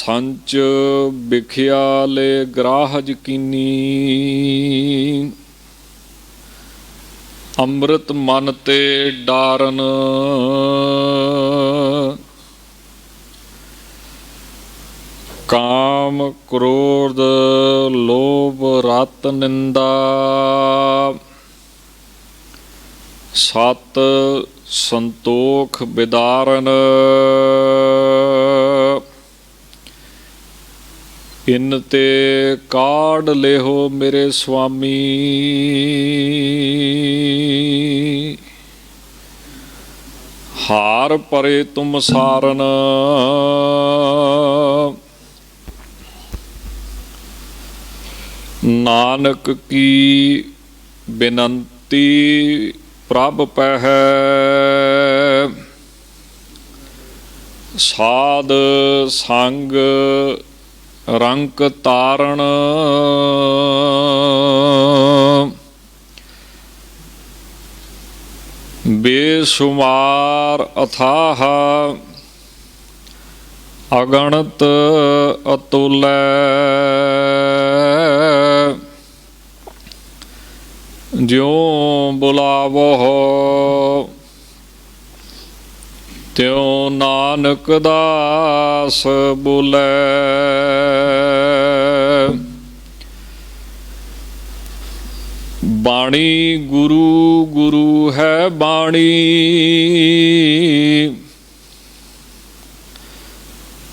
ਸੰਚ ਵਿਖਿਆ ਲੈ ਗ੍ਰਾਹਜ ਕੀਨੀ। ਅੰਮ੍ਰਿਤ ਮਨ ਤੇ ਡਾਰਨ ਕਾਮ ਕ੍ਰੋਧ ਲੋਭ ਰਤ ਨਿੰਦਾ। ਸਤ ਸੰਤੋਖ ਬਿਦਾਰਨ ਇਨ ਤੇ ਕਾਢ ਲਿਹੋ ਮੇਰੇ ਸੁਆਮੀ। ਹਾਰ ਪਰੇ ਤੁਮ ਸਾਰਨ ਨਾਨਕ ਕੀ ਬੇਨੰਤੀ ਪ੍ਰਭ ਪਹਿ। ਸਾਧ ਸੰਗ ਰੰਕ ਤਾਰਨ ਬੇਸ਼ੁਮਾਰ ਅਥਾਹ ਅਗਣਤ ਅਤੁਲੈ। ਜਿਉ ਬੁਲਾਵੋ ਤਿਉ ਨਾਨਕ ਦਾਸ ਬੋਲੇ। ਬਾਣੀ ਗੁਰੂ ਗੁਰੂ ਹੈ ਬਾਣੀ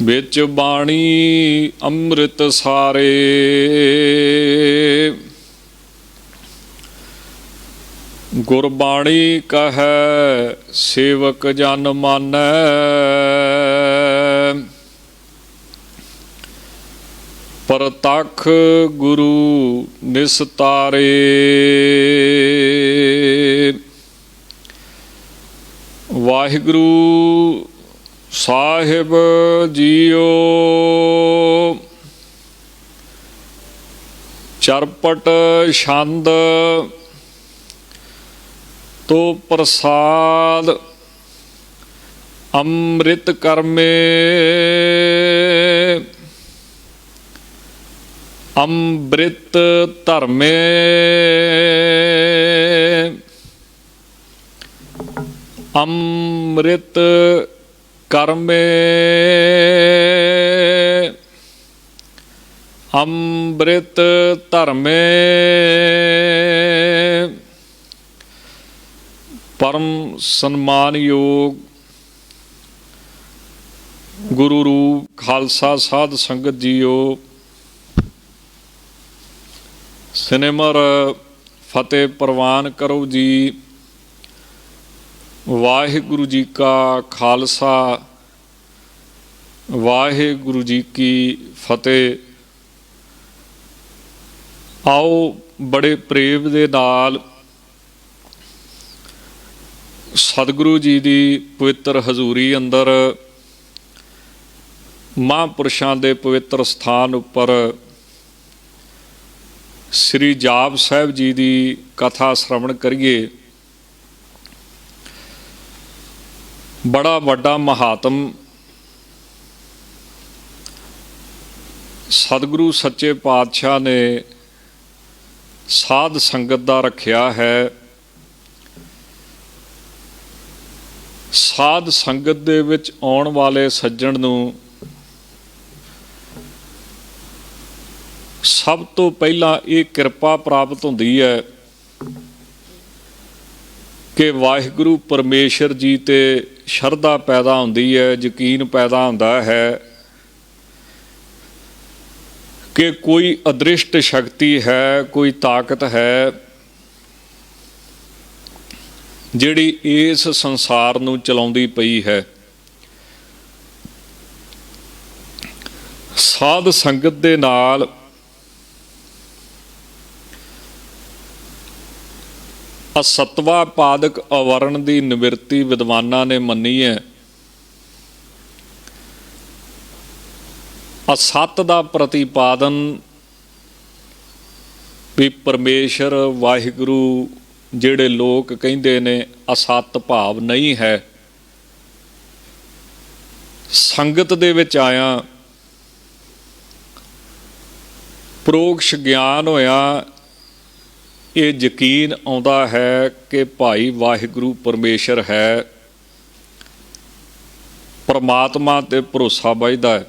ਵਿੱਚ ਬਾਣੀ ਅੰਮ੍ਰਿਤ ਸਾਰੇ। ਗੁਰਬਾਣੀ ਕਹੈ ਸੇਵਕ ਜਨ ਮਾਨੈ। ਪ੍ਰਤੱਖ ਗੁਰੂ ਨਿਸਤਾਰੇ। ਵਾਹਿਗੁਰੂ ਸਾਹਿਬ ਜੀਓ ਚਰਪਟ ਛੰਦ ਤੋ ਪ੍ਰਸਾਦ ਅੰਮ੍ਰਿਤ ਕਰਮੇ। ਅੰਮ੍ਰਿਤ ਧਰਮੇ ਅੰਮ੍ਰਿਤ ਕਰਮੇ। ਅੰਮ੍ਰਿਤ ਧਰਮੇ ਪਰਮ ਸਨਮਾਨਯੋਗ ਗੁਰੂ ਰੂਪ ਖਾਲਸਾ ਸਾਧ ਸੰਗਤ ਜੀਓ। ਸਿਨੇਮਰ ਫਤਿਹ ਪ੍ਰਵਾਨ ਕਰੋ ਜੀ। ਵਾਹਿਗੁਰੂ ਜੀ ਕਾ ਖਾਲਸਾ ਵਾਹਿਗੁਰੂ ਜੀ ਕੀ ਫਤਿਹ। ਆਓ ਬੜੇ ਪ੍ਰੇਮ ਦੇ ਨਾਲ ਸਤਿਗੁਰੂ ਜੀ ਦੀ ਪਵਿੱਤਰ ਹਜ਼ੂਰੀ ਅੰਦਰ ਮਹਾਂਪੁਰਸ਼ਾਂ ਦੇ ਪਵਿੱਤਰ ਸਥਾਨ ਉੱਪਰ ਸ੍ਰੀ ਜਾਪ ਸਾਹਿਬ ਜੀ ਦੀ ਕਥਾ ਸ਼ਰਵਣ ਕਰੀਏ। ਬੜਾ ਵੱਡਾ ਮਹਾਤਮ ਸਤਿਗੁਰੂ ਸੱਚੇ ਪਾਤਸ਼ਾਹ ਨੇ ਸਾਧ ਸੰਗਤ ਦਾ ਰੱਖਿਆ ਹੈ। ਸਾਧ ਸੰਗਤ ਦੇ ਵਿੱਚ ਆਉਣ ਵਾਲੇ ਸੱਜਣ ਨੂੰ ਸਭ ਤੋਂ ਪਹਿਲਾਂ ਇਹ ਕਿਰਪਾ ਪ੍ਰਾਪਤ ਹੁੰਦੀ ਹੈ ਕਿ ਵਾਹਿਗੁਰੂ ਪਰਮੇਸ਼ਰ ਜੀ ਤੇ ਸ਼ਰਧਾ ਪੈਦਾ ਹੁੰਦੀ ਹੈ, ਯਕੀਨ ਪੈਦਾ ਹੁੰਦਾ ਹੈ ਕਿ ਕੋਈ ਅਦ੍ਰਿਸ਼ਟ ਸ਼ਕਤੀ ਹੈ, ਕੋਈ ਤਾਕਤ ਹੈ ਜਿਹੜੀ ਇਸ ਸੰਸਾਰ ਨੂੰ ਚਲਾਉਂਦੀ ਪਈ ਹੈ। ਸਾਧ ਸੰਗਤ ਦੇ ਨਾਲ ਅਸਤਵਾ ਪਾਦਕ ਅਵਰਣ ਦੀ ਨਿਵਰਤੀ ਵਿਦਵਾਨਾਂ ਨੇ ਮੰਨੀ ਹੈ। ਅਸਤ ਦਾ ਪ੍ਰਤੀਪਾਦਨ ਵੀ ਪਰਮੇਸ਼ਰ ਵਾਹਿਗੁਰੂ ਜਿਹੜੇ ਲੋਕ ਕਹਿੰਦੇ ਨੇ ਅਸਤ ਭਾਵ ਨਹੀਂ ਹੈ। ਸੰਗਤ ਦੇ ਵਿੱਚ ਆਇਆ ਪ੍ਰੋਕਸ਼ ਗਿਆਨ ਹੋਇਆ ਇਹ ਯਕੀਨ ਆਉਂਦਾ ਹੈ ਕਿ ਭਾਈ ਵਾਹਿਗੁਰੂ ਪਰਮੇਸ਼ਰ ਹੈ, ਪਰਮਾਤਮਾ ਤੇ ਭਰੋਸਾ ਵੱਜਦਾ ਹੈ।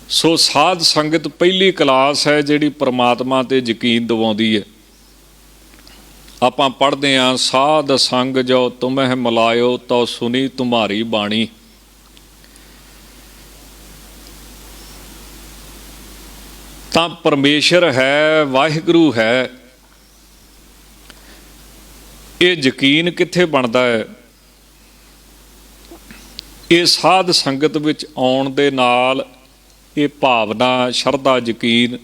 ਸੋ ਸਾਧ ਸੰਗਤ ਪਹਿਲੀ ਕਲਾਸ ਹੈ ਜਿਹੜੀ ਪਰਮਾਤਮਾ ਤੇ ਯਕੀਨ ਦਿਵਾਉਂਦੀ ਹੈ। ਆਪਾਂ ਪੜ੍ਹਦੇ ਹਾਂ, ਸਾਧ ਸੰਗ ਜੋ ਤੁਮਹਿ ਮਿਲਾਇਓ ਤਉ ਸੁਣੀ ਤੁਮਾਰੀ ਬਾਣੀ। ਤਾਂ ਪਰਮੇਸ਼ਰ ਹੈ, ਵਾਹਿਗੁਰੂ ਹੈ, ਇਹ ਯਕੀਨ ਕਿੱਥੇ ਬਣਦਾ ਹੈ? ਇਹ ਸਾਧ ਸੰਗਤ ਵਿੱਚ ਆਉਣ ਦੇ ਨਾਲ ਇਹ ਭਾਵਨਾ, ਸ਼ਰਧਾ, ਯਕੀਨ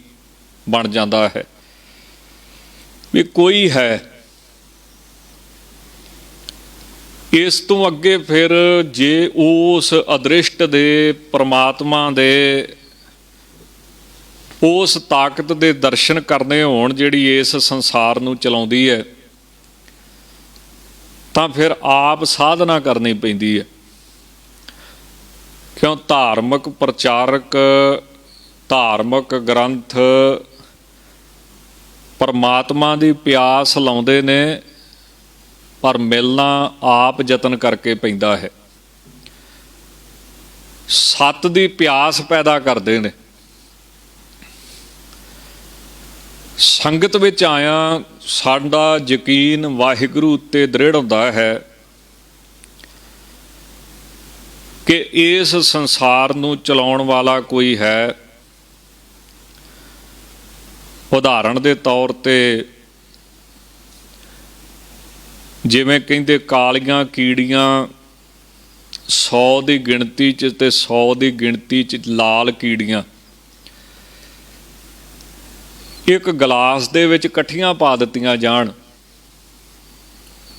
ਬਣ ਜਾਂਦਾ ਹੈ ਵੀ ਕੋਈ ਹੈ। ਇਸ ਤੋਂ ਅੱਗੇ ਫਿਰ ਜੇ ਉਸ ਅਦ੍ਰਿਸ਼ਟ ਦੇ, ਪਰਮਾਤਮਾ ਦੇ, ਉਸ ਤਾਕਤ ਦੇ ਦਰਸ਼ਨ ਕਰਨੇ ਹੋਣ ਜਿਹੜੀ ਇਸ ਸੰਸਾਰ ਨੂੰ ਚਲਾਉਂਦੀ ਹੈ, ਤਾਂ ਫਿਰ ਆਪ ਸਾਧਨਾ ਕਰਨੀ ਪੈਂਦੀ ਹੈ। ਕਿਉਂ? ਧਾਰਮਿਕ ਪ੍ਰਚਾਰਕ, ਧਾਰਮਿਕ ਗ੍ਰੰਥ ਪਰਮਾਤਮਾ ਦੀ ਪਿਆਸ ਲਾਉਂਦੇ ਨੇ, ਪਰ ਮਿਲਣਾ ਆਪ ਯਤਨ ਕਰਕੇ ਪੈਂਦਾ ਹੈ। ਸੱਤ ਦੀ ਪਿਆਸ ਪੈਦਾ ਕਰਦੇ ਨੇ। ਸੰਗਤ ਵਿੱਚ ਆਇਆ ਸਾਡਾ ਯਕੀਨ ਵਾਹਿਗੁਰੂ ਉੱਤੇ ਦ੍ਰਿੜ ਹੁੰਦਾ ਹੈ ਕਿ ਇਸ ਸੰਸਾਰ ਨੂੰ ਚਲਾਉਣ ਵਾਲਾ ਕੋਈ ਹੈ। ਉਦਾਹਰਣ ਦੇ ਤੌਰ ਤੇ ਜਿਵੇਂ ਕਹਿੰਦੇ ਕਾਲੀਆਂ ਕੀੜੀਆਂ 100 ਦੀ ਗਿਣਤੀ 'ਚ ਤੇ 100 ਦੀ ਗਿਣਤੀ 'ਚ ਲਾਲ ਕੀੜੀਆਂ ਇੱਕ ਗਲਾਸ ਦੇ ਵਿੱਚ ਇਕੱਠੀਆਂ ਪਾ ਦਿੱਤੀਆਂ ਜਾਣ,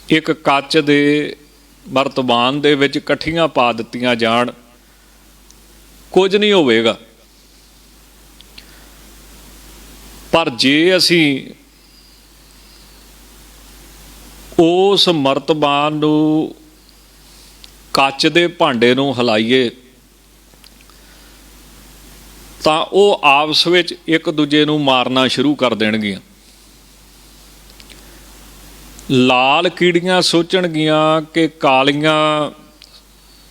ਇੱਕ ਕੱਚ ਦੇ ਮਰਤਬਾਨ ਦੇ ਵਿੱਚ ਇਕੱਠੀਆਂ ਪਾ ਦਿੱਤੀਆਂ ਜਾਣ, ਕੁਝ ਨਹੀਂ ਹੋਵੇਗਾ। ਪਰ ਜੇ ਅਸੀਂ ਉਸ ਮਰਤਬਾਨ ਨੂੰ, ਕੱਚ ਦੇ ਭਾਂਡੇ ਨੂੰ ਹਿਲਾਈਏ ਤਾਂ ਉਹ ਆਪਸ ਵਿੱਚ ਇੱਕ ਦੂਜੇ ਨੂੰ ਮਾਰਨਾ ਸ਼ੁਰੂ ਕਰ ਦੇਣਗੀਆਂ। ਲਾਲ ਕੀੜੀਆਂ ਸੋਚਣਗੀਆਂ ਕਿ ਕਾਲੀਆਂ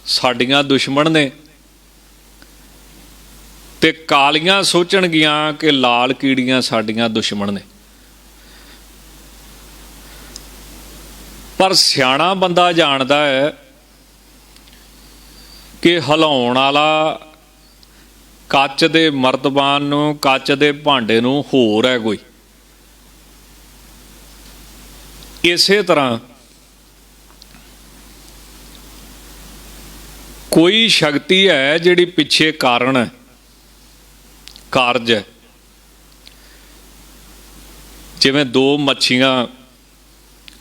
ਸਾਡੀਆਂ ਦੁਸ਼ਮਣ ਨੇ, ਤੇ ਕਾਲੀਆਂ ਸੋਚਣਗੀਆਂ ਕਿ ਲਾਲ ਕੀੜੀਆਂ ਸਾਡੀਆਂ ਦੁਸ਼ਮਣ ਨੇ। ਪਰ ਸਿਆਣਾ ਬੰਦਾ ਜਾਣਦਾ ਹੈ ਕਿ ਹਿਲਾਉਣ ਵਾਲਾ ਕੱਚ ਦੇ ਮਰਤਬਾਨ ਨੂੰ, ਕੱਚ ਦੇ ਭਾਂਡੇ ਨੂੰ ਹੋਰ ਹੈ ਕੋਈ। ਇਸੇ ਤਰ੍ਹਾਂ ਕੋਈ ਸ਼ਕਤੀ ਹੈ ਜਿਹੜੀ ਪਿੱਛੇ ਕਾਰਨ ਹੈ, ਕਾਰਜ ਹੈ। ਜਿਵੇਂ ਦੋ ਮੱਛੀਆਂ,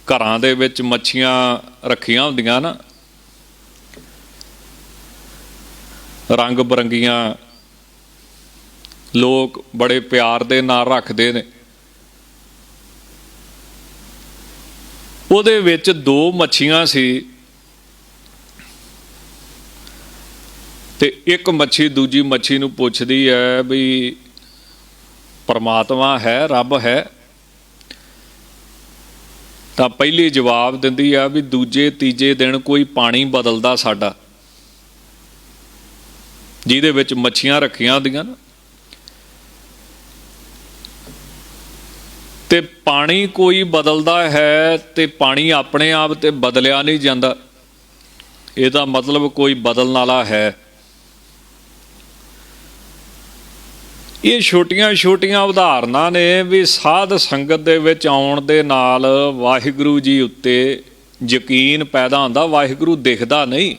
ਘਰਾਂ ਦੇ ਵਿੱਚ ਮੱਛੀਆਂ ਰੱਖੀਆਂ ਹੁੰਦੀਆਂ ਨਾ, ਰੰਗ ਬਰੰਗੀਆਂ, ਲੋਕ ਬੜੇ ਪਿਆਰ ਦੇ ਨਾਲ ਰੱਖਦੇ ਨੇ। ਉਹਦੇ ਵਿੱਚ ਦੋ ਮੱਛੀਆਂ ਸੀ ਤੇ ਇੱਕ ਮੱਛੀ ਦੂਜੀ ਮੱਛੀ ਨੂੰ ਪੁੱਛਦੀ ਹੈ ਵੀ ਪਰਮਾਤਮਾ ਹੈ, ਰੱਬ ਹੈ? ਤਾਂ ਪਹਿਲੀ ਜਵਾਬ ਦਿੰਦੀ ਆ ਵੀ ਦੂਜੇ ਤੀਜੇ ਦਿਨ ਕੋਈ ਪਾਣੀ ਬਦਲਦਾ ਸਾਡਾ, ਜਿਹਦੇ ਵਿੱਚ ਮੱਛੀਆਂ ਰੱਖੀਆਂ ਹੁੰਦੀਆਂ ਨਾ, ਤੇ ਪਾਣੀ ਕੋਈ ਬਦਲਦਾ ਹੈ ਤੇ ਪਾਣੀ ਆਪਣੇ ਆਪ ਤੇ ਬਦਲਿਆ ਨਹੀਂ ਜਾਂਦਾ। ਇਹਦਾ ਮਤਲਬ ਕੋਈ ਬਦਲਣ ਵਾਲਾ ਹੈ। ਇਹ ਛੋਟੀਆਂ ਛੋਟੀਆਂ ਉਦਾਹਰਨਾਂ ਨੇ ਵੀ ਸਾਧ ਸੰਗਤ ਦੇ ਵਿੱਚ ਆਉਣ ਦੇ ਨਾਲ ਵਾਹਿਗੁਰੂ ਜੀ ਉੱਤੇ ਯਕੀਨ ਪੈਦਾ ਹੁੰਦਾ। ਵਾਹਿਗੁਰੂ ਦਿਖਦਾ ਨਹੀਂ,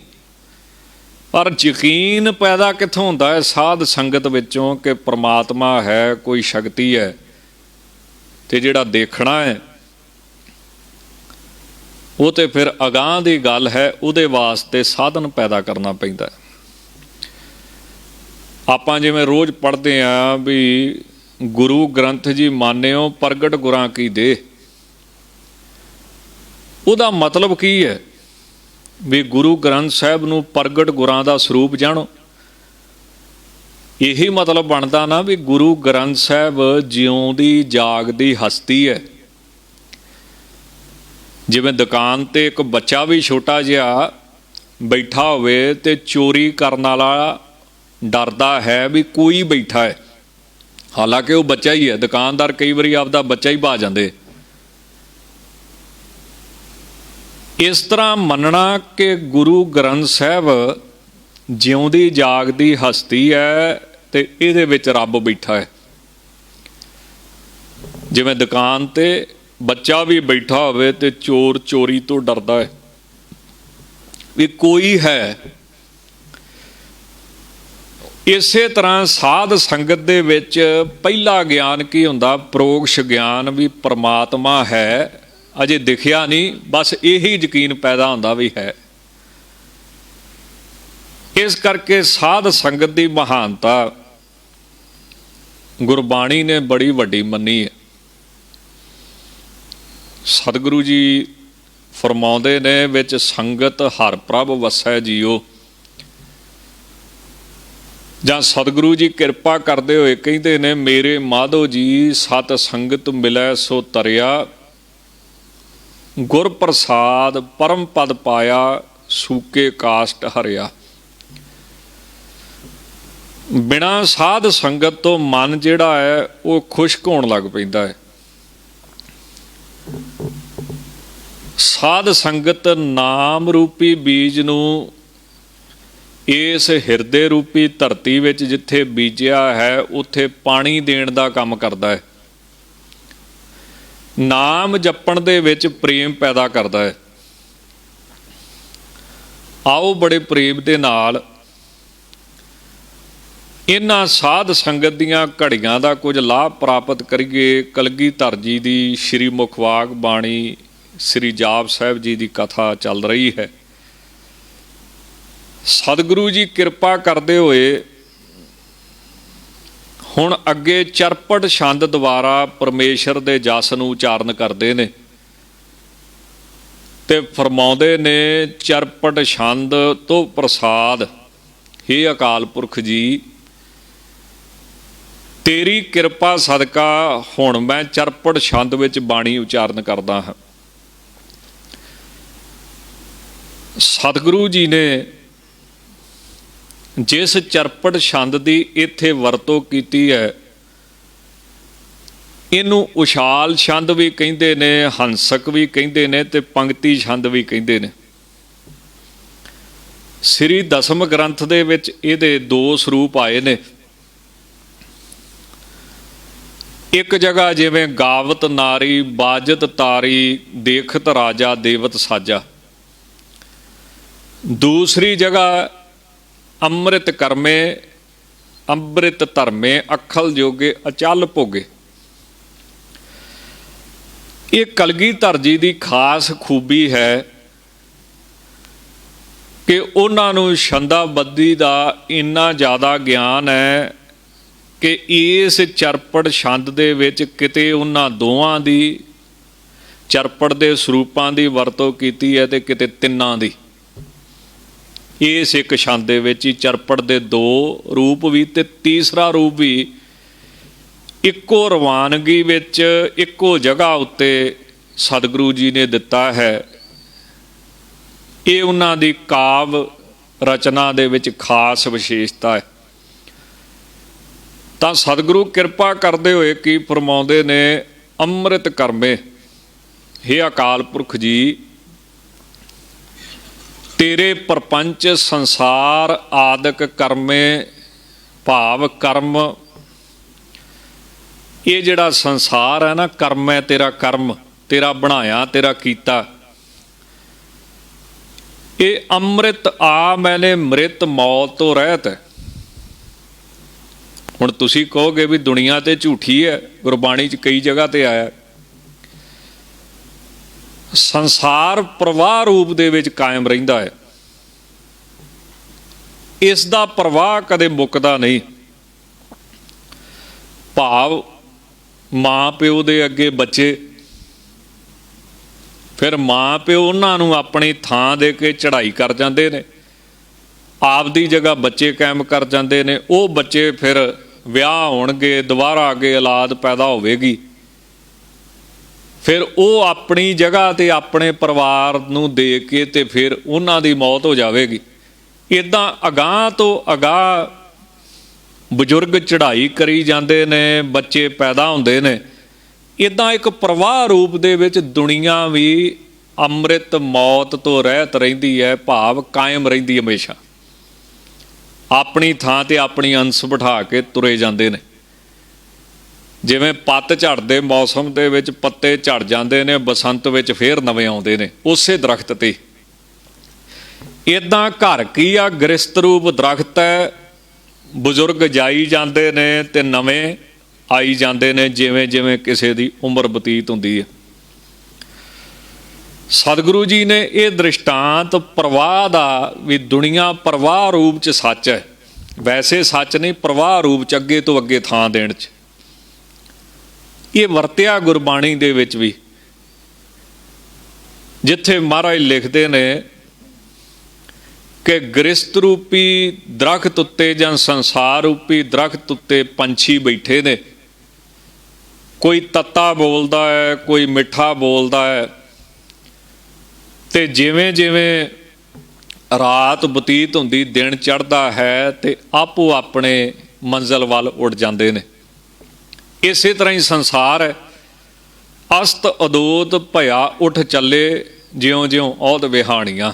ਪਰ ਯਕੀਨ ਪੈਦਾ ਕਿੱਥੋਂ ਹੁੰਦਾ ਹੈ? ਸਾਧ ਸੰਗਤ ਵਿੱਚੋਂ ਕਿ ਪਰਮਾਤਮਾ ਹੈ, ਕੋਈ ਸ਼ਕਤੀ ਹੈ, ਤੇ ਜਿਹੜਾ ਦੇਖਣਾ ਹੈ ਉਹ ਤੇ ਫਿਰ ਅਗਾਂਹ ਦੀ ਗੱਲ ਹੈ, ਉਹਦੇ ਵਾਸਤੇ ਸਾਧਨ ਪੈਦਾ ਕਰਨਾ ਪੈਂਦਾ। ਆਪਾਂ ਜਿਵੇਂ ਰੋਜ਼ ਪੜ੍ਹਦੇ ਹਾਂ ਵੀ ਗੁਰੂ ਗ੍ਰੰਥ ਜੀ ਮਾਨਿਓ ਪ੍ਰਗਟ ਗੁਰਾਂ ਕੀ ਦੇਹ, ਉਹਦਾ ਮਤਲਬ ਕੀ ਹੈ? ਵੀ ਗੁਰੂ ਗ੍ਰੰਥ ਸਾਹਿਬ ਨੂੰ ਪ੍ਰਗਟ ਗੁਰਾਂ ਦਾ ਸਰੂਪ ਜਾਣੋ। यही मतलब बनता ना भी गुरु ग्रंथ साहब जिउंदी जागदी हस्ती है। जिवें दुकान ते एक बच्चा भी छोटा जिहा बैठा होवे ते चोरी करन वाला डरदा है भी कोई बैठा है, हालांकि वो बच्चा ही है। दुकानदार कई बारी आपदा बच्चा ही पा जाते। इस तरह मनना कि गुरु ग्रंथ साहब जिउंदी जागदी हस्ती है ते इहदे विच रब बैठा है। जिवें दुकान ते बच्चा भी बैठा होवे ते चोर चोरी तो डरदा है भी कोई है। इसे तरह साध संगत दे विच पहला ज्ञान की हुंदा? परोक्ष ज्ञान भी परमात्मा है, अजे दिखिया नहीं, बस यही यकीन पैदा हुंदा भी है। इस करके साध संगत की महानता गुरबाणी ने बड़ी वड्डी मनी है। सतगुरु जी फरमाउंदे ने विच संगत हर प्रभ वसै जियो। जां सतगुरु जी कृपा करते हुए कहते ने मेरे माधो जी सत संगत मिलै सो तरिया, गुर प्रसाद परम पद पाया सूके कास्ट हरिया। बिना साध संगत तो मन जिहड़ा है वो खुश्क होण लग पैंदा है। साध संगत नाम रूपी बीज नूं इस हिरदे रूपी धरती विच जिथे बीजिया है उत्थे पानी देण दा काम करदा है। नाम जपण दे विच प्रेम पैदा करदा है। आओ बड़े प्रेम दे नाल इन्हां साध संगत दीआं घड़ियां दा कुछ लाभ प्राप्त करिए। कलगीधर जी दी श्री मुखवाग बाणी श्री जाप साहब जी की कथा चल रही है। सतगुरु जी कृपा करते हुए हुण अगे चरपट छंद द्वारा परमेश्वर दे जस नूं उचारण करते ने ते फरमाउंदे ने चरपट छंद तो प्रसाद, हे अकाल पुरख जी तेरी कृपा सदका हुण मैं चरपट छंद विच बाणी उचारण करदा हां। सतगुरु जी ने जिस चरपट छंद की इत्थे वरतों कीती है इनू उछाल छंद भी कहिंदे ने, हंसक भी कहिंदे ने ते पंक्ति छंद भी कहिंदे ने। श्री दसम ग्रंथ दे विच इहदे दो स्वरूप आए ने। एक जगह जिवें गावत नारी बाजत तारी देखत राजा देवत साजा, दूसरी जगह अमृत कर्मे अमृत धर्मे अखल जोगे अचल भोगे। ये कलगीधर जी की खास खूबी है कि उन्होंने छंदाबद्दी का इन्ना ज़्यादा ज्ञान है कि इस चरपट छंद दे विच किते उन्हां दोवां दी चरपट दे स्वरूपां दी वरतों कीती है ते किते तिन्नां दी। इस एक छंद दे विच ही चरपट दे दो रूप भी ते तीसरा रूप भी इक्को रवानगी विच इक्को जगह उत्ते सतगुरु जी ने दिता है। ये उन्हां दी काव्य रचना दे विच खास विशेषता है। तां सतगुरु कृपा करते हुए की फरमाउंदे ने अमृत कर्मे, हे अकाल पुरख जी तेरे प्रपंच संसार आदक कर्मे भाव कर्म, ये जिहड़ा संसार है ना कर्म है तेरा, कर्म तेरा बनाया तेरा कीता। ये अमृत आ मैंने मृत मौत तो रहत है। हुण तुसीं कहोगे भी दुनिया ते झूठी है, गुरबाणी च कई जगह ते आया। संसार प्रवाह रूप दे विच कायम रहिंदा है, इसदा प्रवाह कदे मुकदा नहीं। भाव माँ प्यो दे अगे बच्चे, फिर माँ प्यो उन्हां नूं अपनी थां दे के चढ़ाई कर जांदे ने, ਆਪਦੀ ਜਗ੍ਹਾ ਬੱਚੇ ਕਾਇਮ ਕਰ ਜਾਂਦੇ ਨੇ। ਉਹ ਬੱਚੇ ਫਿਰ ਵਿਆਹ ਹੋਣਗੇ, ਦੁਬਾਰਾ ਅੱਗੇ ਔਲਾਦ ਪੈਦਾ ਹੋਵੇਗੀ, ਫਿਰ ਉਹ ਆਪਣੀ ਜਗ੍ਹਾ ਤੇ ਆਪਣੇ ਪਰਿਵਾਰ ਨੂੰ ਦੇ ਕੇ ਤੇ ਫਿਰ ਉਹਨਾਂ ਦੀ ਮੌਤ ਹੋ ਜਾਵੇਗੀ। ਇੱਦਾਂ ਅਗਾਂਹ ਤੋਂ ਅਗਾਂਹ ਬਜ਼ੁਰਗ ਚੜ੍ਹਾਈ ਕਰੀ ਜਾਂਦੇ ਨੇ, ਬੱਚੇ ਪੈਦਾ ਹੁੰਦੇ ਨੇ। ਇੱਦਾਂ ਇੱਕ ਪ੍ਰਵਾਹ ਰੂਪ ਦੇ ਵਿੱਚ ਦੁਨੀਆ ਵੀ ਅੰਮ੍ਰਿਤ ਮੌਤ ਤੋਂ ਰਹਿਤ ਰਹਿੰਦੀ ਹੈ, ਭਾਵ ਕਾਇਮ ਰਹਿੰਦੀ ਹਮੇਸ਼ਾ। ਆਪਣੀ ਥਾਂ ਤੇ ਆਪਣੀ ਅੰਸ ਬਿਠਾ ਕੇ ਤੁਰੇ ਜਾਂਦੇ ਨੇ। ਜਿਵੇਂ ਪੱਤ ਝੜਦੇ ਮੌਸਮ ਦੇ ਵਿੱਚ ਪੱਤੇ ਝੜ ਜਾਂਦੇ ਨੇ, ਬਸੰਤ ਵਿੱਚ ਫੇਰ ਨਵੇਂ ਆਉਂਦੇ ਨੇ ਉਸੇ ਦਰਖਤ ਤੇ। ਇੱਦਾਂ ਘਰ ਕੀ ਆ, ਗ੍ਰਸਤ ਰੂਪ ਦਰਖਤ ਹੈ। ਬਜ਼ੁਰਗ ਜਾਈ ਜਾਂਦੇ ਨੇ ਤੇ ਨਵੇਂ ਆਈ ਜਾਂਦੇ ਨੇ, ਜਿਵੇਂ ਜਿਵੇਂ ਕਿਸੇ ਦੀ ਉਮਰ ਬਤੀਤ ਹੁੰਦੀ ਹੈ। ਸਤਿਗੁਰੂ ਜੀ ਨੇ ਇਹ ਦ੍ਰਿਸ਼ਟਾਂਤ ਪ੍ਰਵਾਹ ਦਾ ਵੀ ਦੁਨੀਆ ਪ੍ਰਵਾਹ ਰੂਪ 'ਚ ਸੱਚ ਹੈ, ਵੈਸੇ ਸੱਚ ਨਹੀਂ, ਪ੍ਰਵਾਹ ਰੂਪ 'ਚ ਅੱਗੇ ਤੋਂ ਅੱਗੇ ਥਾਂ ਦੇਣ 'ਚ ਇਹ ਵਰਤਿਆ ਗੁਰਬਾਣੀ ਦੇ ਵਿੱਚ ਵੀ। ਜਿੱਥੇ ਮਹਾਰਾਜ ਲਿਖਦੇ ਨੇ ਕਿ ਗ੍ਰਸਤ ਰੂਪੀ ਦਰਖਤ ਉੱਤੇ ਜਾਂ ਸੰਸਾਰ ਰੂਪੀ ਦਰਖਤ ਉੱਤੇ ਪੰਛੀ ਬੈਠੇ ਨੇ, ਕੋਈ ਤੱਤਾ ਬੋਲਦਾ ਹੈ, ਕੋਈ ਮਿੱਠਾ ਬੋਲਦਾ ਹੈ, ਤੇ ਜਿਵੇਂ ਜਿਵੇਂ ਰਾਤ ਬਤੀਤ ਹੁੰਦੀ ਦਿਨ ਚੜ੍ਹਦਾ ਹੈ ਤੇ ਆਪੋ ਆਪਣੇ ਮੰਜ਼ਿਲ ਵੱਲ ਉੱਡ ਜਾਂਦੇ ਨੇ। ਇਸੇ ਤਰ੍ਹਾਂ ਹੀ ਸੰਸਾਰ ਹੈ, ਅਸਤ ਅਦੋਤ ਭਇਆ ਉੱਠ ਚੱਲੇ, ਜਿਉਂ ਜਿਉਂ ਔਧ ਵਿਹਾਣੀਆਂ।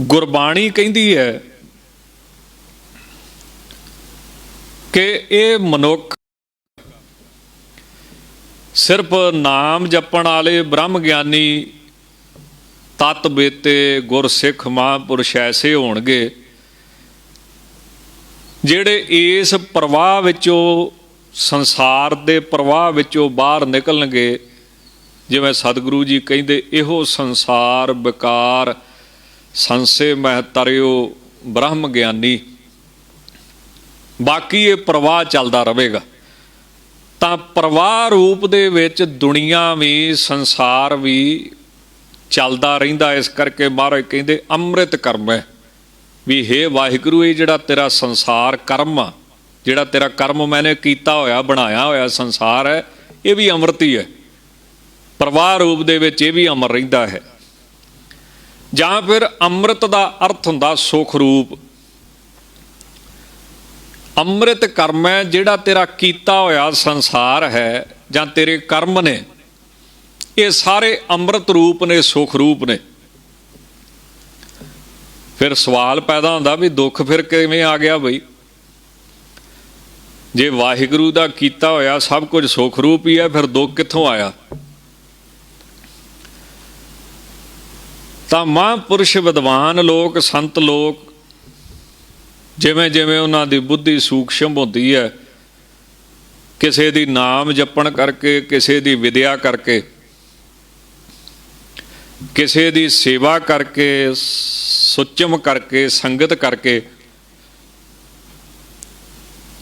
ਗੁਰਬਾਣੀ ਕਹਿੰਦੀ ਹੈ ਕਿ ਇਹ ਮਨੁੱਖ ਸਿਰਫ ਨਾਮ ਜਪਣ ਵਾਲੇ ਬ੍ਰਹਮ ਗਿਆਨੀ ਤਤ ਬੇਤੇ ਗੁਰਸਿੱਖ ਮਹਾਂਪੁਰਸ਼ ਐਸੇ ਹੋਣਗੇ ਜਿਹੜੇ ਇਸ ਪ੍ਰਵਾਹ ਵਿੱਚੋਂ, ਸੰਸਾਰ ਦੇ ਪ੍ਰਵਾਹ ਵਿੱਚੋਂ ਬਾਹਰ ਨਿਕਲਣਗੇ। ਜਿਵੇਂ ਸਤਿਗੁਰੂ ਜੀ ਕਹਿੰਦੇ, ਇਹੋ ਸੰਸਾਰ ਵਿਕਾਰ ਸੰਸੇ ਮਹਿ ਤਰਿਓ ਬ੍ਰਹਮ ਗਿਆਨੀ। ਬਾਕੀ ਇਹ ਪ੍ਰਵਾਹ ਚੱਲਦਾ ਰਹੇਗਾ। ਤਾਂ ਪ੍ਰਵਾਹ ਰੂਪ ਦੇ ਵਿੱਚ ਦੁਨੀਆ ਵੀ, ਸੰਸਾਰ ਵੀ ਚੱਲਦਾ ਰਹਿੰਦਾ। ਇਸ ਕਰਕੇ ਮਹਾਰਾਜ ਕਹਿੰਦੇ ਅੰਮ੍ਰਿਤ ਕਰਮ ਹੈ ਵੀ ਹੇ ਵਾਹਿਗੁਰੂ, ਇਹ ਜਿਹੜਾ ਤੇਰਾ ਸੰਸਾਰ ਕਰਮ ਆ, ਜਿਹੜਾ ਤੇਰਾ ਕਰਮ ਮੈਨੇ ਕੀਤਾ ਹੋਇਆ, ਬਣਾਇਆ ਹੋਇਆ ਸੰਸਾਰ ਹੈ, ਇਹ ਵੀ ਅੰਮ੍ਰਿਤ ਹੀ ਹੈ। ਪ੍ਰਵਾਹ ਰੂਪ ਦੇ ਵਿੱਚ ਇਹ ਵੀ ਅਮਰ ਰਹਿੰਦਾ ਹੈ। ਜਾਂ ਫਿਰ ਅੰਮ੍ਰਿਤ ਦਾ ਅਰਥ ਹੁੰਦਾ ਸੁਖ ਰੂਪ। ਅੰਮ੍ਰਿਤ ਕਰਮ ਹੈ ਜਿਹੜਾ ਤੇਰਾ ਕੀਤਾ ਹੋਇਆ ਸੰਸਾਰ ਹੈ ਜਾਂ ਤੇਰੇ ਕਰਮ ਨੇ, ਇਹ ਸਾਰੇ ਅੰਮ੍ਰਿਤ ਰੂਪ ਨੇ, ਸੁਖ ਰੂਪ ਨੇ। ਫਿਰ ਸਵਾਲ ਪੈਦਾ ਹੁੰਦਾ ਵੀ ਦੁੱਖ ਫਿਰ ਕਿਵੇਂ ਆ ਗਿਆ ਬਈ? ਜੇ ਵਾਹਿਗੁਰੂ ਦਾ ਕੀਤਾ ਹੋਇਆ ਸਭ ਕੁਝ ਸੁਖ ਰੂਪ ਹੀ ਹੈ, ਫਿਰ ਦੁੱਖ ਕਿੱਥੋਂ ਆਇਆ? ਤਾਂ ਮਹਾਂਪੁਰਸ਼ ਵਿਦਵਾਨ ਲੋਕ, ਸੰਤ ਲੋਕ, ਜਿਵੇਂ ਜਿਵੇਂ ਉਹਨਾਂ ਦੀ ਬੁੱਧੀ ਸੂਖਸ਼ਮ ਹੁੰਦੀ ਹੈ, ਕਿਸੇ ਦੀ ਨਾਮ ਜਪਣ ਕਰਕੇ, ਕਿਸੇ ਦੀ ਵਿਦਿਆ ਕਰਕੇ, ਕਿਸੇ ਦੀ ਸੇਵਾ ਕਰਕੇ, ਸੁਚਮ ਕਰਕੇ, ਸੰਗਤ ਕਰਕੇ,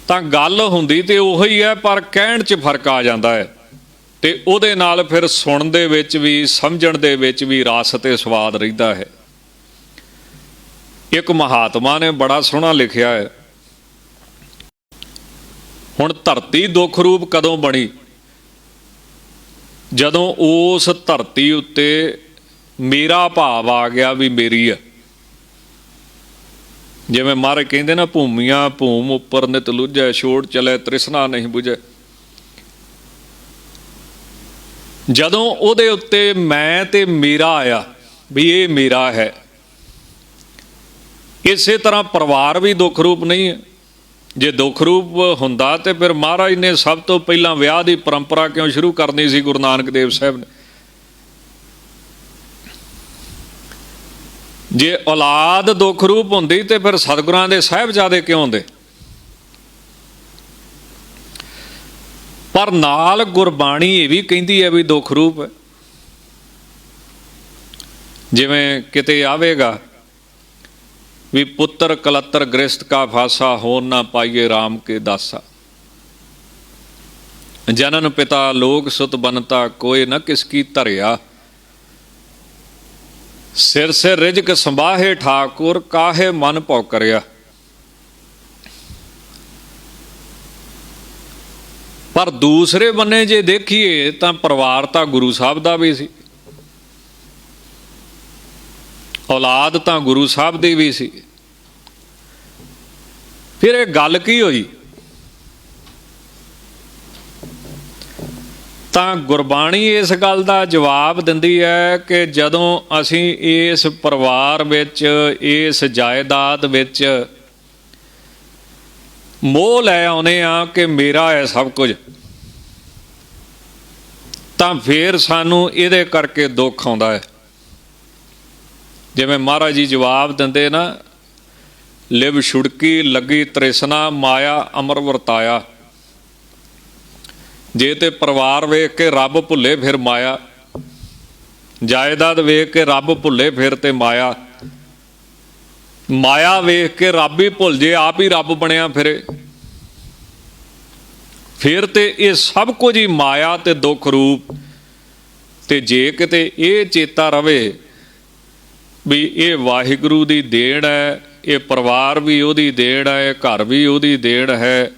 ਤਾਂ ਗੱਲ ਹੁੰਦੀ ਤੇ ਉਹੀ ਹੈ, ਪਰ ਕਹਿਣ 'ਚ ਫਰਕ ਆ ਜਾਂਦਾ ਹੈ। ਤੇ ਉਹਦੇ ਨਾਲ ਫਿਰ ਸੁਣਨ ਦੇ ਵਿੱਚ ਵੀ, ਸਮਝਣ ਦੇ ਵਿੱਚ ਵੀ ਰਸ ਤੇ ਸਵਾਦ ਰਹਿੰਦਾ ਹੈ। ਇੱਕ ਮਹਾਤਮਾ ਨੇ ਬੜਾ ਸੋਹਣਾ ਲਿਖਿਆ ਹੈ, ਹੁਣ ਧਰਤੀ ਦੁੱਖ ਰੂਪ ਕਦੋਂ ਬਣੀ? ਜਦੋਂ ਉਸ ਧਰਤੀ ਉੱਤੇ ਮੇਰਾ ਭਾਵ ਆ ਗਿਆ ਵੀ ਮੇਰੀ ਹੈ। ਜਿਵੇਂ ਮਹਾਰਾਜ ਕਹਿੰਦੇ ਨਾ, ਭੂਮੀਆਂ ਭੂਮ ਉੱਪਰ ਨਿਤ ਲੁੱਝੈ, ਛੋੜ ਚਲੇ ਤ੍ਰਿਸ਼ਨਾ ਨਹੀਂ ਬੁਝੈ। ਜਦੋਂ ਉਹਦੇ ਉੱਤੇ ਮੈਂ ਤੇ ਮੇਰਾ ਆਇਆ ਵੀ ਇਹ ਮੇਰਾ ਹੈ। ਇਸੇ ਤਰ੍ਹਾਂ ਪਰਿਵਾਰ ਵੀ ਦੁੱਖ ਰੂਪ ਨਹੀਂ ਹੈ। ਜੇ ਦੁੱਖ ਰੂਪ ਹੁੰਦਾ ਤੇ ਫਿਰ ਮਹਾਰਾਜ ਨੇ ਸਭ ਤੋਂ ਪਹਿਲਾਂ ਵਿਆਹ ਦੀ ਪਰੰਪਰਾ ਕਿਉਂ ਸ਼ੁਰੂ ਕਰਨੀ ਸੀ? ਗੁਰੂ ਨਾਨਕ ਦੇਵ ਸਾਹਿਬ ਨੇ। ਜੇ ਔਲਾਦ ਦੁੱਖ ਰੂਪ ਹੁੰਦੀ ਤੇ ਫਿਰ ਸਤਿਗੁਰਾਂ ਦੇ ਸਾਹਿਬਜ਼ਾਦੇ ਕਿਉਂ ਹੁੰਦੇ? ਪਰ ਨਾਲ ਗੁਰਬਾਣੀ ਇਹ ਵੀ ਕਹਿੰਦੀ ਹੈ ਵੀ ਦੁੱਖ ਰੂਪ ਹੈ। ਜਿਵੇਂ ਕਿਤੇ ਆਵੇਗਾ ਵੀ ਪੁੱਤਰ ਕਲੱਤਰ ਗ੍ਰਸਤ ਕਾ ਫਾਸਾ, ਹੋਣ ਨਾ ਪਾਈਏ ਰਾਮ ਕੇ ਦਾਸਾ। ਜਨਨ ਪਿਤਾ ਲੋਕ ਸੁਤ ਬਨਤਾ, ਕੋਏ ਨਾ ਕਿਸ ਕੀ ਧਰਿਆ। ਸਿਰ ਸੇ ਰਿਜਕ ਸੰਭਾਹੇ ਠਾਕੁਰ ਕਾਹੇ ਮਨ ਭਉ ਕਰਿਆ। ਪਰ ਦੂਸਰੇ ਬੰਨੇ ਜੇ ਦੇਖੀਏ ਤਾਂ ਪਰਿਵਾਰ ਤਾਂ ਗੁਰੂ ਸਾਹਿਬ ਦਾ ਵੀ ਸੀ, ਔਲਾਦ ਤਾਂ ਗੁਰੂ ਸਾਹਿਬ ਦੀ ਵੀ ਸੀ। ਫਿਰ ਇਹ ਗੱਲ ਕੀ ਹੋਈ? ਤਾਂ ਗੁਰਬਾਣੀ ਇਸ ਗੱਲ ਦਾ ਜਵਾਬ ਦਿੰਦੀ ਹੈ ਕਿ ਜਦੋਂ ਅਸੀਂ ਇਸ ਪਰਿਵਾਰ ਵਿੱਚ, ਇਸ ਜਾਇਦਾਦ ਵਿੱਚ ਮੋਹ ਲੈ ਆਉਂਦੇ ਹਾਂ ਕਿ ਮੇਰਾ ਹੈ ਸਭ ਕੁਝ, ਤਾਂ ਫਿਰ ਸਾਨੂੰ ਇਹਦੇ ਕਰਕੇ ਦੁੱਖ ਆਉਂਦਾ ਹੈ। ਜਿਵੇਂ ਮਹਾਰਾਜ ਜੀ ਜਵਾਬ ਦਿੰਦੇ ਨਾ, ਲਿਵ ਛੁੜਕੀ ਲੱਗੀ ਤ੍ਰਿਸ਼ਨਾ ਮਾਇਆ ਅਮਰ ਵਰਤਾਇਆ। ਜੇ ਤੇ ਪਰਿਵਾਰ ਵੇਖ ਕੇ ਰੱਬ ਭੁੱਲੇ ਫਿਰ ਮਾਇਆ, ਜਾਇਦਾਦ ਵੇਖ ਕੇ ਰੱਬ ਭੁੱਲੇ ਫਿਰ ਤੇ ਮਾਇਆ, ਮਾਇਆ ਵੇਖ ਕੇ ਰੱਬ ਹੀ ਭੁੱਲ ਜੇ, ਆਪ ਹੀ ਰੱਬ ਬਣਿਆ ਫਿਰੇ, ਫਿਰ ਤੇ ਇਹ ਸਭ ਕੁਝ ਹੀ ਮਾਇਆ ਤੇ ਦੁੱਖ ਰੂਪ। ਤੇ ਜੇ ਕਿਤੇ ਇਹ ਚੇਤਾ ਰਵੇ ਵੀ ਇਹ ਵਾਹਿਗੁਰੂ ਦੀ ਦੇਣ ਹੈ, ਇਹ ਪਰਿਵਾਰ ਵੀ ਉਹਦੀ ਦੇਣ ਹੈ, ਘਰ ਵੀ ਉਹਦੀ ਦੇਣ ਹੈ,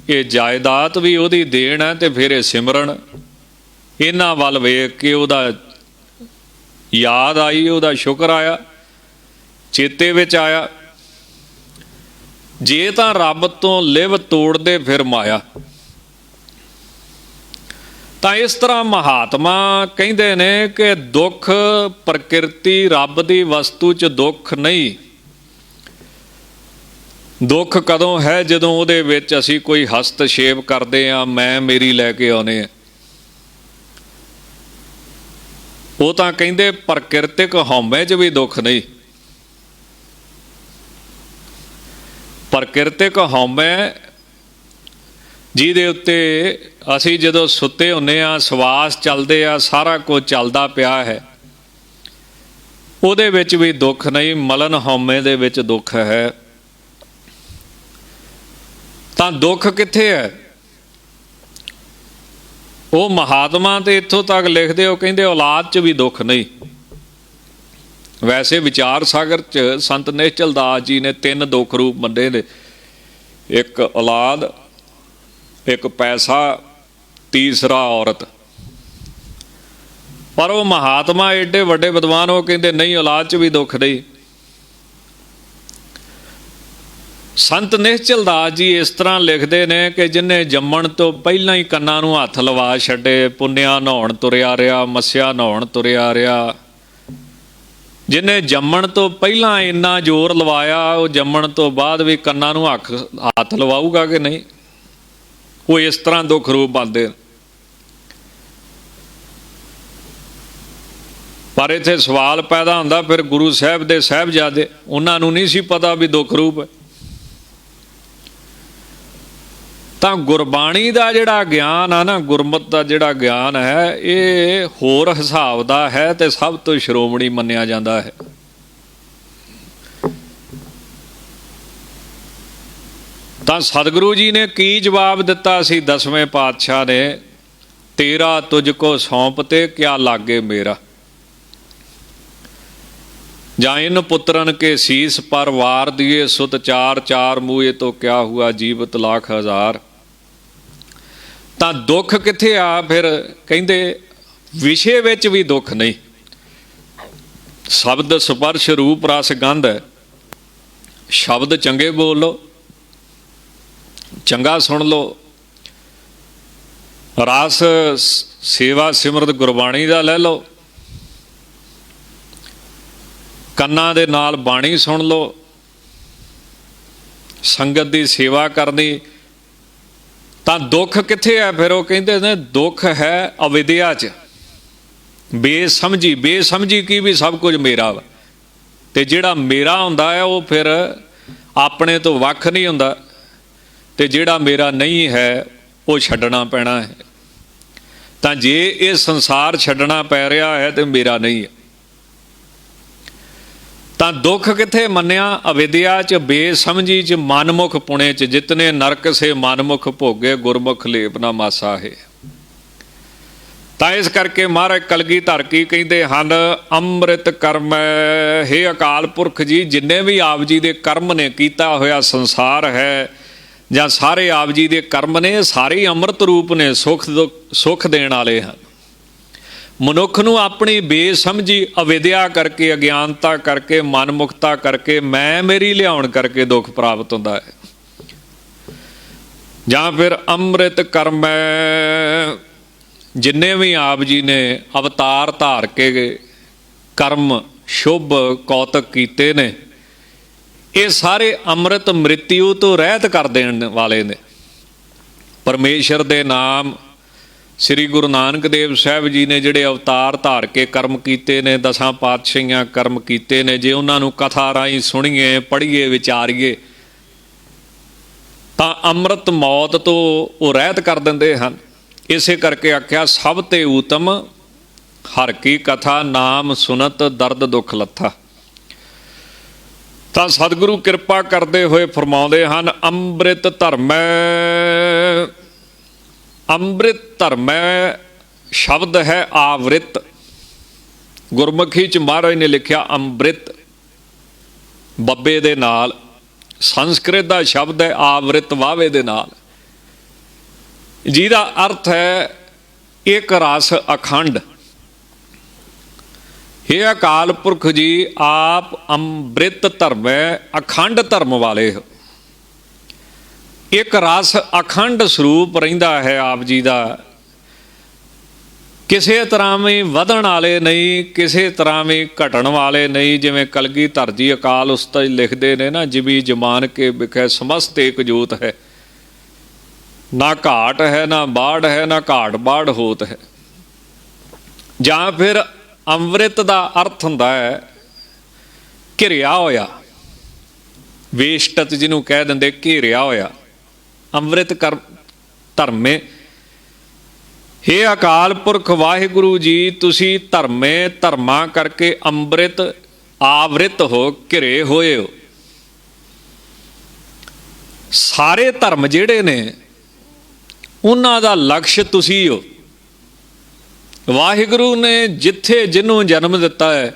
ਇਹ ਜਾਇਦਾਦ ਵੀ ਉਹਦੀ ਦੇਣ ਹੈ, ਤੇ ਫਿਰ ਇਹ ਸਿਮਰਨ ਇਹਨਾਂ ਵੱਲ ਵੇਖ ਕੇ ਉਹਦਾ ਯਾਦ ਆਈ, ਉਹਦਾ ਸ਼ੁਕਰ ਆਇਆ, ਚੇਤੇ ਵਿੱਚ ਆਇਆ। ਜੇ ਤਾਂ ਰੱਬ ਤੋਂ ਲਿਵ ਤੋੜਦੇ ਫਿਰ ਮਾਇਆ। ਤਾਂ ਇਸ ਤਰ੍ਹਾਂ ਮਹਾਤਮਾ ਕਹਿੰਦੇ ਨੇ ਕਿ ਦੁੱਖ ਪ੍ਰਕਿਰਤੀ ਰੱਬ ਦੀ ਵਸਤੂ 'ਚ ਦੁੱਖ ਨਹੀਂ। ਦੁੱਖ ਕਦੋਂ ਹੈ? ਜਦੋਂ ਉਹਦੇ ਵਿੱਚ ਅਸੀਂ ਕੋਈ ਹਸਤਛੇਪ ਕਰਦੇ ਹਾਂ, ਮੈਂ ਮੇਰੀ ਲੈ ਕੇ ਆਉਂਦੇ ਹਾਂ। ਉਹ ਤਾਂ ਕਹਿੰਦੇ ਪ੍ਰਕਿਰਤਿਕ ਹਉਮੈ 'ਚ ਵੀ ਦੁੱਖ ਨਹੀਂ। ਪ੍ਰਕਿਰਤਿਕ ਹਉਮੈ ਜਿਹਦੇ ਉੱਤੇ ਅਸੀਂ ਜਦੋਂ ਸੁੱਤੇ ਹੁੰਦੇ ਹਾਂ, ਸਵਾਸ ਚੱਲਦੇ ਆ, ਸਾਰਾ ਕੁਝ ਚੱਲਦਾ ਪਿਆ ਹੈ, ਉਹਦੇ ਵਿੱਚ ਵੀ ਦੁੱਖ ਨਹੀਂ। ਮਲਨ ਹਉਮੈ ਦੇ ਵਿੱਚ ਦੁੱਖ ਹੈ। ਤਾਂ ਦੁੱਖ ਕਿੱਥੇ ਹੈ? ਉਹ ਮਹਾਤਮਾ ਤੇ ਇੱਥੋਂ ਤੱਕ ਲਿਖਦੇ, ਉਹ ਕਹਿੰਦੇ ਔਲਾਦ 'ਚ ਵੀ ਦੁੱਖ ਨਹੀਂ। ਵੈਸੇ ਵਿਚਾਰ ਸਾਗਰ 'ਚ ਸੰਤ ਨਿਸ਼ਚਲ ਦਾਸ ਜੀ ਨੇ 3 ਦੁੱਖ ਰੂਪ ਮੰਨੇ ਨੇ, ਇੱਕ ਔਲਾਦ, ਇੱਕ ਪੈਸਾ, ਤੀਸਰਾ ਔਰਤ। ਪਰ ਉਹ ਮਹਾਤਮਾ ਏਡੇ ਵੱਡੇ ਵਿਦਵਾਨ, ਉਹ ਕਹਿੰਦੇ ਨਹੀਂ, ਔਲਾਦ 'ਚ ਵੀ ਦੁੱਖ ਨਹੀਂ। ਸੰਤ ਨਿਸ਼ਚਲ ਦਾਸ ਜੀ ਇਸ ਤਰ੍ਹਾਂ ਲਿਖਦੇ ਨੇ ਕਿ ਜਿਹਨੇ ਜੰਮਣ ਤੋਂ ਪਹਿਲਾਂ ਹੀ ਕੰਨਾਂ ਨੂੰ ਹੱਥ ਲਵਾ ਛੱਡੇ, ਪੁੰਨਿਆ ਨਹਾਉਣ ਤੁਰਿਆ ਰਿਹਾ, ਮੱਸਿਆ ਨਹਾਉਣ ਤੁਰਿਆ ਰਿਹਾ, ਜਿਹਨੇ ਜੰਮਣ ਤੋਂ ਪਹਿਲਾਂ ਇੰਨਾ ਜ਼ੋਰ ਲਵਾਇਆ, ਉਹ ਜੰਮਣ ਤੋਂ ਬਾਅਦ ਵੀ ਕੰਨਾਂ ਨੂੰ ਹੱਥ ਲਵਾਊਗਾ ਕਿ ਨਹੀਂ? ਉਹ ਇਸ ਤਰ੍ਹਾਂ ਦੁੱਖ ਰੂਪ ਬਣਦੇ। ਪਰ ਇੱਥੇ ਸਵਾਲ ਪੈਦਾ ਹੁੰਦਾ, ਫਿਰ ਗੁਰੂ ਸਾਹਿਬ ਦੇ ਸਾਹਿਬਜ਼ਾਦੇ, ਉਹਨਾਂ ਨੂੰ ਨਹੀਂ ਸੀ ਪਤਾ ਵੀ ਦੁੱਖ ਰੂਪ ਹੈ। ਤਾਂ ਗੁਰਬਾਣੀ ਦਾ ਜਿਹੜਾ ਗਿਆਨ ਆ ਨਾ, ਗੁਰਮਤਿ ਦਾ ਜਿਹੜਾ ਗਿਆਨ ਹੈ, ਇਹ ਹੋਰ ਹਿਸਾਬ ਦਾ ਹੈ ਤੇ ਸਭ ਤੋਂ ਸ਼੍ਰੋਮਣੀ ਮੰਨਿਆ ਜਾਂਦਾ ਹੈ। ਤਾਂ ਸਤਿਗੁਰੂ ਜੀ ਨੇ ਕੀ ਜਵਾਬ ਦਿੱਤਾ ਸੀ? 10ਵੇਂ ਪਾਤਸ਼ਾਹ ਨੇ, ਤੇਰਾ ਤੁਝ ਕੋ ਸੌਂਪ ਤੇ ਕਿਆ ਲਾਗੇ ਮੇਰਾ, ਜਾਂ ਇਨ ਪੁੱਤਰਨ ਕੇ ਸੀਸ ਪਰ ਵਾਰ ਦੀਏ, ਸੁਤ ਚਾਰ ਚਾਰ ਮੂਏ ਤੋਂ ਕਿਆ ਹੁਆ, ਜੀਵਤ ਲੱਖ ਹਜ਼ਾਰ। ਤਾਂ ਦੁੱਖ ਕਿੱਥੇ ਆ? ਫਿਰ ਕਹਿੰਦੇ ਵਿਸ਼ੇ ਵਿੱਚ ਵੀ ਦੁੱਖ ਨਹੀਂ। ਸ਼ਬਦ ਸਪਰਸ਼ ਰੂਪ ਰਸ ਗੰਧ ਹੈ। ਸ਼ਬਦ ਚੰਗੇ ਬੋਲ ਲਓ, ਚੰਗਾ ਸੁਣ ਲਓ, ਰਸ ਸੇਵਾ ਸਿਮਰਤ ਗੁਰਬਾਣੀ ਦਾ ਲੈ ਲਓ, ਕੰਨਾਂ ਦੇ ਨਾਲ ਬਾਣੀ ਸੁਣ ਲਓ, ਸੰਗਤ ਦੀ ਸੇਵਾ ਕਰਨੀ। ਤਾਂ ਦੁੱਖ ਕਿੱਥੇ ਹੈ? ਫਿਰ ਉਹ ਕਹਿੰਦੇ ਨੇ ਦੁੱਖ ਹੈ ਅਵਿਦਿਆ 'ਚ, ਬੇਸਮਝੀ। ਬੇਸਮਝੀ ਕੀ ਵੀ ਸਭ ਕੁਝ ਮੇਰਾ ਵਾ, ਤੇ ਜਿਹੜਾ ਮੇਰਾ ਹੁੰਦਾ ਹੈ ਉਹ ਫਿਰ ਆਪਣੇ ਤੋਂ ਵੱਖ ਨਹੀਂ ਹੁੰਦਾ, ਤੇ ਜਿਹੜਾ ਮੇਰਾ ਨਹੀਂ ਹੈ ਉਹ ਛੱਡਣਾ ਪੈਣਾ ਹੈ। ਤਾਂ ਜੇ ਇਹ ਸੰਸਾਰ ਛੱਡਣਾ ਪੈ ਰਿਹਾ ਹੈ ਤੇ ਮੇਰਾ ਨਹੀਂ ਹੈ। ਤਾਂ ਦੁੱਖ ਕਿੱਥੇ ਮੰਨਿਆ? ਅਵਿਦਿਆ 'ਚ, ਬੇਸਮਝੀ 'ਚ, ਮਨਮੁਖ ਪੁਣੇ 'ਚ। ਜਿਤਨੇ ਨਰਕ ਸੇ ਮਨਮੁਖ ਭੋਗੇ, ਗੁਰਮੁਖ ਲੇਪ ਨਾ ਮਾਸਾ ਹੈ। ਤਾਂ ਇਸ ਕਰਕੇ ਮਹਾਰਾਜ ਕਲਗੀਧਰ ਕੀ ਕਹਿੰਦੇ ਹਨ, ਅੰਮ੍ਰਿਤ ਕਰਮੈ। ਹੇ ਅਕਾਲ ਪੁਰਖ ਜੀ, ਜਿੰਨੇ ਵੀ ਆਪ ਜੀ ਦੇ ਕਰਮ ਨੇ, ਕੀਤਾ ਹੋਇਆ ਸੰਸਾਰ ਹੈ ਜਾਂ ਸਾਰੇ ਆਪ ਜੀ ਦੇ ਕਰਮ ਨੇ, ਇਹ ਸਾਰੇ ਅੰਮ੍ਰਿਤ ਰੂਪ ਨੇ, ਸੁਖ ਦੇਣ ਵਾਲੇ ਹਨ। ਮਨੁੱਖ ਨੂੰ ਆਪਣੀ ਬੇਸਮਝੀ, ਅਵਿਦਿਆ ਕਰਕੇ, ਅਗਿਆਨਤਾ ਕਰਕੇ, ਮਨਮੁਖਤਾ ਕਰਕੇ, ਮੈਂ ਮੇਰੀ ਲਿਆਉਣ ਕਰਕੇ ਦੁੱਖ ਪ੍ਰਾਪਤ ਹੁੰਦਾ ਹੈ। ਜਾਂ ਫਿਰ ਅੰਮ੍ਰਿਤ ਕਰਮੈ, ਜਿੰਨੇ ਵੀ ਆਪ ਜੀ ਨੇ ਅਵਤਾਰ ਧਾਰ ਕੇ ਕਰਮ ਸ਼ੁਭ ਕੌਤਕ ਕੀਤੇ ਨੇ, ਇਹ ਸਾਰੇ ਅੰਮ੍ਰਿਤ ਮ੍ਰਿਤਿਉ ਤੋਂ ਰਹਿਤ ਕਰ ਦੇਣ ਵਾਲੇ ਨੇ। ਪਰਮੇਸ਼ਰ ਦੇ ਨਾਮ ਸ੍ਰੀ ਗੁਰੂ ਨਾਨਕ ਦੇਵ ਸਾਹਿਬ ਜੀ ਨੇ ਜਿਹੜੇ ਅਵਤਾਰ ਧਾਰ ਕੇ ਕਰਮ ਕੀਤੇ ਨੇ, 10 ਪਾਤਸ਼ਾਹੀਆਂ ਕਰਮ ਕੀਤੇ ਨੇ, ਜੇ ਉਹਨਾਂ ਨੂੰ ਕਥਾ ਰਾਹੀਂ ਸੁਣੀਏ, ਪੜ੍ਹੀਏ, ਵਿਚਾਰੀਏ ਤਾਂ ਅੰਮ੍ਰਿਤ ਮੌਤ ਤੋਂ ਉਹ ਰਹਿਤ ਕਰ ਦਿੰਦੇ ਹਨ। ਇਸੇ ਕਰਕੇ ਆਖਿਆ, ਸਭ ਤੇ ਊਤਮ ਹਰ ਕੀ ਕਥਾ, ਨਾਮ ਸੁਨਤ ਦਰਦ ਦੁੱਖ ਲੱਥਾ। ਤਾਂ ਸਤਿਗੁਰੂ ਕਿਰਪਾ ਕਰਦੇ ਹੋਏ ਫਰਮਾਉਂਦੇ ਹਨ, ਅੰਮ੍ਰਿਤ ਧਰਮੈ। ਅੰਮ੍ਰਿਤ ਧਰਮੈ ਸ਼ਬਦ ਹੈ ਆਵ੍ਰਿਤ। ਗੁਰਮੁਖੀ ਚ ਮਹਾਰਾਜ ਨੇ ਲਿਖਿਆ ਅੰਮ੍ਰਿਤ ਬੱਬੇ ਦੇ ਨਾਲ, ਸੰਸਕ੍ਰਿਤ ਦਾ ਸ਼ਬਦ ਹੈ ਆਵ੍ਰਿਤ ਵਾਵੇ ਦੇ ਨਾਲ, ਜਿਹਦਾ ਅਰਥ ਹੈ ਇੱਕ ਰਸ ਅਖੰਡ। ਇਹ ਅਕਾਲ ਪੁਰਖ ਜੀ, ਆਪ ਅੰਮ੍ਰਿਤ ਧਰਮ ਹੈ, ਅਖੰਡ ਧਰਮ ਵਾਲੇ ਹੋ। ਇੱਕ ਰਸ ਅਖੰਡ ਸਰੂਪ ਰਹਿੰਦਾ ਹੈ ਆਪ ਜੀ ਦਾ, ਕਿਸੇ ਤਰ੍ਹਾਂ ਵੀ ਵਧਣ ਵਾਲੇ ਨਹੀਂ, ਕਿਸੇ ਤਰ੍ਹਾਂ ਵੀ ਘਟਣ ਵਾਲੇ ਨਹੀਂ। ਜਿਵੇਂ ਕਲਗੀਧਰ ਜੀ ਅਕਾਲ ਉਸਤਾਦ ਲਿਖਦੇ ਨੇ ਨਾ, ਜਿਵੇਂ ਜਮਾਨ ਕੇ ਵਿਖੇ ਸਮਸਤ ਏਕ ਜੋਤ ਹੈ, ਨਾ ਘਾਟ ਹੈ ਨਾ ਬਾੜ ਹੈ, ਨਾ ਘਾਟ ਬਾੜ ਹੋਤ ਹੈ। ਜਾਂ ਫਿਰ ਅੰਮ੍ਰਿਤ ਦਾ ਅਰਥ ਹੁੰਦਾ ਹੈ ਘਿਰਿਆ ਹੋਇਆ, ਵੇਸ਼ਟਤ ਜਿਹਨੂੰ ਕਹਿ ਦਿੰਦੇ, ਘੇਰਿਆ ਹੋਇਆ। ਅੰਮ੍ਰਿਤ ਕਰ ਧਰਮੇ। ਹੇ ਅਕਾਲ ਪੁਰਖ ਵਾਹਿਗੁਰੂ ਜੀ, ਤੁਸੀਂ ਧਰਮੇ ਧਰਮਾਂ ਕਰਕੇ ਅੰਮ੍ਰਿਤ ਆਵ੍ਰਿਤ ਹੋ, ਘਿਰੇ ਹੋਏ ਹੋ। ਸਾਰੇ ਧਰਮ ਜਿਹੜੇ ਨੇ ਉਹਨਾਂ ਦਾ ਲਕਸ਼ ਤੁਸੀਂ ਹੋ। ਵਾਹਿਗੁਰੂ ਨੇ ਜਿੱਥੇ ਜਿਹਨੂੰ ਜਨਮ ਦਿੱਤਾ ਹੈ,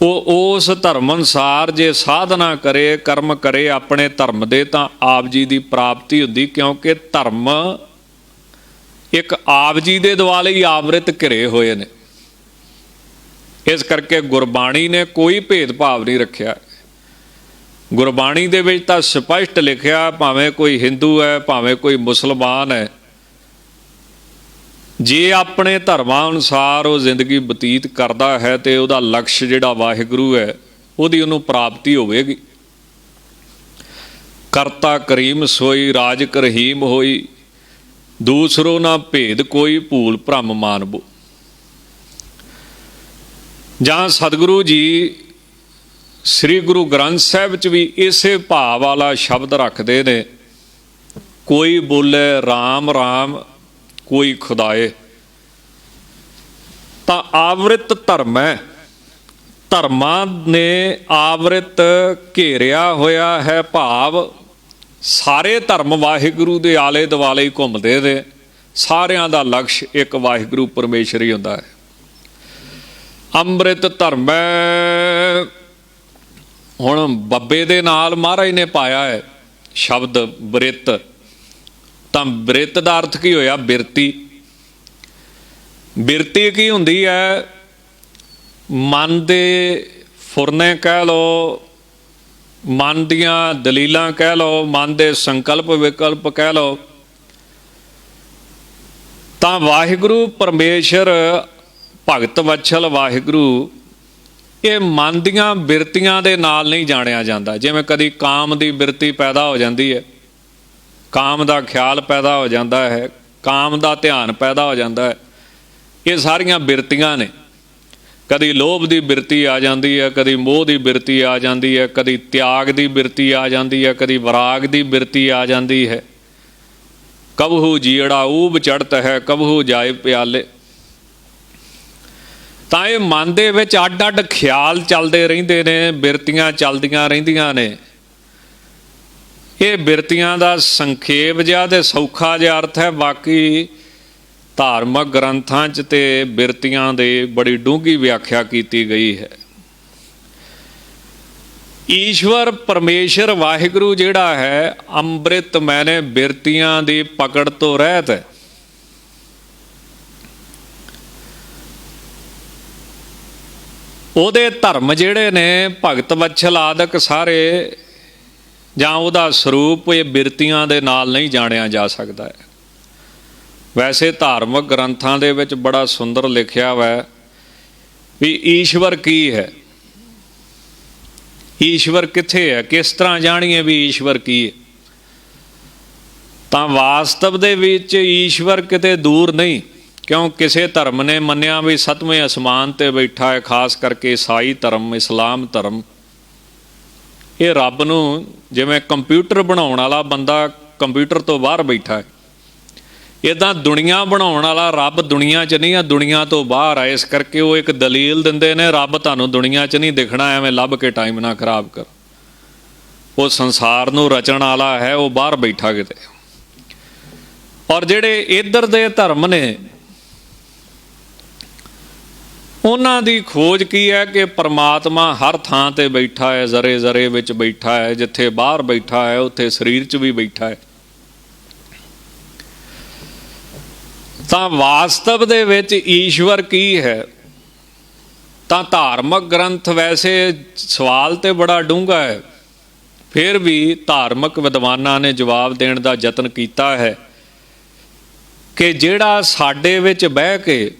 ਉਹ ਉਸ ਧਰਮ ਅਨੁਸਾਰ ਜੇ ਸਾਧਨਾ ਕਰੇ, ਕਰਮ ਕਰੇ ਆਪਣੇ ਧਰਮ ਦੇ, ਤਾਂ ਆਪ ਜੀ ਦੀ ਪ੍ਰਾਪਤੀ ਹੁੰਦੀ। ਕਿਉਂਕਿ ਧਰਮ ਇੱਕ ਆਪ ਜੀ ਦੇ ਦੁਆਲੇ ਹੀ ਆਵ੍ਰਿਤ ਘਿਰੇ ਹੋਏ ਨੇ। ਇਸ ਕਰਕੇ ਗੁਰਬਾਣੀ ਨੇ ਕੋਈ ਭੇਦਭਾਵ ਨਹੀਂ ਰੱਖਿਆ। ਗੁਰਬਾਣੀ ਦੇ ਵਿੱਚ ਤਾਂ ਸਪਸ਼ਟ ਲਿਖਿਆ, ਭਾਵੇਂ ਕੋਈ ਹਿੰਦੂ ਹੈ, ਭਾਵੇਂ ਕੋਈ ਮੁਸਲਮਾਨ ਹੈ, ਜੇ ਆਪਣੇ ਧਰਮਾਂ ਅਨੁਸਾਰ ਉਹ ਜ਼ਿੰਦਗੀ ਬਤੀਤ ਕਰਦਾ ਹੈ ਤੇ ਉਹਦਾ ਲਕਸ਼ ਜਿਹੜਾ ਵਾਹਿਗੁਰੂ ਹੈ, ਉਹਦੀ ਉਹਨੂੰ ਪ੍ਰਾਪਤੀ ਹੋਵੇਗੀ। ਕਰਤਾ ਕਰੀਮ ਸੋਈ, ਰਾਜਕ ਰਹੀਮ ਹੋਈ, ਦੂਸਰੋ ਨਾ ਭੇਦ ਕੋਈ, ਭੂਲ ਭ੍ਰਮ ਮਾਨਬੋ। ਜਾਂ ਸਤਿਗੁਰੂ ਜੀ ਸ੍ਰੀ ਗੁਰੂ ਗ੍ਰੰਥ ਸਾਹਿਬ 'ਚ ਵੀ ਇਸੇ ਭਾਵ ਵਾਲਾ ਸ਼ਬਦ ਰੱਖਦੇ ਨੇ, ਕੋਈ ਬੋਲੇ ਰਾਮ ਰਾਮ, ਕੋਈ ਖੁਦਾਏ। ਤਾਂ ਆਵ੍ਰਿਤ ਧਰਮ ਹੈ, ਧਰਮਾਂ ਨੇ ਆਵ੍ਰਿਤ ਘੇਰਿਆ ਹੋਇਆ ਹੈ। ਭਾਵ ਸਾਰੇ ਧਰਮ ਵਾਹਿਗੁਰੂ ਦੇ ਆਲੇ ਦੁਆਲੇ ਹੀ ਘੁੰਮਦੇ ਨੇ, ਸਾਰਿਆਂ ਦਾ ਲਕਸ਼ ਇੱਕ ਵਾਹਿਗੁਰੂ ਪਰਮੇਸ਼ਰ ਹੀ ਹੁੰਦਾ ਹੈ। ਅੰਮ੍ਰਿਤ ਧਰਮ ਹੈ। ਹੁਣ ਬੱਬੇ ਦੇ ਨਾਲ ਮਹਾਰਾਜ ਨੇ ਪਾਇਆ ਹੈ ਸ਼ਬਦ ਬ੍ਰਿਤ। ਤਾਂ ਬ੍ਰਿਤ ਦਾ ਅਰਥ ਕੀ ਹੋਇਆ? ਬਿਰਤੀ। ਬਿਰਤੀ ਕੀ ਹੁੰਦੀ ਹੈ? ਮਨ ਦੇ ਫੁਰਨੇ ਕਹਿ ਲਓ, ਮਨ ਦੀਆਂ ਦਲੀਲਾਂ ਕਹਿ ਲਓ, ਮਨ ਦੇ ਸੰਕਲਪ ਵਿਕਲਪ ਕਹਿ ਲਓ। ਤਾਂ ਵਾਹਿਗੁਰੂ ਪਰਮੇਸ਼ਰ ਭਗਤ ਵਛਲ ਵਾਹਿਗੁਰੂ ਇਹ ਮਨ ਦੀਆਂ ਬਿਰਤੀਆਂ ਦੇ ਨਾਲ ਨਹੀਂ ਜਾਣਿਆ ਜਾਂਦਾ। ਜਿਵੇਂ ਕਦੀ ਕਾਮ ਦੀ ਬਿਰਤੀ ਪੈਦਾ ਹੋ ਜਾਂਦੀ ਹੈ, ਕਾਮ ਦਾ ਖਿਆਲ ਪੈਦਾ ਹੋ ਜਾਂਦਾ ਹੈ, ਕਾਮ ਦਾ ਧਿਆਨ ਪੈਦਾ ਹੋ ਜਾਂਦਾ ਹੈ। ਇਹ ਸਾਰੀਆਂ ਬਿਰਤੀਆਂ ਨੇ। ਕਦੀ ਲੋਭ ਦੀ ਬਿਰਤੀ ਆ ਜਾਂਦੀ ਹੈ, ਕਦੀ ਮੋਹ ਦੀ ਬਿਰਤੀ ਆ ਜਾਂਦੀ ਹੈ, ਕਦੀ ਤਿਆਗ ਦੀ ਬਿਰਤੀ ਆ ਜਾਂਦੀ ਹੈ, ਕਦੀ ਵਿਰਾਗ ਦੀ ਬਿਰਤੀ ਆ ਜਾਂਦੀ ਹੈ। ਕਬਹੂ ਜੀੜਾ ਊਬ ਚੜ੍ਹਤ ਹੈ, ਕਬਹੂ ਜਾਏ ਪਿਆਲੇ। ਤਾਂ ਇਹ ਮਨ ਦੇ ਵਿੱਚ ਅੱਡ ਅੱਡ ਖਿਆਲ ਚੱਲਦੇ ਰਹਿੰਦੇ ਨੇ, ਬਿਰਤੀਆਂ ਚੱਲਦੀਆਂ ਰਹਿੰਦੀਆਂ ਨੇ। ਇਹ ਬਿਰਤੀਆਂ ਦਾ ਸੰਖੇਪ ਜਿਹਾ ਤੇ ਸੌਖਾ ਜਿਹਾ ਅਰਥ ਹੈ। ਬਾਕੀ ਧਾਰਮਿਕ ਗ੍ਰੰਥਾਂ 'ਚ ਤੇ ਬਿਰਤੀਆਂ ਦੇ ਬੜੀ ਡੂੰਘੀ ਵਿਆਖਿਆ ਕੀਤੀ ਗਈ ਹੈ। ਈਸ਼ਵਰ ਪਰਮੇਸ਼ਰ ਵਾਹਿਗੁਰੂ ਜਿਹੜਾ ਹੈ, ਅੰਮ੍ਰਿਤ ਮੈਨੇ ਬਿਰਤੀਆਂ ਦੀ ਪਕੜ ਤੋਂ ਰਹਿਤ ਹੈ। ਉਹਦੇ ਧਰਮ ਜਿਹੜੇ ਨੇ ਭਗਤ ਵਛਲ ਆਦਿਕ ਸਾਰੇ, ਜਾਂ ਉਹਦਾ ਸਰੂਪ ਇਹ ਬਿਰਤੀਆਂ ਦੇ ਨਾਲ ਨਹੀਂ ਜਾਣਿਆ ਜਾ ਸਕਦਾ ਹੈ। ਵੈਸੇ ਧਾਰਮਿਕ ਗ੍ਰੰਥਾਂ ਦੇ ਵਿੱਚ ਬੜਾ ਸੁੰਦਰ ਲਿਖਿਆ ਹੋਇਆ ਵੀ ਈਸ਼ਵਰ ਕੀ ਹੈ, ਈਸ਼ਵਰ ਕਿੱਥੇ ਹੈ, ਕਿਸ ਤਰ੍ਹਾਂ ਜਾਣੀਏ ਵੀ ਈਸ਼ਵਰ ਕੀ ਹੈ। ਤਾਂ ਵਾਸਤਵ ਦੇ ਵਿੱਚ ਈਸ਼ਵਰ ਕਿਤੇ ਦੂਰ ਨਹੀਂ, ਕਿਉਂ ਕਿਸੇ ਧਰਮ ਨੇ ਮੰਨਿਆ ਵੀ ਸੱਤਵੇਂ ਅਸਮਾਨ ਤੇ ਬੈਠਾ ਹੈ, ਖਾਸ ਕਰਕੇ ਈਸਾਈ ਧਰਮ, ਇਸਲਾਮ ਧਰਮ। ਇਹ ਰੱਬ ਨੂੰ ਜਿਵੇਂ ਕੰਪਿਊਟਰ ਬਣਾਉਣ ਵਾਲਾ ਬੰਦਾ ਕੰਪਿਊਟਰ ਤੋਂ ਬਾਹਰ ਬੈਠਾ ਹੈ, ਇੱਦਾਂ ਦੁਨੀਆ ਬਣਾਉਣ ਵਾਲਾ ਰੱਬ ਦੁਨੀਆ 'ਚ ਨਹੀਂ ਆ, ਦੁਨੀਆ ਤੋਂ ਬਾਹਰ ਆ। ਇਸ ਕਰਕੇ ਉਹ ਇੱਕ ਦਲੀਲ ਦਿੰਦੇ ਨੇ, ਰੱਬ ਤੁਹਾਨੂੰ ਦੁਨੀਆ 'ਚ ਨਹੀਂ ਦਿਖਣਾ, ਐਵੇਂ ਲੱਭ ਕੇ ਟਾਈਮ ਨਾ ਖਰਾਬ ਕਰ। ਉਹ ਸੰਸਾਰ ਨੂੰ ਰਚਣ ਵਾਲਾ ਹੈ, ਉਹ ਬਾਹਰ ਬੈਠਾ ਕਿਤੇ। ਔਰ ਜਿਹੜੇ ਇੱਧਰ ਦੇ ਧਰਮ ਨੇ, ਉਹਨਾਂ ਦੀ ਖੋਜ ਕੀ ਹੈ ਕਿ ਪਰਮਾਤਮਾ ਹਰ ਥਾਂ ਤੇ ਬੈਠਾ ਹੈ, ਜ਼ਰੇ ਜ਼ਰੇ ਵਿੱਚ ਬੈਠਾ ਹੈ। ਜਿੱਥੇ ਬਾਹਰ ਬੈਠਾ ਹੈ ਉੱਥੇ ਸਰੀਰ 'ਚ ਵੀ ਬੈਠਾ ਹੈ। ਤਾਂ ਵਾਸਤਵ ਦੇ ਵਿੱਚ ਈਸ਼ਵਰ ਕੀ ਹੈ? ਤਾਂ ਧਾਰਮਿਕ ਗ੍ਰੰਥ, ਵੈਸੇ ਸਵਾਲ ਤੇ ਬੜਾ ਡੂੰਘਾ ਹੈ, ਫਿਰ ਵੀ ਧਾਰਮਿਕ ਵਿਦਵਾਨਾਂ ਨੇ ਜਵਾਬ ਦੇਣ ਦਾ ਯਤਨ ਕੀਤਾ ਹੈ ਕਿ ਜਿਹੜਾ ਸਾਡੇ ਵਿੱਚ ਬਹਿ ਕੇ,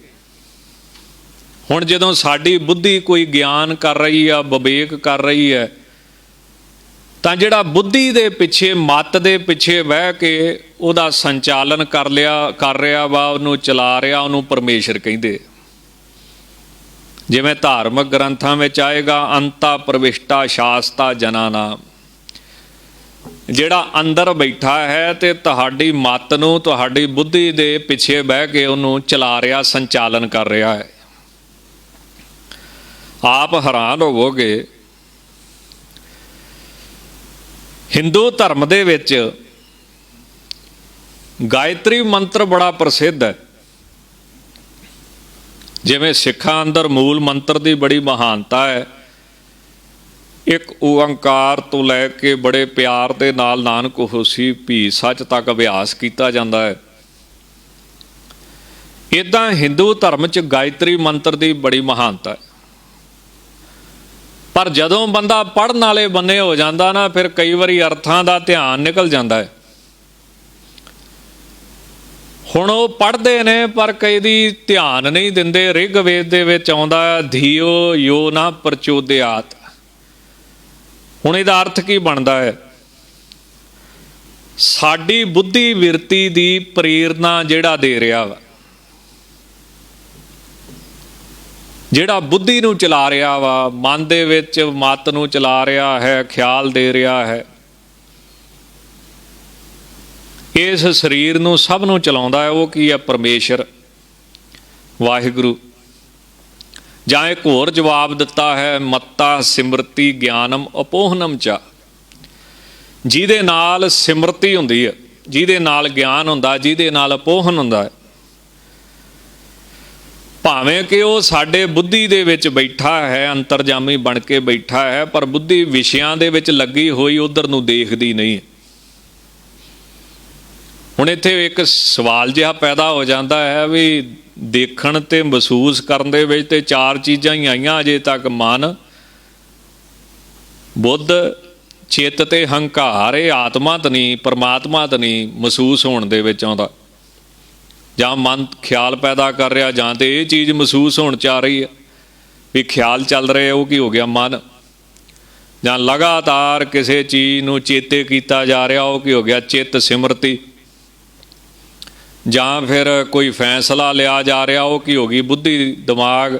ਹੁਣ ਜਦੋਂ ਸਾਡੀ ਬੁੱਧੀ ਕੋਈ ਗਿਆਨ ਕਰ ਰਹੀ ਆ, ਵਿਵੇਕ ਕਰ ਰਹੀ ਹੈ, ਤਾਂ ਜਿਹੜਾ ਬੁੱਧੀ ਦੇ ਪਿੱਛੇ, ਮੱਤ ਦੇ ਪਿੱਛੇ ਬਹਿ ਕੇ ਉਹਦਾ ਸੰਚਾਲਨ ਕਰ ਰਿਹਾ ਵਾ, ਉਹਨੂੰ ਚਲਾ ਰਿਹਾ, ਉਹਨੂੰ ਪਰਮੇਸ਼ਰ ਕਹਿੰਦੇ। ਜਿਵੇਂ ਧਾਰਮਿਕ ਗ੍ਰੰਥਾਂ ਵਿੱਚ ਆਏਗਾ, ਅੰਤਾ ਪ੍ਰਵਿਸ਼ਟਾ ਸ਼ਾਸਤਾ ਜਨਾ ਨਾਮ, ਜਿਹੜਾ ਅੰਦਰ ਬੈਠਾ ਹੈ ਤੇ ਤੁਹਾਡੀ ਮੱਤ ਨੂੰ, ਤੁਹਾਡੀ ਬੁੱਧੀ ਦੇ ਪਿੱਛੇ ਬਹਿ ਕੇ ਉਹਨੂੰ ਚਲਾ ਰਿਹਾ, ਸੰਚਾਲਨ ਕਰ ਰਿਹਾ ਹੈ। ਆਪ ਹੈਰਾਨ ਹੋਵੋਗੇ, ਹਿੰਦੂ ਧਰਮ ਦੇ ਵਿੱਚ ਗਾਇਤਰੀ ਮੰਤਰ ਬੜਾ ਪ੍ਰਸਿੱਧ ਹੈ। ਜਿਵੇਂ ਸਿੱਖਾਂ ਅੰਦਰ ਮੂਲ ਮੰਤਰ ਦੀ ਬੜੀ ਮਹਾਨਤਾ ਹੈ। ਇੱਕ ਓੰਕਾਰ ਤੋਂ ਲੈ ਕੇ ਬੜੇ ਪਿਆਰ ਦੇ ਨਾਲ ਨਾਨਕ ਹੋਸੀ ਭੀ ਸੱਚ ਤੱਕ ਅਭਿਆਸ ਕੀਤਾ ਜਾਂਦਾ ਹੈ। ਇੱਦਾਂ ਹਿੰਦੂ ਧਰਮ 'ਚ ਗਾਇਤਰੀ ਮੰਤਰ ਦੀ ਬੜੀ ਮਹਾਨਤਾ ਹੈ। ਪਰ ਜਦੋਂ ਬੰਦਾ ਪੜ੍ਹਨ ਵਾਲੇ ਬੰਨੇ ਹੋ ਜਾਂਦਾ ਨਾ, ਫਿਰ ਕਈ ਵਾਰੀ ਅਰਥਾਂ ਦਾ ਧਿਆਨ ਨਿਕਲ ਜਾਂਦਾ ਹੈ। ਹੁਣ ਉਹ ਪੜ੍ਹਦੇ ਨੇ ਪਰ ਕਈ ਦੀ ਧਿਆਨ ਨਹੀਂ ਦਿੰਦੇ। ਰਿਗਵੇਦ ਦੇ ਵਿੱਚ ਆਉਂਦਾ ਧੀਓ ਯੋ ਨਾ ਪ੍ਰਚੋਦਿਆਤ। ਹੁਣ ਇਹਦਾ ਅਰਥ ਕੀ ਬਣਦਾ ਹੈ? ਸਾਡੀ ਬੁੱਧੀ ਬਿਰਤੀ ਦੀ ਪ੍ਰੇਰਨਾ ਜਿਹੜਾ ਦੇ ਰਿਹਾ ਵਾ, ਜਿਹੜਾ ਬੁੱਧੀ ਨੂੰ ਚਲਾ ਰਿਹਾ ਵਾ, ਮਨ ਦੇ ਵਿੱਚ ਮੱਤ ਨੂੰ ਚਲਾ ਰਿਹਾ ਹੈ, ਖਿਆਲ ਦੇ ਰਿਹਾ ਹੈ, ਇਸ ਸਰੀਰ ਨੂੰ ਸਭ ਨੂੰ ਚਲਾਉਂਦਾ ਹੈ, ਉਹ ਕੀ ਹੈ? ਪਰਮੇਸ਼ਰ ਵਾਹਿਗੁਰੂ। ਜਾਂ ਇੱਕ ਹੋਰ ਜਵਾਬ ਦਿੱਤਾ ਹੈ, ਮੱਤਾ ਸਿਮਰਤੀ ਗਿਆਨਮ ਅਪੋਹਨਮ ਚਾ, ਜਿਹਦੇ ਨਾਲ ਸਿਮਰਤੀ ਹੁੰਦੀ ਹੈ, ਜਿਹਦੇ ਨਾਲ ਗਿਆਨ ਹੁੰਦਾ, ਜਿਹਦੇ ਨਾਲ ਅਪੋਹਨ ਹੁੰਦਾ ਹੈ। ਭਾਵੇਂ ਕਿ ਉਹ ਸਾਡੇ ਬੁੱਧੀ ਦੇ ਵਿੱਚ ਬੈਠਾ ਹੈ, ਅੰਤਰਜਾਮੀ ਬਣ ਕੇ ਬੈਠਾ ਹੈ, ਪਰ ਬੁੱਧੀ ਵਿਸ਼ਿਆਂ ਦੇ ਵਿੱਚ ਲੱਗੀ ਹੋਈ ਉਧਰ ਨੂੰ ਦੇਖਦੀ ਨਹੀਂ। ਹੁਣ ਇੱਥੇ ਇੱਕ ਸਵਾਲ ਜਿਹਾ ਪੈਦਾ ਹੋ ਜਾਂਦਾ ਹੈ ਵੀ ਦੇਖਣ ਤੇ ਮਹਿਸੂਸ ਕਰਨ ਦੇ ਵਿੱਚ ਤੇ ਚਾਰ ਚੀਜ਼ਾਂ ਹੀ ਆਈਆਂ ਅਜੇ ਤੱਕ, ਮਨ, ਬੁੱਧ, ਚਿੱਤ ਤੇ ਹੰਕਾਰ। ਇਹ ਆਤਮਾ ਤਾਂ ਨਹੀਂ, ਪਰਮਾਤਮਾ ਤਾਂ ਨਹੀਂ ਮਹਿਸੂਸ ਹੋਣ ਦੇ ਵਿੱਚ ਆਉਂਦਾ। ਜਾਂ ਮਨ ਖਿਆਲ ਪੈਦਾ ਕਰ ਰਿਹਾ, ਜਾਂ ਤੇ ਇਹ ਚੀਜ਼ ਮਹਿਸੂਸ ਹੋਣ 'ਚ ਆ ਰਹੀ ਹੈ ਵੀ ਖਿਆਲ ਚੱਲ ਰਹੇ, ਉਹ ਕੀ ਹੋ ਗਿਆ? ਮਨ। ਜਾਂ ਲਗਾਤਾਰ ਕਿਸੇ ਚੀਜ਼ ਨੂੰ ਚੇਤੇ ਕੀਤਾ ਜਾ ਰਿਹਾ, ਉਹ ਕੀ ਹੋ ਗਿਆ? ਚਿੱਤ, ਸਿਮਰਤੀ। ਜਾਂ ਫਿਰ ਕੋਈ ਫੈਸਲਾ ਲਿਆ ਜਾ ਰਿਹਾ, ਉਹ ਕੀ ਹੋ ਗਈ? ਬੁੱਧੀ, ਦਿਮਾਗ।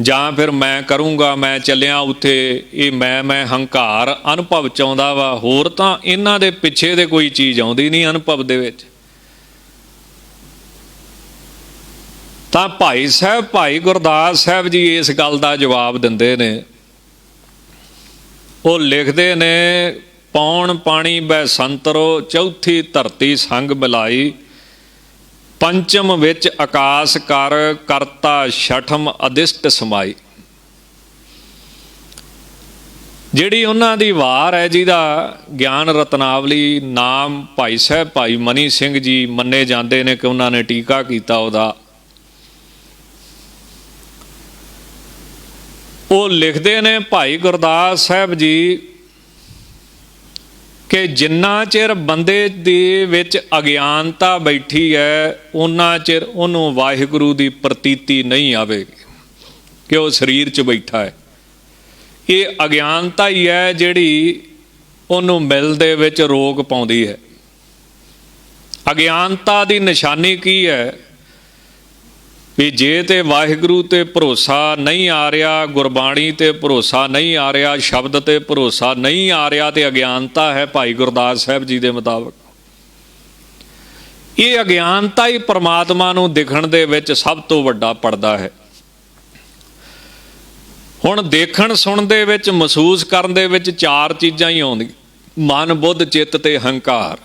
ਜਾਂ ਫਿਰ ਮੈਂ ਕਰੂੰਗਾ, ਮੈਂ ਚੱਲਿਆ ਉੱਥੇ, ਇਹ ਮੈਂ ਹੰਕਾਰ ਅਨੁਭਵ 'ਚ ਆਉਂਦਾ ਵਾ। ਹੋਰ ਤਾਂ ਇਹਨਾਂ ਦੇ ਪਿੱਛੇ ਦੇ ਕੋਈ ਚੀਜ਼ ਆਉਂਦੀ ਨਹੀਂ ਅਨੁਭਵ ਦੇ ਵਿੱਚ। ਤਾਂ ਭਾਈ ਸਾਹਿਬ, ਭਾਈ ਗੁਰਦਾਸ ਸਾਹਿਬ ਜੀ ਇਸ ਗੱਲ ਦਾ ਜਵਾਬ ਦਿੰਦੇ ਨੇ। ਉਹ ਲਿਖਦੇ ਨੇ, ਪੌਣ ਪਾਣੀ ਬੈ ਸੰਤਰੋ, ਚੌਥੀ ਧਰਤੀ ਸੰਗ ਮਿਲਾਈ, ਪੰਚਮ ਵਿੱਚ ਆਕਾਸ ਕਰ ਕਰਤਾ ਛਠਮ ਅਦਿਸ਼ਟ ਸਮਾਈ। ਜਿਹੜੀ ਉਹਨਾਂ ਦੀ ਵਾਰ ਹੈ, ਜਿਹਦਾ ਗਿਆਨ ਰਤਨਾਵਲੀ ਨਾਮ ਭਾਈ ਸਾਹਿਬ ਭਾਈ ਮਨੀ ਸਿੰਘ ਜੀ ਮੰਨੇ ਜਾਂਦੇ ਨੇ ਕਿ ਉਹਨਾਂ ਨੇ ਟੀਕਾ ਕੀਤਾ ਉਹਦਾ, ਉਹ ਲਿਖਦੇ ਨੇ ਭਾਈ ਗੁਰਦਾਸ ਸਾਹਿਬ ਜੀ ਕਿ ਜਿੰਨਾ ਚਿਰ ਬੰਦੇ ਦੇ ਵਿੱਚ ਅਗਿਆਨਤਾ ਬੈਠੀ ਹੈ ਉਨਾ ਚਿਰ ਉਹਨੂੰ ਵਾਹਿਗੁਰੂ ਦੀ ਪ੍ਰਤੀਤੀ ਨਹੀਂ ਆਵੇਗੀ ਕਿ ਉਹ ਸਰੀਰ 'ਚ ਬੈਠਾ ਹੈ। ਇਹ ਅਗਿਆਨਤਾ ਹੀ ਹੈ ਜਿਹੜੀ ਉਹਨੂੰ ਮਿਲ ਦੇ ਵਿੱਚ ਰੋਕ ਪਾਉਂਦੀ ਹੈ। ਅਗਿਆਨਤਾ ਦੀ ਨਿਸ਼ਾਨੀ ਕੀ ਹੈ ਵੀ ਜੇ ਤੇ ਵਾਹਿਗੁਰੂ ਤੇ ਭਰੋਸਾ ਨਹੀਂ ਆ ਰਿਹਾ, ਗੁਰਬਾਣੀ ਤੇ ਭਰੋਸਾ ਨਹੀਂ ਆ ਰਿਹਾ, ਸ਼ਬਦ ਤੇ ਭਰੋਸਾ ਨਹੀਂ ਆ ਰਿਹਾ, ਤੇ ਅਗਿਆਨਤਾ ਹੈ ਭਾਈ ਗੁਰਦਾਸ ਸਾਹਿਬ ਜੀ ਦੇ ਮੁਤਾਬਕ। ਇਹ ਅਗਿਆਨਤਾ ਹੀ ਪਰਮਾਤਮਾ ਨੂੰ ਦਿਖਣ ਦੇ ਵਿੱਚ ਸਭ ਤੋਂ ਵੱਡਾ ਪਰਦਾ ਹੈ। ਹੁਣ ਦੇਖਣ ਸੁਣਨ ਦੇ ਵਿੱਚ, ਮਹਿਸੂਸ ਕਰਨ ਦੇ ਵਿੱਚ ਚਾਰ ਚੀਜ਼ਾਂ ਹੀ ਆਉਂਦੀਆਂ: ਮਨ, ਬੁੱਧ, ਚਿੱਤ ਤੇ ਹੰਕਾਰ।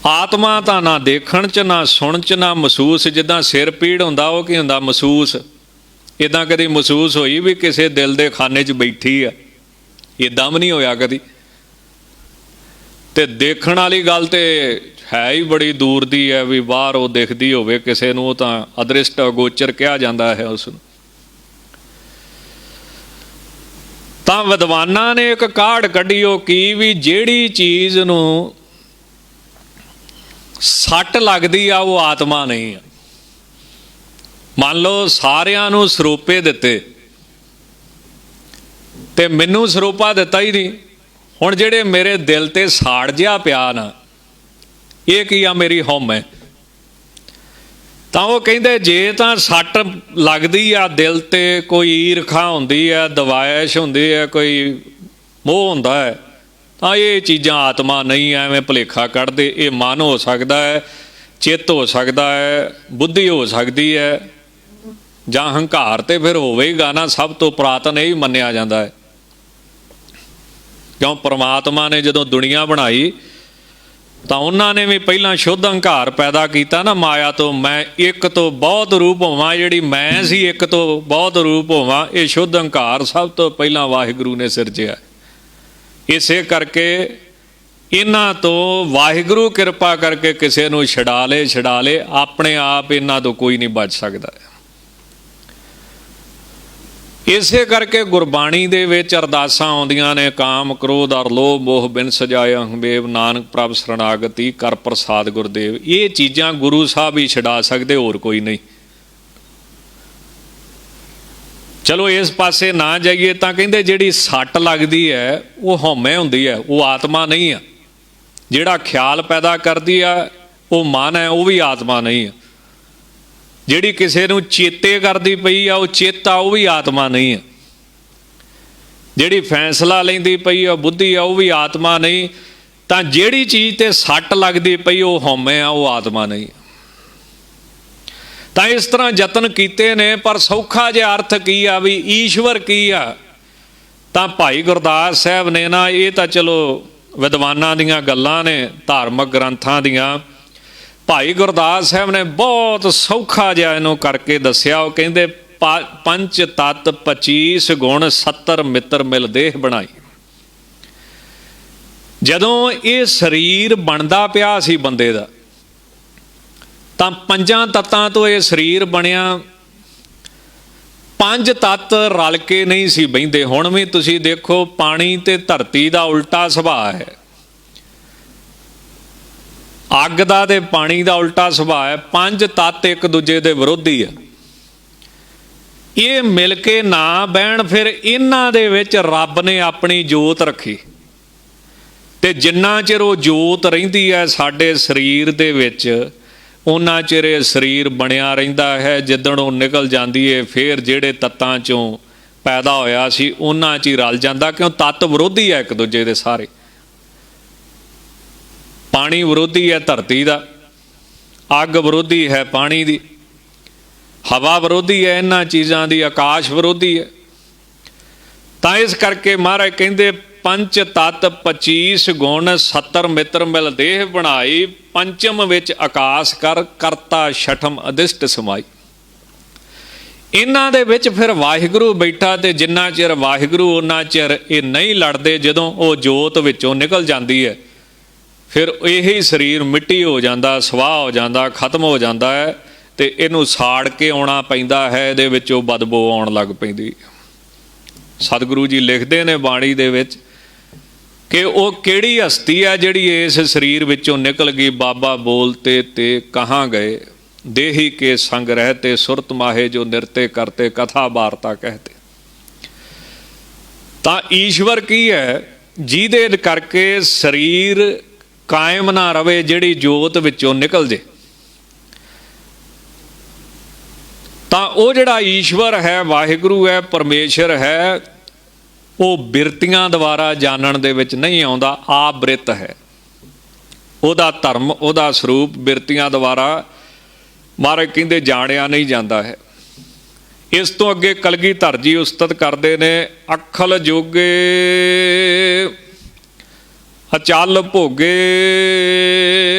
ਆਤਮਾ ਤਾਂ ਨਾ ਦੇਖਣ 'ਚ, ਨਾ ਸੁਣਨ 'ਚ, ਨਾ ਮਹਿਸੂਸ। ਜਿੱਦਾਂ ਸਿਰ ਪੀੜ ਹੁੰਦਾ, ਉਹ ਕੀ ਹੁੰਦਾ? ਮਹਿਸੂਸ। ਇੱਦਾਂ ਕਦੀ ਮਹਿਸੂਸ ਹੋਈ ਵੀ ਕਿਸੇ ਦਿਲ ਦੇ ਖਾਨੇ 'ਚ ਬੈਠੀ ਆ? ਇੱਦਾਂ ਵੀ ਨਹੀਂ ਹੋਇਆ ਕਦੀ। ਤੇ ਦੇਖਣ ਵਾਲੀ ਗੱਲ ਤੇ ਹੈ ਹੀ ਬੜੀ ਦੂਰ ਦੀ ਹੈ, ਵੀ ਬਾਹਰ ਉਹ ਦਿਖਦੀ ਹੋਵੇ ਕਿਸੇ ਨੂੰ, ਉਹ ਤਾਂ ਅਦ੍ਰਿਸ਼ਟ ਅਗੋਚਰ ਕਿਹਾ ਜਾਂਦਾ ਹੈ ਉਸ ਨੂੰ। ਤਾਂ ਵਿਦਵਾਨਾਂ ਨੇ ਇੱਕ ਕਾਢ ਕੱਢੀ, ਉਹ ਕੀ ਵੀ ਜਿਹੜੀ ਚੀਜ਼ ਨੂੰ ਸੱਟ ਲੱਗਦੀ ਆ ਉਹ ਆਤਮਾ ਨਹੀਂ ਆ। ਮੰਨ ਲਓ ਸਾਰਿਆਂ ਨੂੰ ਸਰੋਪੇ ਦਿੱਤੇ ਤੇ ਮੈਨੂੰ ਸਰੋਪਾ ਦਿੱਤਾ ਹੀ ਨਹੀਂ। ਹੁਣ ਜਿਹੜੇ ਮੇਰੇ ਦਿਲ ਤੇ ਸਾੜ ਜਿਹਾ ਪਿਆ ਨਾ, ਇਹ ਕੀ ਆ? ਮੇਰੀ ਹਉਮੈ ਹੈ। ਤਾਂ ਉਹ ਕਹਿੰਦੇ ਜੇ ਤਾਂ ਸੱਟ ਲੱਗਦੀ ਆ ਦਿਲ ਤੇ, ਕੋਈ ਈਰਖਾ ਹੁੰਦੀ ਹੈ, ਦਵਾਇਸ਼ ਹੁੰਦੀ ਹੈ, ਕੋਈ ਮੋਹ ਹੁੰਦਾ ਹੈ, ਤਾਂ ਇਹ ਚੀਜ਼ਾਂ ਆਤਮਾ ਨਹੀਂ। ਐਵੇਂ ਭੁਲੇਖਾ ਕੱਢਦੇ। ਇਹ ਮਨ ਹੋ ਸਕਦਾ ਹੈ, ਚਿੱਤ ਹੋ ਸਕਦਾ ਹੈ, ਬੁੱਧੀ ਹੋ ਸਕਦੀ ਹੈ, ਜਾਂ ਹੰਕਾਰ ਤੇ ਫਿਰ ਹੋਵੇਗਾ ਨਾ। ਸਭ ਤੋਂ ਪੁਰਾਤਨ ਇਹ ਮੰਨਿਆ ਜਾਂਦਾ ਹੈ, ਕਿਉਂ ਪਰਮਾਤਮਾ ਨੇ ਜਦੋਂ ਦੁਨੀਆ ਬਣਾਈ ਤਾਂ ਉਹਨਾਂ ਨੇ ਵੀ ਪਹਿਲਾਂ ਸ਼ੁੱਧ ਹੰਕਾਰ ਪੈਦਾ ਕੀਤਾ ਨਾ ਮਾਇਆ ਤੋਂ। ਮੈਂ ਇੱਕ ਤੋਂ ਬਹੁਤ ਰੂਪ ਹੋਵਾਂ, ਜਿਹੜੀ ਮੈਂ ਸੀ ਇੱਕ ਤੋਂ ਬਹੁਤ ਰੂਪ ਹੋਵਾਂ, ਇਹ ਸ਼ੁੱਧ ਹੰਕਾਰ ਸਭ ਤੋਂ ਪਹਿਲਾਂ ਵਾਹਿਗੁਰੂ ਨੇ ਸਿਰਜਿਆ। ਇਸੇ ਕਰਕੇ ਇਹਨਾਂ ਤੋਂ ਵਾਹਿਗੁਰੂ ਕਿਰਪਾ ਕਰਕੇ ਕਿਸੇ ਨੂੰ ਛਡਾ ਲੇ, ਆਪਣੇ ਆਪ ਇਹਨਾਂ ਤੋਂ ਕੋਈ ਨਹੀਂ ਬਚ ਸਕਦਾ। ਇਸੇ ਕਰਕੇ ਗੁਰਬਾਣੀ ਦੇ ਵਿੱਚ ਅਰਦਾਸਾਂ ਆਉਂਦੀਆਂ ਨੇ, ਕਾਮ ਕ੍ਰੋਧ ਅਰ ਲੋਭ ਮੋਹ ਬਿਨ ਸਜਾਏ ਹੰਬੇਵ, ਨਾਨਕ ਪ੍ਰਭ ਸਰਣਾਗਤੀ ਕਰ ਪ੍ਰਸਾਦ ਗੁਰਦੇਵ। ਇਹ ਚੀਜ਼ਾਂ ਗੁਰੂ ਸਾਹਿਬ ਹੀ ਛਡਾ ਸਕਦੇ, ਹੋਰ ਕੋਈ ਨਹੀਂ। ਚਲੋ ਇਸ ਪਾਸੇ ਨਾ ਜਾਈਏ ਤਾਂ ਕਹਿੰਦੇ ਜਿਹੜੀ ਸੱਟ ਲੱਗਦੀ ਹੈ ਉਹ ਹਉਮੈ ਹੁੰਦੀ ਹੈ, ਉਹ ਆਤਮਾ ਨਹੀਂ ਆ। ਜਿਹੜਾ ਖਿਆਲ ਪੈਦਾ ਕਰਦੀ ਆ ਉਹ ਮਨ ਹੈ, ਉਹ ਵੀ ਆਤਮਾ ਨਹੀਂ ਆ। ਜਿਹੜੀ ਕਿਸੇ ਨੂੰ ਚੇਤੇ ਕਰਦੀ ਪਈ ਆ ਉਹ ਚਿੱਤ ਆ, ਉਹ ਵੀ ਆਤਮਾ ਨਹੀਂ ਆ। ਜਿਹੜੀ ਫੈਸਲਾ ਲੈਂਦੀ ਪਈ ਆ ਬੁੱਧੀ ਆ, ਉਹ ਵੀ ਆਤਮਾ ਨਹੀਂ। ਤਾਂ ਜਿਹੜੀ ਚੀਜ਼ ਤੇ ਸੱਟ ਲੱਗਦੀ ਪਈ ਉਹ ਹਉਮੈ ਆ, ਉਹ ਆਤਮਾ ਨਹੀਂ। ਤਾਂ ਇਸ ਤਰ੍ਹਾਂ ਯਤਨ ਕੀਤੇ ਨੇ, ਪਰ ਸੌਖਾ ਜਿਹਾ ਅਰਥ ਕੀ ਆ ਵੀ ਈਸ਼ਵਰ ਕੀ ਆ? ਤਾਂ ਭਾਈ ਗੁਰਦਾਸ ਸਾਹਿਬ ਨੇ ਨਾ, ਇਹ ਤਾਂ ਚਲੋ ਵਿਦਵਾਨਾਂ ਦੀਆਂ ਗੱਲਾਂ ਨੇ, ਧਾਰਮਿਕ ਗ੍ਰੰਥਾਂ ਦੀਆਂ। ਭਾਈ ਗੁਰਦਾਸ ਸਾਹਿਬ ਨੇ ਬਹੁਤ ਸੌਖਾ ਜਿਹਾ ਇਹਨੂੰ ਕਰਕੇ ਦੱਸਿਆ। ਉਹ ਕਹਿੰਦੇ ਪੰਜ ਤਤ 25 ਗੁਣ 70 ਮਿੱਤਰ ਮਿਲ ਦੇਹ ਬਣਾਈ। ਜਦੋਂ ਇਹ ਸਰੀਰ ਬਣਦਾ ਪਿਆ ਸੀ ਬੰਦੇ ਦਾ, ਤਾਂ ਪੰਜਾਂ ਤੱਤਾਂ ਤੋਂ ਇਹ ਸਰੀਰ ਬਣਿਆ। ਪੰਜ ਤੱਤ ਰਲ ਕੇ ਨਹੀਂ ਸੀ ਬਹਿੰਦੇ। ਹੁਣ ਵੀ ਤੁਸੀਂ ਦੇਖੋ, ਪਾਣੀ ਤੇ ਧਰਤੀ ਦਾ ਉਲਟਾ ਸੁਭਾਅ ਹੈ, ਅੱਗ ਦਾ ਤੇ ਪਾਣੀ ਦਾ ਉਲਟਾ ਸੁਭਾਅ ਹੈ। ਪੰਜ ਤੱਤ ਇੱਕ ਦੂਜੇ ਦੇ ਵਿਰੋਧੀ ਆ। ਇਹ ਮਿਲ ਕੇ ਨਾ ਬਹਿਣ, ਫਿਰ ਇਹਨਾਂ ਦੇ ਵਿੱਚ ਰੱਬ ਨੇ ਆਪਣੀ ਜੋਤ ਰੱਖੀ। ਤੇ ਜਿੰਨਾ ਚਿਰ ਉਹ ਜੋਤ ਰਹਿੰਦੀ ਹੈ ਸਾਡੇ ਸਰੀਰ ਦੇ ਵਿੱਚ, ਉਹਨਾਂ ਚਿਰ ਇਹ ਸਰੀਰ ਬਣਿਆ ਰਹਿੰਦਾ ਹੈ। ਜਿੱਦਣ ਉਹ ਨਿਕਲ ਜਾਂਦੀ ਹੈ, ਫਿਰ ਜਿਹੜੇ ਤੱਤਾਂ 'ਚੋਂ ਪੈਦਾ ਹੋਇਆ ਸੀ ਉਹਨਾਂ 'ਚ ਹੀ ਰਲ ਜਾਂਦਾ, ਕਿਉਂ ਤੱਤ ਵਿਰੋਧੀ ਹੈ ਇੱਕ ਦੂਜੇ ਦੇ ਸਾਰੇ। ਪਾਣੀ ਵਿਰੋਧੀ ਹੈ ਧਰਤੀ ਦਾ, ਅੱਗ ਵਿਰੋਧੀ ਹੈ ਪਾਣੀ ਦੀ, ਹਵਾ ਵਿਰੋਧੀ ਹੈ ਇਹਨਾਂ ਚੀਜ਼ਾਂ ਦੀ, ਆਕਾਸ਼ ਵਿਰੋਧੀ ਹੈ। ਤਾਂ ਇਸ ਕਰਕੇ ਮਹਾਰਾਜ ਕਹਿੰਦੇ ਪੰਚ ਤਤ 25 ਗੁਣ 70 ਮਿੱਤਰ ਮਿਲ ਦੇਹ ਬਣਾਈ, ਪੰਚਮ ਵਿੱਚ ਆਕਾਸ ਕਰ ਕਰਤਾ ਛਠਮ ਅਦਿਸ਼ਟ ਸਮਾਈ। ਇਹਨਾਂ ਦੇ ਵਿੱਚ ਫਿਰ ਵਾਹਿਗੁਰੂ ਬੈਠਾ, ਤੇ ਜਿੰਨਾ ਚਿਰ ਵਾਹਿਗੁਰੂ ਉਹਨਾਂ ਚਿਰ ਇਹ ਨਹੀਂ ਲੜਦੇ। ਜਦੋਂ ਉਹ ਜੋਤ ਵਿੱਚੋਂ ਨਿਕਲ ਜਾਂਦੀ ਹੈ ਫਿਰ ਇਹੀ ਸਰੀਰ ਮਿੱਟੀ ਹੋ ਜਾਂਦਾ, ਸਵਾਹ ਹੋ ਜਾਂਦਾ, ਖਤਮ ਹੋ ਜਾਂਦਾ ਹੈ, ਤੇ ਇਹਨੂੰ ਸਾੜ ਕੇ ਆਉਣਾ ਪੈਂਦਾ ਹੈ। ਇਹਦੇ ਵਿੱਚੋਂ ਬਦਬੂ ਆਉਣ ਲੱਗ ਪੈਂਦੀ। ਸਤਿਗੁਰੂ ਜੀ ਲਿਖਦੇ ਨੇ ਬਾਣੀ ਦੇ ਵਿੱਚ ਕਿ ਉਹ ਕਿਹੜੀ ਹਸਤੀ ਹੈ ਜਿਹੜੀ ਇਸ ਸਰੀਰ ਵਿੱਚੋਂ ਨਿਕਲ ਗਈ। ਬਾਬਾ ਬੋਲਤੇ ਤੇ ਕਹਾਂ ਗਏ, ਦੇਹੀ ਕੇ ਸੰਗ ਰਹਤੇ ਸੁਰਤ ਮਾਹੇ ਜੋ ਨਿਰਤੇ ਕਰਤੇ ਕਥਾ ਵਾਰਤਾ ਕਹਤੇ। ਤਾਂ ਈਸ਼ਵਰ ਕੀ ਹੈ? ਜਿਹਦੇ ਕਰਕੇ ਸਰੀਰ ਕਾਇਮ ਨਾ ਰਵੇ, ਜਿਹੜੀ ਜੋਤ ਵਿੱਚੋਂ ਨਿਕਲ ਜੇ। ਤਾਂ ਉਹ ਜਿਹੜਾ ਈਸ਼ਵਰ ਹੈ, ਵਾਹਿਗੁਰੂ ਹੈ, ਪਰਮੇਸ਼ਰ ਹੈ, ਉਹ ਬਿਰਤੀਆਂ ਦੁਆਰਾ ਜਾਣਨ ਦੇ ਵਿੱਚ ਨਹੀਂ ਆਉਂਦਾ। ਆਪ ਬ੍ਰਿਤ ਹੈ, ਉਹਦਾ ਧਰਮ, ਉਹਦਾ ਸਰੂਪ ਬਿਰਤੀਆਂ ਦੁਆਰਾ ਮਹਾਰਾਜ ਕਹਿੰਦੇ ਜਾਣਿਆ ਨਹੀਂ ਜਾਂਦਾ ਹੈ। ਇਸ ਤੋਂ ਅੱਗੇ ਕਲਗੀਧਰ ਜੀ ਉਸਤਤ ਕਰਦੇ ਨੇ, ਅਖਲ ਜੋਗੇ ਅਚਲ ਭੋਗੇ।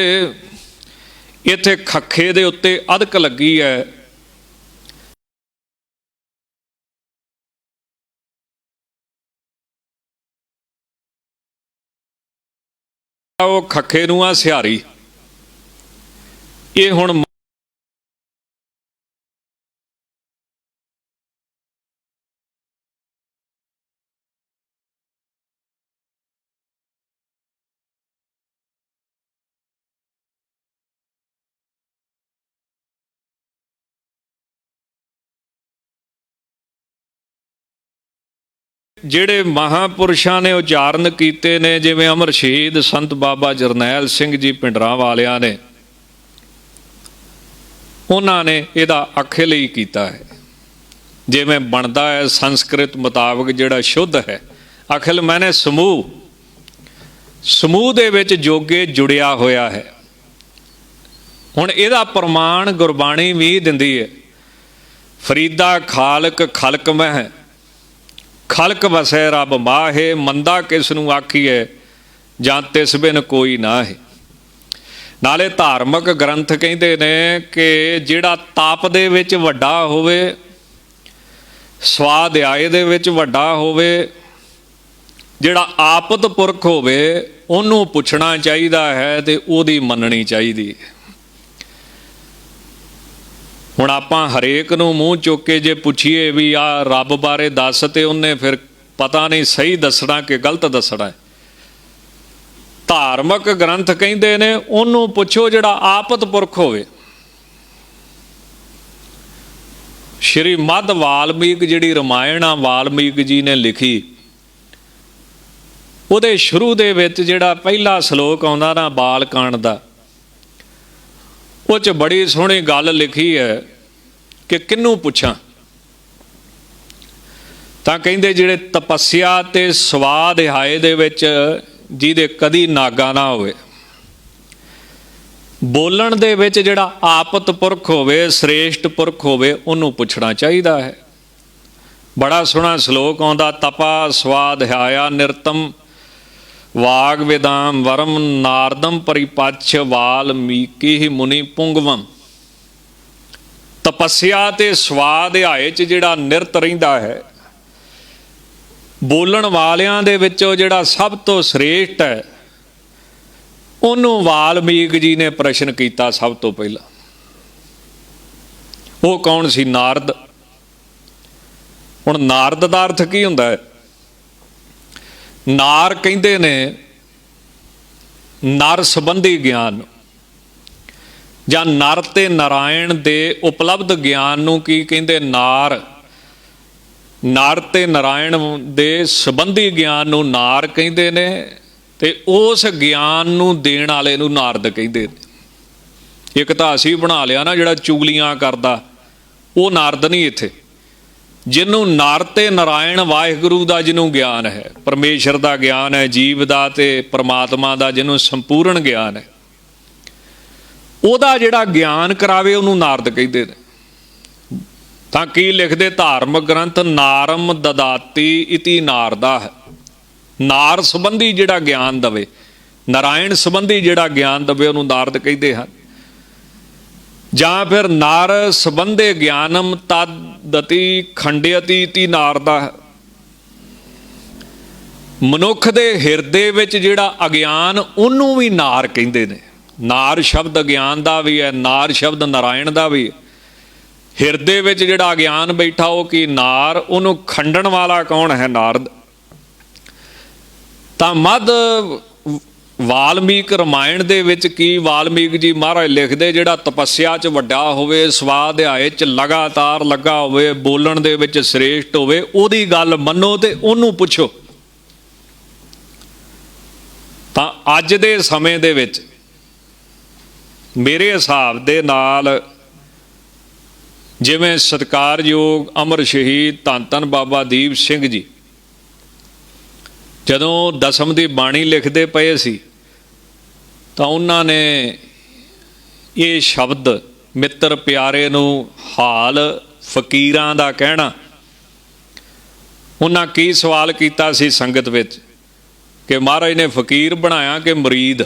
ਇੱਥੇ ਖੱਖੇ ਦੇ ਉੱਤੇ ਅਧਕ ਲੱਗੀ ਹੈ। ਉਹ ਖੱਖੇ ਨੂੰ ਆ ਸਿਹਾਰੀ। ਇਹ ਹੁਣ ਜਿਹੜੇ ਮਹਾਂਪੁਰਸ਼ਾਂ ਨੇ ਉਚਾਰਨ ਕੀਤੇ ਨੇ, ਜਿਵੇਂ ਅਮਰ ਸ਼ਹੀਦ ਸੰਤ ਬਾਬਾ ਜਰਨੈਲ ਸਿੰਘ ਜੀ ਭਿੰਡਰਾਂ ਵਾਲਿਆਂ ਨੇ, ਉਹਨਾਂ ਨੇ ਇਹਦਾ ਅਖਿਲ ਹੀ ਕੀਤਾ ਹੈ। ਜਿਵੇਂ ਬਣਦਾ ਹੈ ਸੰਸਕ੍ਰਿਤ ਮੁਤਾਬਕ ਜਿਹੜਾ ਸ਼ੁੱਧ ਹੈ, ਅਖਿਲ ਮੈਨੇ ਸਮੂਹ, ਸਮੂਹ ਦੇ ਵਿੱਚ ਜੋਗੇ ਜੁੜਿਆ ਹੋਇਆ ਹੈ। ਹੁਣ ਇਹਦਾ ਪ੍ਰਮਾਣ ਗੁਰਬਾਣੀ ਵੀ ਦਿੰਦੀ ਹੈ। ਫਰੀਦਾ ਖਾਲਕ ਖਲਕ ਮਹਿ, ਖਲਕ ਵਸੈ ਰੱਬ ਮਾਹੇ, ਮੰਦਾ ਕਿਸ ਨੂੰ ਆਖੀਏ ਜਾਂ ਤਿਸ ਬਿਨ ਕੋਈ ਨਾ ਹੈ। ਨਾਲੇ ਧਾਰਮਿਕ ਗ੍ਰੰਥ ਕਹਿੰਦੇ ਨੇ ਕਿ ਜਿਹੜਾ ਤਾਪ ਦੇ ਵਿੱਚ ਵੱਡਾ ਹੋਵੇ, ਸਵਾਧਿਆਏ ਦੇ ਵਿੱਚ ਵੱਡਾ ਹੋਵੇ, ਜਿਹੜਾ ਆਪਤ ਪੁਰਖ ਹੋਵੇ, ਉਹਨੂੰ ਪੁੱਛਣਾ ਚਾਹੀਦਾ ਹੈ ਤੇ ਉਹਦੀ ਮੰਨਣੀ ਚਾਹੀਦੀ ਹੈ। ਹੁਣ ਆਪਾਂ ਹਰੇਕ ਨੂੰ ਮੂੰਹ ਚੁੱਕ ਕੇ ਜੇ ਪੁੱਛੀਏ ਵੀ ਆ ਰੱਬ ਬਾਰੇ ਦੱਸ, ਤੇ ਉਹਨੇ ਫਿਰ ਪਤਾ ਨਹੀਂ ਸਹੀ ਦੱਸਣਾ ਕਿ ਗਲਤ ਦੱਸਣਾ ਹੈ। ਧਾਰਮਿਕ ਗ੍ਰੰਥ ਕਹਿੰਦੇ ਨੇ ਉਹਨੂੰ ਪੁੱਛੋ ਜਿਹੜਾ ਆਪਤ ਪੁਰਖ ਹੋਵੇ। ਸ਼੍ਰੀ ਮੱਧ ਵਾਲਮੀਕ ਜਿਹੜੀ ਰਮਾਇਣ ਆ ਵਾਲਮੀਕ ਜੀ ਨੇ ਲਿਖੀ, ਉਹਦੇ ਸ਼ੁਰੂ ਦੇ ਵਿੱਚ ਜਿਹੜਾ ਪਹਿਲਾ ਸ਼ਲੋਕ ਆਉਂਦਾ ਨਾ ਬਾਲ ਕਾਂਡ ਦਾ, ਉਹ 'ਚ ਬੜੀ ਸੋਹਣੀ ਗੱਲ ਲਿਖੀ ਹੈ ਕਿ ਕਿਹਨੂੰ ਪੁੱਛਾਂ। ਤਾਂ ਕਹਿੰਦੇ ਜਿਹੜੇ ਤਪੱਸਿਆ ਤੇ ਸਵਾਧਿਆਏ ਦੇ ਵਿੱਚ ਜਿਹਦੇ ਕਦੀ ਨਾਗਾ ਨਾ ਹੋਵੇ, ਬੋਲਣ ਦੇ ਵਿੱਚ ਜਿਹੜਾ ਆਪਤ ਪੁਰਖ ਹੋਵੇ, ਸ੍ਰੇਸ਼ਟ ਪੁਰਖ ਹੋਵੇ, ਉਹਨੂੰ ਪੁੱਛਣਾ ਚਾਹੀਦਾ ਹੈ। ਬੜਾ ਸੋਹਣਾ ਸ਼ਲੋਕ ਆਉਂਦਾ, ਤਪਾ ਸਵਾਧਿਆਇਆ ਨਿਰਤਮ ਵਾਗ ਵਿਦਾਮ ਵਰਮ ਨਾਰਦਮ ਪਰਿਪੱਛ ਵਾਲਮੀਕੀ ਮੁਨੀ ਪੁੰਗਵਮ। ਤਪੱਸਿਆ ਤੇ ਸਵਾਧਿਆਏ 'ਚ ਜਿਹੜਾ ਨਿਰਤ ਰਹਿੰਦਾ ਹੈ, ਬੋਲਣ ਵਾਲਿਆਂ ਦੇ ਵਿੱਚੋਂ ਜਿਹੜਾ ਸਭ ਤੋਂ ਸ੍ਰੇਸ਼ਟ ਹੈ, ਉਹਨੂੰ ਵਾਲਮੀਕ ਜੀ ਨੇ ਪ੍ਰਸ਼ਨ ਕੀਤਾ ਸਭ ਤੋਂ ਪਹਿਲਾਂ। ਉਹ ਕੌਣ ਸੀ? ਨਾਰਦ। ਹੁਣ ਨਾਰਦ ਦਾ ਅਰਥ ਕੀ ਹੁੰਦਾ ਹੈ? ਨਾਰ ਕਹਿੰਦੇ ਨੇ ਨਰ ਸੰਬੰਧੀ ਗਿਆਨ, ਜਾਂ ਨਰ ਤੇ ਨਾਰਾਇਣ ਦੇ ਉਪਲਬਧ ਗਿਆਨ ਨੂੰ ਕੀ ਕਹਿੰਦੇ? ਨਾਰ। ਨਰ ਤੇ ਨਾਰਾਇਣ ਦੇ ਸੰਬੰਧੀ ਗਿਆਨ ਨੂੰ ਨਾਰ ਕਹਿੰਦੇ ਨੇ, ਤੇ ਉਸ ਗਿਆਨ ਨੂੰ ਦੇਣ ਵਾਲੇ ਨੂੰ ਨਾਰਦ ਕਹਿੰਦੇ ਨੇ। ਇੱਕ ਤਾਂ ਅਸੀਂ ਬਣਾ ਲਿਆ ਨਾ ਜਿਹੜਾ ਚੁਗਲੀਆਂ ਕਰਦਾ, ਉਹ ਨਾਰਦ ਨਹੀਂ। ਇੱਥੇ ਜਿਹਨੂੰ ਨਰ ਤੇ ਨਾਰਾਇਣ ਵਾਹਿਗੁਰੂ ਦਾ ਜਿਹਨੂੰ ਗਿਆਨ ਹੈ, ਪਰਮੇਸ਼ਰ ਦਾ ਗਿਆਨ ਹੈ, ਜੀਵ ਦਾ ਤੇ ਪਰਮਾਤਮਾ ਦਾ ਜਿਹਨੂੰ ਸੰਪੂਰਨ ਗਿਆਨ ਹੈ, ਉਹਦਾ ਜਿਹੜਾ ਗਿਆਨ ਕਰਾਵੇ ਉਹਨੂੰ ਨਾਰਦ ਕਹਿੰਦੇ ਨੇ। ਤਾਂ ਕੀ ਲਿਖਦੇ ਧਾਰਮਿਕ ਗ੍ਰੰਥ? ਨਾਰਮ ਦਦਾਤੀ ਇਤੀ ਨਾਰਦਾ ਹੈ। ਨਾਰ ਸੰਬੰਧੀ ਜਿਹੜਾ ਗਿਆਨ ਦੇਵੇ, ਨਾਰਾਇਣ ਸੰਬੰਧੀ ਜਿਹੜਾ ਗਿਆਨ ਦੇਵੇ ਉਹਨੂੰ ਨਾਰਦ ਕਹਿੰਦੇ ਹਨ। ਜਾਂ ਫਿਰ ਨਾਰ ਸੰਬੰਧੇ ਗਿਆਨਮ ਤਦਤੀ ਖੰਡਿਅਤੀ ਤੀ ਨਾਰਦਾ, ਮਨੁੱਖ ਦੇ ਹਿਰਦੇ ਵਿੱਚ ਜਿਹੜਾ ਅਗਿਆਨ ਉਹਨੂੰ ਵੀ ਨਾਰ ਕਹਿੰਦੇ ਨੇ। ਨਾਰ ਸ਼ਬਦ ਅਗਿਆਨ ਦਾ ਵੀ ਹੈ, ਨਾਰ ਸ਼ਬਦ ਨਾਰਾਇਣ ਦਾ ਵੀ ਹੈ। ਹਿਰਦੇ ਵਿੱਚ ਜਿਹੜਾ ਅਗਿਆਨ ਬੈਠਾ ਉਹ ਕੀ ਨਾਰ, ਉਹਨੂੰ ਖੰਡਣ ਵਾਲਾ ਕੌਣ ਹੈ? ਨਾਰਦ। ਤਾਂ ਮੱਧ ਵਾਲਮੀਕ ਰਾਮਾਇਣ ਦੇ ਵਿੱਚ ਕੀ ਵਾਲਮੀਕ ਜੀ ਮਹਾਰਾਜ ਲਿਖਦੇ, ਜਿਹੜਾ ਤਪੱਸਿਆ 'ਚ ਵੱਡਾ ਹੋਵੇ, ਸਵਾਧਿਆਏ 'ਚ ਲਗਾਤਾਰ ਲੱਗਾ ਹੋਵੇ, ਬੋਲਣ ਦੇ ਵਿੱਚ ਸ੍ਰੇਸ਼ਟ ਹੋਵੇ, ਉਹਦੀ ਗੱਲ ਮੰਨੋ ਤੇ ਉਹਨੂੰ ਪੁੱਛੋ। ਤਾਂ ਅੱਜ ਦੇ ਸਮੇਂ ਦੇ ਵਿੱਚ ਮੇਰੇ ਹਿਸਾਬ ਦੇ ਨਾਲ ਜਿਵੇਂ ਸਤਿਕਾਰਯੋਗ ਅਮਰ ਸ਼ਹੀਦ ਧੰਨ ਧੰਨ ਬਾਬਾ ਦੀਪ ਸਿੰਘ ਜੀ ਜਦੋਂ ਦਸਮ ਦੀ ਬਾਣੀ ਲਿਖਦੇ ਪਏ ਸੀ ਤਾਂ ਉਹਨਾਂ ਨੇ ਇਹ ਸ਼ਬਦ ਮਿੱਤਰ ਪਿਆਰੇ ਨੂੰ ਹਾਲ ਫਕੀਰਾਂ ਦਾ ਕਹਿਣਾ, ਉਹਨਾਂ ਕੀ ਸਵਾਲ ਕੀਤਾ ਸੀ ਸੰਗਤ ਵਿੱਚ ਕਿ ਮਹਾਰਾਜ ਨੇ ਫਕੀਰ ਬਣਾਇਆ ਕਿ ਮੁਰੀਦ?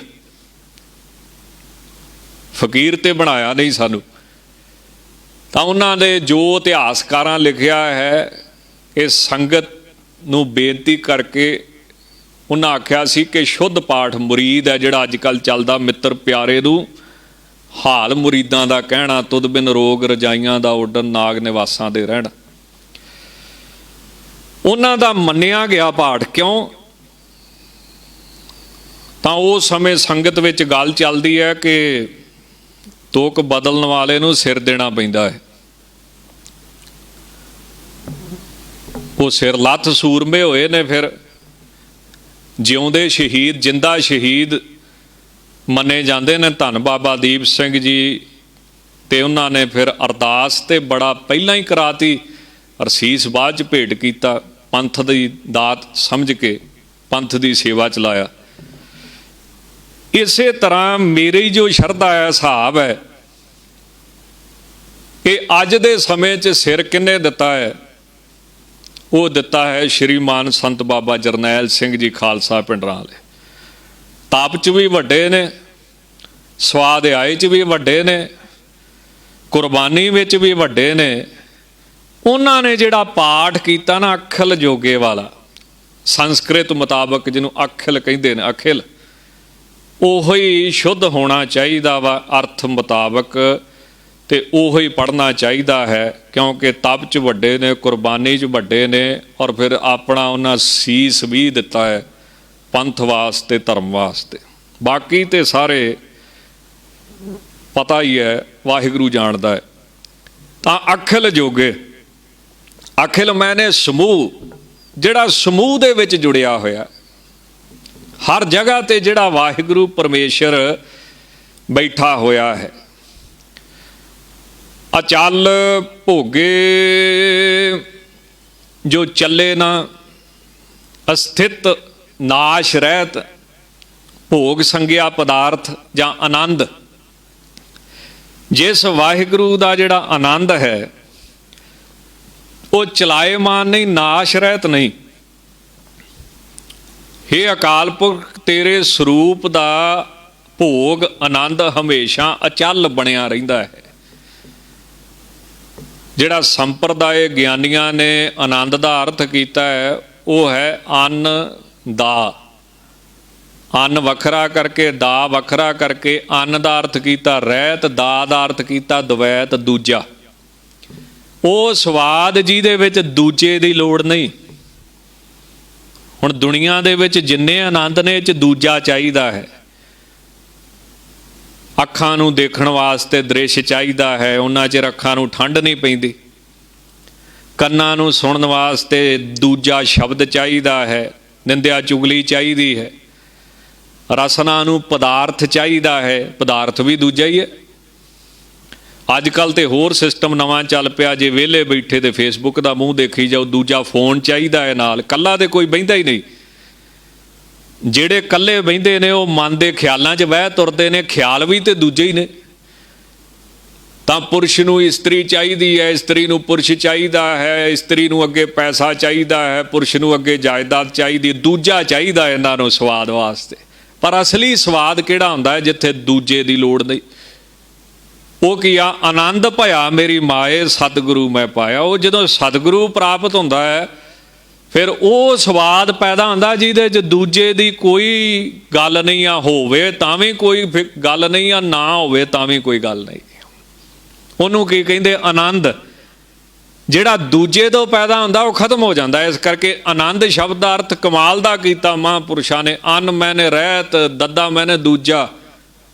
ਫਕੀਰ ਤੇ ਬਣਾਇਆ ਨਹੀਂ ਸਾਨੂੰ। ਤਾਂ ਉਹਨਾਂ ਦੇ ਜੋ ਇਤਿਹਾਸਕਾਰਾਂ ਲਿਖਿਆ ਹੈ, ਇਹ ਸੰਗਤ ਨੂੰ ਬੇਨਤੀ ਕਰਕੇ ਉਹਨਾਂ ਆਖਿਆ ਸੀ ਕਿ ਸ਼ੁੱਧ ਪਾਠ ਮੁਰੀਦ ਹੈ, ਜਿਹੜਾ ਅੱਜ ਕੱਲ੍ਹ ਚੱਲਦਾ, ਮਿੱਤਰ ਪਿਆਰੇ ਨੂੰ ਹਾਲ ਮੁਰੀਦਾਂ ਦਾ ਕਹਿਣਾ, ਤੁਧ ਬਿਨ ਰੋਗ ਰਜਾਈਆਂ ਦਾ ਉੱਡਣ, ਨਾਗ ਨਿਵਾਸਾਂ ਦੇ ਰਹਿਣ। ਉਹਨਾਂ ਦਾ ਮੰਨਿਆ ਗਿਆ ਪਾਠ। ਕਿਉਂ? ਤਾਂ ਉਸ ਸਮੇਂ ਸੰਗਤ ਵਿੱਚ ਗੱਲ ਚੱਲਦੀ ਹੈ ਕਿ ਤੁਕ ਬਦਲਣ ਵਾਲੇ ਨੂੰ ਸਿਰ ਦੇਣਾ ਪੈਂਦਾ ਹੈ। ਉਹ ਸਿਰ ਲੱਥ ਸੂਰਮੇ ਹੋਏ ਨੇ, ਫਿਰ ਜਿਉਂਦੇ ਸ਼ਹੀਦ, ਜਿੰਦਾ ਸ਼ਹੀਦ ਮੰਨੇ ਜਾਂਦੇ ਨੇ ਧੰਨ ਬਾਬਾ ਦੀਪ ਸਿੰਘ ਜੀ। ਤੇ ਉਹਨਾਂ ਨੇ ਫਿਰ ਅਰਦਾਸ ਤੇ ਬੜਾ ਪਹਿਲਾਂ ਹੀ ਕਰਾਤੀ, ਅਰਸੀਸ ਬਾਅਦ 'ਚ ਭੇਟ ਕੀਤਾ, ਪੰਥ ਦੀ ਦਾਤ ਸਮਝ ਕੇ ਪੰਥ ਦੀ ਸੇਵਾ ਚਲਾਇਆ। ਇਸੇ ਤਰ੍ਹਾਂ ਮੇਰੀ ਜੋ ਸ਼ਰਧਾ ਹੈ, ਹਿਸਾਬ ਹੈ, ਇਹ ਅੱਜ ਦੇ ਸਮੇਂ 'ਚ ਸਿਰ ਕਿਹਨੇ ਦਿੱਤਾ ਹੈ? ਉਹ ਦਿੱਤਾ ਹੈ ਸ਼੍ਰੀਮਾਨ ਸੰਤ ਬਾਬਾ ਜਰਨੈਲ ਸਿੰਘ ਜੀ ਖਾਲਸਾ ਪਿੰਡਰਾਂ ਵਾਲੇ। ਤਪ 'ਚ ਵੀ ਵੱਡੇ ਨੇ, ਸਵਾਧਿਆਏ 'ਚ ਵੀ ਵੱਡੇ ਨੇ, ਕੁਰਬਾਨੀ ਵਿੱਚ ਵੀ ਵੱਡੇ ਨੇ। ਉਹਨਾਂ ਨੇ ਜਿਹੜਾ ਪਾਠ ਕੀਤਾ ਨਾ ਅਖਿਲ ਜੋਗੇ ਵਾਲਾ, ਸੰਸਕ੍ਰਿਤ ਮੁਤਾਬਕ ਜਿਹਨੂੰ ਅਖਿਲ ਕਹਿੰਦੇ ਨੇ, ਅਖਿਲ ਉਹੀ ਸ਼ੁੱਧ ਹੋਣਾ ਚਾਹੀਦਾ ਵਾ ਅਰਥ ਮੁਤਾਬਕ, ਤੇ ਉਹੀ ਹੀ ਪੜ੍ਹਨਾ ਚਾਹੀਦਾ ਹੈ, ਕਿਉਂਕਿ ਤਪ 'ਚ ਵੱਡੇ ਨੇ, ਕੁਰਬਾਨੀ 'ਚ ਵੱਡੇ ਨੇ, ਔਰ ਫਿਰ ਆਪਣਾ ਉਹਨਾਂ ਸੀਸ ਵੀ ਦਿੱਤਾ ਹੈ ਪੰਥ ਵਾਸਤੇ, ਧਰਮ ਵਾਸਤੇ। ਬਾਕੀ ਤੇ ਸਾਰੇ ਪਤਾ ਹੀ ਹੈ, ਵਾਹਿਗੁਰੂ ਜਾਣਦਾ ਹੈ। ਤਾਂ ਅਖਿਲ ਜੋਗੇ, ਅਖਿਲ ਮੈਨੇ ਸਮੂਹ, ਜਿਹੜਾ ਸਮੂਹ ਦੇ ਵਿੱਚ ਜੁੜਿਆ ਹੋਇਆ, ਹਰ ਜਗ੍ਹਾ ਤੇ ਜਿਹੜਾ ਵਾਹਿਗੁਰੂ ਪਰਮੇਸ਼ਰ ਬੈਠਾ ਹੋਇਆ ਹੈ। ਅਚਲ ਭੋਗੇ ਜੋ ਚੱਲੇ ਨਾ, ਅਸਥਿਤ ਨਾਸ਼ ਰਹਿਤ, ਭੋਗ ਸੰਗਿਆ ਪਦਾਰਥ ਜਾਂ ਆਨੰਦ। ਜਿਸ ਵਾਹਿਗੁਰੂ ਦਾ ਜਿਹੜਾ ਆਨੰਦ ਹੈ ਉਹ ਚਲਾਏਮਾਨ ਨਹੀਂ, ਨਾਸ਼ ਰਹਿਤ ਨਹੀਂ। ਹੇ ਅਕਾਲ ਪੁਰਖ, ਤੇਰੇ ਸਰੂਪ ਦਾ ਭੋਗ ਆਨੰਦ ਹਮੇਸ਼ਾ ਅਚਲ ਬਣਿਆ ਰਹਿੰਦਾ ਹੈ। ਜਿਹੜਾ ਸੰਪਰਦਾਇ ਗਿਆਨੀਆਂ ਨੇ ਆਨੰਦ ਦਾ ਅਰਥ ਕੀਤਾ ਹੈ, ਉਹ ਹੈ ਅੰਨ ਦਾ। ਅੰਨ ਵੱਖਰਾ ਕਰਕੇ, ਦਾ ਵੱਖਰਾ ਕਰਕੇ ਅੰਨ ਦਾ ਅਰਥ ਕੀਤਾ ਰਹਿਤ, ਦਾ ਦਾ ਅਰਥ ਕੀਤਾ ਦਵੈਤ, ਦੂਜਾ। ਉਹ ਸਵਾਦ ਜਿਹਦੇ ਵਿੱਚ ਦੂਜੇ ਦੀ ਲੋੜ ਨਹੀਂ। ਹੁਣ ਦੁਨੀਆ ਦੇ ਵਿੱਚ ਜਿੰਨੇ ਆਨੰਦ ਨੇ, ਇਹ 'ਚ ਦੂਜਾ ਚਾਹੀਦਾ ਹੈ। ਅੱਖਾਂ ਨੂੰ ਦੇਖਣ ਵਾਸਤੇ ਦ੍ਰਿਸ਼ ਚਾਹੀਦਾ ਹੈ, ਉਹਨਾਂ 'ਚ ਅੱਖਾਂ ਨੂੰ ਠੰਡ ਨਹੀਂ ਪੈਂਦੀ। ਕੰਨਾਂ ਨੂੰ ਸੁਣਨ ਵਾਸਤੇ ਦੂਜਾ ਸ਼ਬਦ ਚਾਹੀਦਾ ਹੈ, ਨਿੰਦਿਆ ਚੁਗਲੀ ਚਾਹੀਦੀ ਹੈ। ਰਸਨਾ ਨੂੰ ਪਦਾਰਥ ਚਾਹੀਦਾ ਹੈ, ਪਦਾਰਥ ਵੀ ਦੂਜਾ ਹੀ ਹੈ। ਅੱਜ ਕੱਲ੍ਹ ਤੇ ਹੋਰ ਸਿਸਟਮ ਨਵਾਂ ਚੱਲ ਪਿਆ, ਜੇ ਵਿਹਲੇ ਬੈਠੇ ਤੇ ਫੇਸਬੁੱਕ ਦਾ ਮੂੰਹ ਦੇਖੀ ਜਾਓ, ਦੂਜਾ ਫੋਨ ਚਾਹੀਦਾ ਹੈ ਨਾਲ। ਇਕੱਲਾ ਤੇ ਕੋਈ ਬਹਿੰਦਾ ਹੀ ਨਹੀਂ। ਜਿਹੜੇ ਇਕੱਲੇ ਬਹਿੰਦੇ ਨੇ ਉਹ ਮਨ ਦੇ ਖਿਆਲਾਂ 'ਚ ਵਹਿ ਤੁਰਦੇ ਨੇ, ਖਿਆਲ ਵੀ ਤੇ ਦੂਜੇ ਹੀ ਨੇ। ਤਾਂ ਪੁਰਸ਼ ਨੂੰ ਇਸਤਰੀ ਚਾਹੀਦੀ ਹੈ, ਇਸਤਰੀ ਨੂੰ ਪੁਰਸ਼ ਚਾਹੀਦਾ ਹੈ, ਇਸਤਰੀ ਨੂੰ ਅੱਗੇ ਪੈਸਾ ਚਾਹੀਦਾ ਹੈ, ਪੁਰਸ਼ ਨੂੰ ਅੱਗੇ ਜਾਇਦਾਦ ਚਾਹੀਦੀ, ਦੂਜਾ ਚਾਹੀਦਾ ਇਹਨਾਂ ਨੂੰ ਸਵਾਦ ਵਾਸਤੇ। ਪਰ ਅਸਲੀ ਸਵਾਦ ਕਿਹੜਾ ਹੁੰਦਾ ਹੈ? ਜਿੱਥੇ ਦੂਜੇ ਦੀ ਲੋੜ ਨਹੀਂ। ਉਹ ਕੀ ਆ? ਆਨੰਦ ਭਇਆ ਮੇਰੀ ਮਾਏ ਸਤਿਗੁਰੂ ਮੈਂ ਪਾਇਆ। ਉਹ ਜਦੋਂ ਸਤਿਗੁਰੂ ਪ੍ਰਾਪਤ ਹੁੰਦਾ ਹੈ ਫਿਰ ਉਹ ਸਵਾਦ ਪੈਦਾ ਹੁੰਦਾ ਜਿਹਦੇ 'ਚ ਦੂਜੇ ਦੀ ਕੋਈ ਗੱਲ ਨਹੀਂ ਆ, ਹੋਵੇ ਤਾਂ ਵੀ ਕੋਈ ਗੱਲ ਨਹੀਂ ਆ, ਨਾ ਹੋਵੇ ਤਾਂ ਵੀ ਕੋਈ ਗੱਲ ਨਹੀਂ। ਉਹਨੂੰ ਕੀ ਕਹਿੰਦੇ? ਆਨੰਦ। ਜਿਹੜਾ ਦੂਜੇ ਤੋਂ ਪੈਦਾ ਹੁੰਦਾ ਉਹ ਖਤਮ ਹੋ ਜਾਂਦਾ। ਇਸ ਕਰਕੇ ਆਨੰਦ ਸ਼ਬਦ ਦਾ ਅਰਥ ਕਮਾਲ ਦਾ ਕੀਤਾ ਮਹਾਂਪੁਰਸ਼ਾਂ ਨੇ। ਅੰਨ ਮੈਨੇ ਰਹਿਤ, ਦੱਦਾ ਮੈਨੇ ਦੂਜਾ।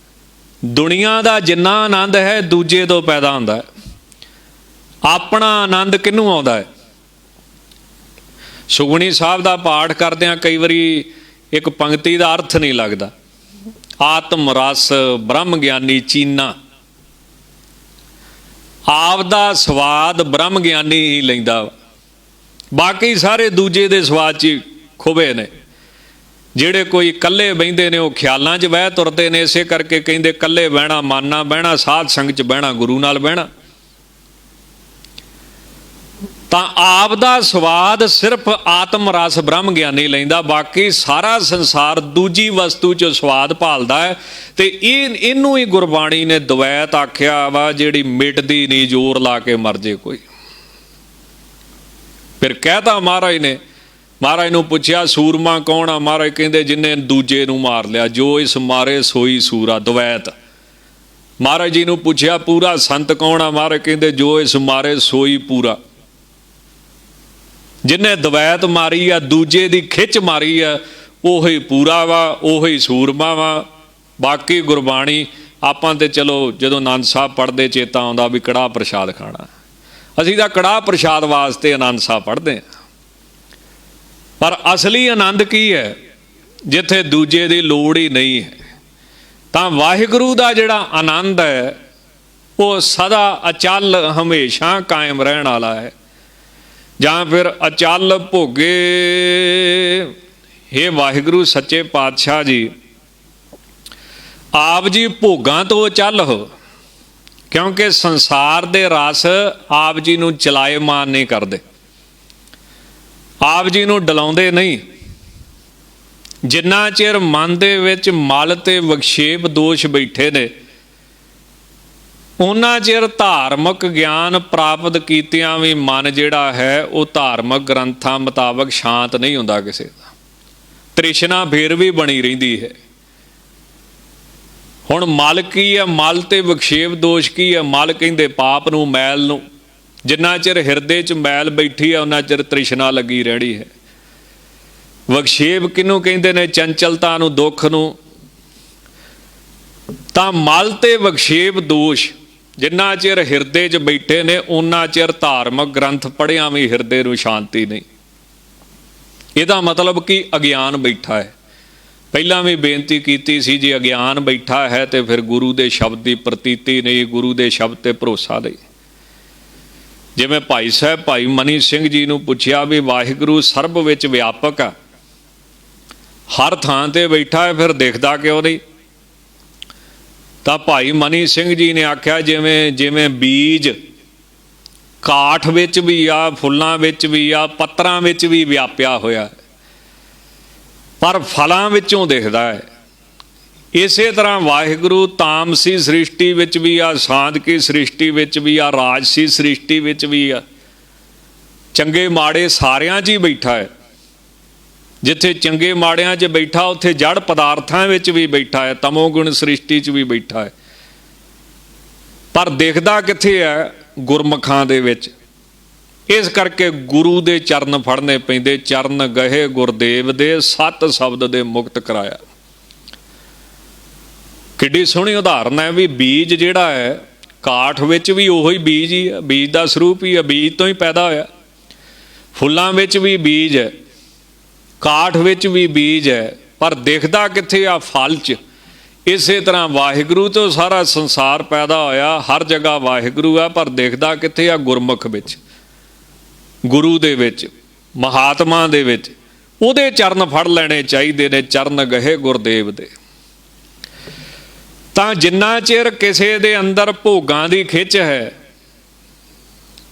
ਦੁਨੀਆ ਦਾ ਜਿੰਨਾ ਆਨੰਦ ਹੈ ਦੂਜੇ ਤੋਂ ਪੈਦਾ ਹੁੰਦਾ ਹੈ। ਆਪਣਾ ਆਨੰਦ ਕਿਹਨੂੰ ਆਉਂਦਾ ਹੈ? ਸੁਖਮਨੀ ਸਾਹਿਬ ਦਾ ਪਾਠ ਕਰਦਿਆਂ ਕਈ ਵਾਰੀ ਇੱਕ ਪੰਕਤੀ ਦਾ ਅਰਥ ਨਹੀਂ ਲੱਗਦਾ। ਆਤਮ ਰਸ ਬ੍ਰਹਮ ਗਿਆਨੀ ਚੀਨਾ। ਆਪ ਦਾ ਸਵਾਦ ਬ੍ਰਹਮ ਗਿਆਨੀ ਹੀ ਲੈਂਦਾ, ਬਾਕੀ ਸਾਰੇ ਦੂਜੇ ਦੇ ਸਵਾਦ 'ਚ ਖੁਬੇ ਨੇ। ਜਿਹੜੇ ਕੋਈ ਇਕੱਲੇ ਬਹਿੰਦੇ ਨੇ ਉਹ ਖਿਆਲਾਂ 'ਚ ਬਹਿ ਤੁਰਦੇ ਨੇ। ਇਸੇ ਕਰਕੇ ਕਹਿੰਦੇ ਇਕੱਲੇ ਬਹਿਣਾ ਮਨ ਨਾਲ ਬਹਿਣਾ, ਸਾਧ ਸੰਗ 'ਚ ਬਹਿਣਾ ਗੁਰੂ ਨਾਲ ਬਹਿਣਾ। ਤਾਂ ਆਪ ਦਾ ਸਵਾਦ ਸਿਰਫ ਆਤਮ ਰਸ ਬ੍ਰਹਮ ਗਿਆਨੀ ਲੈਂਦਾ, ਬਾਕੀ ਸਾਰਾ ਸੰਸਾਰ ਦੂਜੀ ਵਸਤੂ 'ਚ ਸਵਾਦ ਭਾਲਦਾ ਹੈ। ਤੇ ਇਹਨੂੰ ਹੀ ਗੁਰਬਾਣੀ ਨੇ ਦਵੈਤ ਆਖਿਆ ਵਾ, ਜਿਹੜੀ ਮਿਟਦੀ ਨਹੀਂ, ਜ਼ੋਰ ਲਾ ਕੇ ਮਰ ਜੇ ਕੋਈ। ਫਿਰ ਕਹਿਤਾ ਮਹਾਰਾਜ ਨੇ, ਮਹਾਰਾਜ ਨੂੰ ਪੁੱਛਿਆ ਸੂਰਮਾ ਕੌਣ ਆ? ਮਹਾਰਾਜ ਕਹਿੰਦੇ ਜਿੰਨੇ ਦੂਜੇ ਨੂੰ ਮਾਰ ਲਿਆ। ਜੋ ਇਸ ਮਾਰੇ ਸੋਈ ਸੂਰਾ, ਦਵੈਤ। ਮਹਾਰਾਜ ਜੀ ਨੂੰ ਪੁੱਛਿਆ ਪੂਰਾ ਸੰਤ ਕੌਣ ਆ? ਮਹਾਰਾਜ ਕਹਿੰਦੇ ਜੋ ਇਸ ਮਾਰੇ ਸੋਈ ਪੂਰਾ। ਜਿਹਨੇ ਦਵੈਤ ਮਾਰੀ ਆ, ਦੂਜੇ ਦੀ ਖਿੱਚ ਮਾਰੀ ਆ, ਉਹੀ ਪੂਰਾ ਵਾ, ਉਹੀ ਸੂਰਮਾ ਵਾ। ਬਾਕੀ ਗੁਰਬਾਣੀ ਆਪਾਂ ਤੇ ਚਲੋ ਜਦੋਂ ਆਨੰਦ ਸਾਹਿਬ ਪੜ੍ਹਦੇ ਚੇਤਾ ਆਉਂਦਾ ਵੀ ਕੜਾਹ ਪ੍ਰਸ਼ਾਦ ਖਾਣਾ। ਅਸੀਂ ਤਾਂ ਕੜਾਹ ਪ੍ਰਸ਼ਾਦ ਵਾਸਤੇ ਆਨੰਦ ਸਾਹਿਬ ਪੜ੍ਹਦੇ ਹਾਂ। ਪਰ ਅਸਲੀ ਆਨੰਦ ਕੀ ਹੈ? ਜਿੱਥੇ ਦੂਜੇ ਦੀ ਲੋੜ ਹੀ ਨਹੀਂ ਹੈ। ਤਾਂ ਵਾਹਿਗੁਰੂ ਦਾ ਜਿਹੜਾ ਆਨੰਦ ਹੈ ਉਹ ਸਦਾ ਅਚਲ ਹਮੇਸ਼ਾ ਕਾਇਮ ਰਹਿਣ ਵਾਲਾ ਹੈ। ਜਾਂ ਫਿਰ ਅਚਲ ਭੋਗੇ। ਇਹ ਵਾਹਿਗੁਰੂ ਸੱਚੇ ਪਾਤਸ਼ਾਹ ਜੀ ਆਪ ਜੀ ਭੋਗਾਂ ਤੋਂ ਅਚਲ ਹੋ, ਕਿਉਂਕਿ ਸੰਸਾਰ ਦੇ ਰਸ ਆਪ ਜੀ ਨੂੰ ਚਲਾਏਮਾਨ ਨਹੀਂ ਕਰਦੇ, ਆਪ ਜੀ ਨੂੰ ਡਲਾਉਂਦੇ ਨਹੀਂ। ਜਿੰਨਾ ਚਿਰ ਮਨ ਦੇ ਵਿੱਚ ਮਲ ਤੇ ਵਿਖੇਪ ਦੋਸ਼ ਬੈਠੇ ਨੇ, ਉਹਨਾਂ ਚਿਰ ਧਾਰਮਿਕ ਗਿਆਨ ਪ੍ਰਾਪਤ ਕੀਤਿਆਂ ਵੀ ਮਨ ਜਿਹੜਾ ਹੈ ਉਹ ਧਾਰਮਿਕ ਗ੍ਰੰਥਾਂ ਮੁਤਾਬਕ ਸ਼ਾਂਤ ਨਹੀਂ ਹੁੰਦਾ ਕਿਸੇ ਦਾ। ਤ੍ਰਿਸ਼ਨਾ ਫੇਰ ਵੀ ਬਣੀ ਰਹਿੰਦੀ ਹੈ। ਹੁਣ ਮਲ ਕੀ ਹੈ? ਮਲ ਤੇ ਵਿਖੇਪ ਦੋਸ਼ ਕੀ ਹੈ? ਮਲ ਕਹਿੰਦੇ ਪਾਪ ਨੂੰ, ਮੈਲ ਨੂੰ। ਜਿੰਨਾ ਚਿਰ ਹਿਰਦੇ 'ਚ ਮੈਲ ਬੈਠੀ ਹੈ ਉਹਨਾਂ ਚਿਰ ਤ੍ਰਿਸ਼ਨਾ ਲੱਗੀ ਰਹਿਣੀ ਹੈ। ਵਿਖੇਪ ਕਿਹਨੂੰ ਕਹਿੰਦੇ ਨੇ? ਚੰਚਲਤਾ ਨੂੰ, ਦੁੱਖ ਨੂੰ। ਤਾਂ ਮਲ ਤੇ ਵਿਖੇਪ ਦੋਸ਼ ਜਿੰਨਾ ਚਿਰ ਹਿਰਦੇ 'ਚ ਬੈਠੇ ਨੇ ਉਹਨਾਂ ਚਿਰ ਧਾਰਮਿਕ ਗ੍ਰੰਥ ਪੜ੍ਹਿਆਂ ਵੀ ਹਿਰਦੇ ਨੂੰ ਸ਼ਾਂਤੀ ਨਹੀਂ। ਇਹਦਾ ਮਤਲਬ ਕਿ ਅਗਿਆਨ ਬੈਠਾ ਹੈ। ਪਹਿਲਾਂ ਵੀ ਬੇਨਤੀ ਕੀਤੀ ਸੀ, ਜੇ ਅਗਿਆਨ ਬੈਠਾ ਹੈ ਤੇ ਫਿਰ ਗੁਰੂ ਦੇ ਸ਼ਬਦ ਦੀ ਪ੍ਰਤੀਤੀ ਨਹੀਂ, ਗੁਰੂ ਦੇ ਸ਼ਬਦ ਤੇ ਭਰੋਸਾ ਨਹੀਂ। ਜਿਵੇਂ ਭਾਈ ਸਾਹਿਬ ਭਾਈ ਮਨੀ ਸਿੰਘ ਜੀ ਨੂੰ ਪੁੱਛਿਆ ਵੀ ਵਾਹਿਗੁਰੂ ਸਰਬ ਵਿੱਚ ਵਿਆਪਕ ਆ, ਹਰ ਥਾਂ ਤੇ ਬੈਠਾ ਹੈ, ਫਿਰ ਦਿਖਦਾ ਕਿਉਂ ਨਹੀਂ? ਤਾਂ ਭਾਈ ਮਨੀ ਸਿੰਘ ਜੀ ਨੇ ਆਖਿਆ ਜਿਵੇਂ ਜਿਵੇਂ ਬੀਜ ਕਾਠ ਵਿੱਚ ਵੀ ਆ, ਫੁੱਲਾਂ ਵਿੱਚ ਵੀ ਆ, ਪੱਤਰਾਂ ਵਿੱਚ ਵੀ ਵਿਆਪਿਆ ਹੋਇਆ, ਪਰ ਫਲਾਂ ਵਿੱਚੋਂ ਦਿਖਦਾ ਹੈ। ਇਸੇ ਤਰ੍ਹਾਂ ਵਾਹਿਗੁਰੂ ਤਾਮਸੀ ਸ੍ਰਿਸ਼ਟੀ ਵਿੱਚ ਵੀ ਆ, ਸਾਧਕੀ ਸ੍ਰਿਸ਼ਟੀ ਵਿੱਚ ਵੀ ਆ, ਰਾਜਸੀ ਸ੍ਰਿਸ਼ਟੀ ਵਿੱਚ ਵੀ ਆ, ਚੰਗੇ ਮਾੜੇ ਸਾਰਿਆਂ 'ਚ ਹੀ ਬੈਠਾ ਹੈ। ਜਿੱਥੇ ਚੰਗੇ ਮਾੜਿਆਂ 'ਚ ਬੈਠਾ ਉੱਥੇ ਜੜ ਪਦਾਰਥਾਂ ਵਿੱਚ ਵੀ ਬੈਠਾ ਹੈ, ਤਮੋਗੁਣ ਸ੍ਰਿਸ਼ਟੀ 'ਚ ਵੀ ਬੈਠਾ ਹੈ। ਪਰ ਦਿਖਦਾ ਕਿੱਥੇ ਹੈ? ਗੁਰਮੁਖਾਂ ਦੇ ਵਿੱਚ। ਇਸ ਕਰਕੇ ਗੁਰੂ ਦੇ ਚਰਨ ਫੜਨੇ ਪੈਂਦੇ। ਚਰਨ ਗਹੇ ਗੁਰਦੇਵ ਦੇ, ਸੱਤ ਸ਼ਬਦ ਦੇ ਮੁਕਤ ਕਰਾਇਆ। ਕਿੱਡੀ ਸੋਹਣੀ ਉਦਾਹਰਨ ਹੈ ਵੀ ਬੀਜ ਜਿਹੜਾ ਹੈ ਕਾਠ ਵਿੱਚ ਵੀ ਉਹੀ ਬੀਜ ਹੀ ਹੈ, ਬੀਜ ਦਾ ਸਰੂਪ ਹੀ ਹੈ, ਬੀਜ ਤੋਂ ਹੀ ਪੈਦਾ ਹੋਇਆ। ਫੁੱਲਾਂ ਵਿੱਚ ਵੀ ਬੀਜ ਹੈ, ਕਾਠ ਵਿੱਚ ਵੀ ਬੀਜ ਹੈ, ਪਰ ਦਿਖਦਾ ਕਿੱਥੇ ਆ? ਫਲ 'ਚ। ਇਸੇ ਤਰ੍ਹਾਂ ਵਾਹਿਗੁਰੂ ਤੋਂ ਸਾਰਾ ਸੰਸਾਰ ਪੈਦਾ ਹੋਇਆ, ਹਰ ਜਗ੍ਹਾ ਵਾਹਿਗੁਰੂ ਆ, ਪਰ ਦਿਖਦਾ ਕਿੱਥੇ ਆ? ਗੁਰਮੁਖ ਵਿੱਚ, ਗੁਰੂ ਦੇ ਵਿੱਚ, ਮਹਾਤਮਾ ਦੇ ਵਿੱਚ। ਉਹਦੇ ਚਰਨ ਫੜ ਲੈਣੇ ਚਾਹੀਦੇ ਨੇ। ਚਰਨ ਗਹੇ ਗੁਰਦੇਵ ਦੇ। ਤਾਂ ਜਿੰਨਾ ਚਿਰ ਕਿਸੇ ਦੇ ਅੰਦਰ ਭੋਗਾਂ ਦੀ ਖਿੱਚ ਹੈ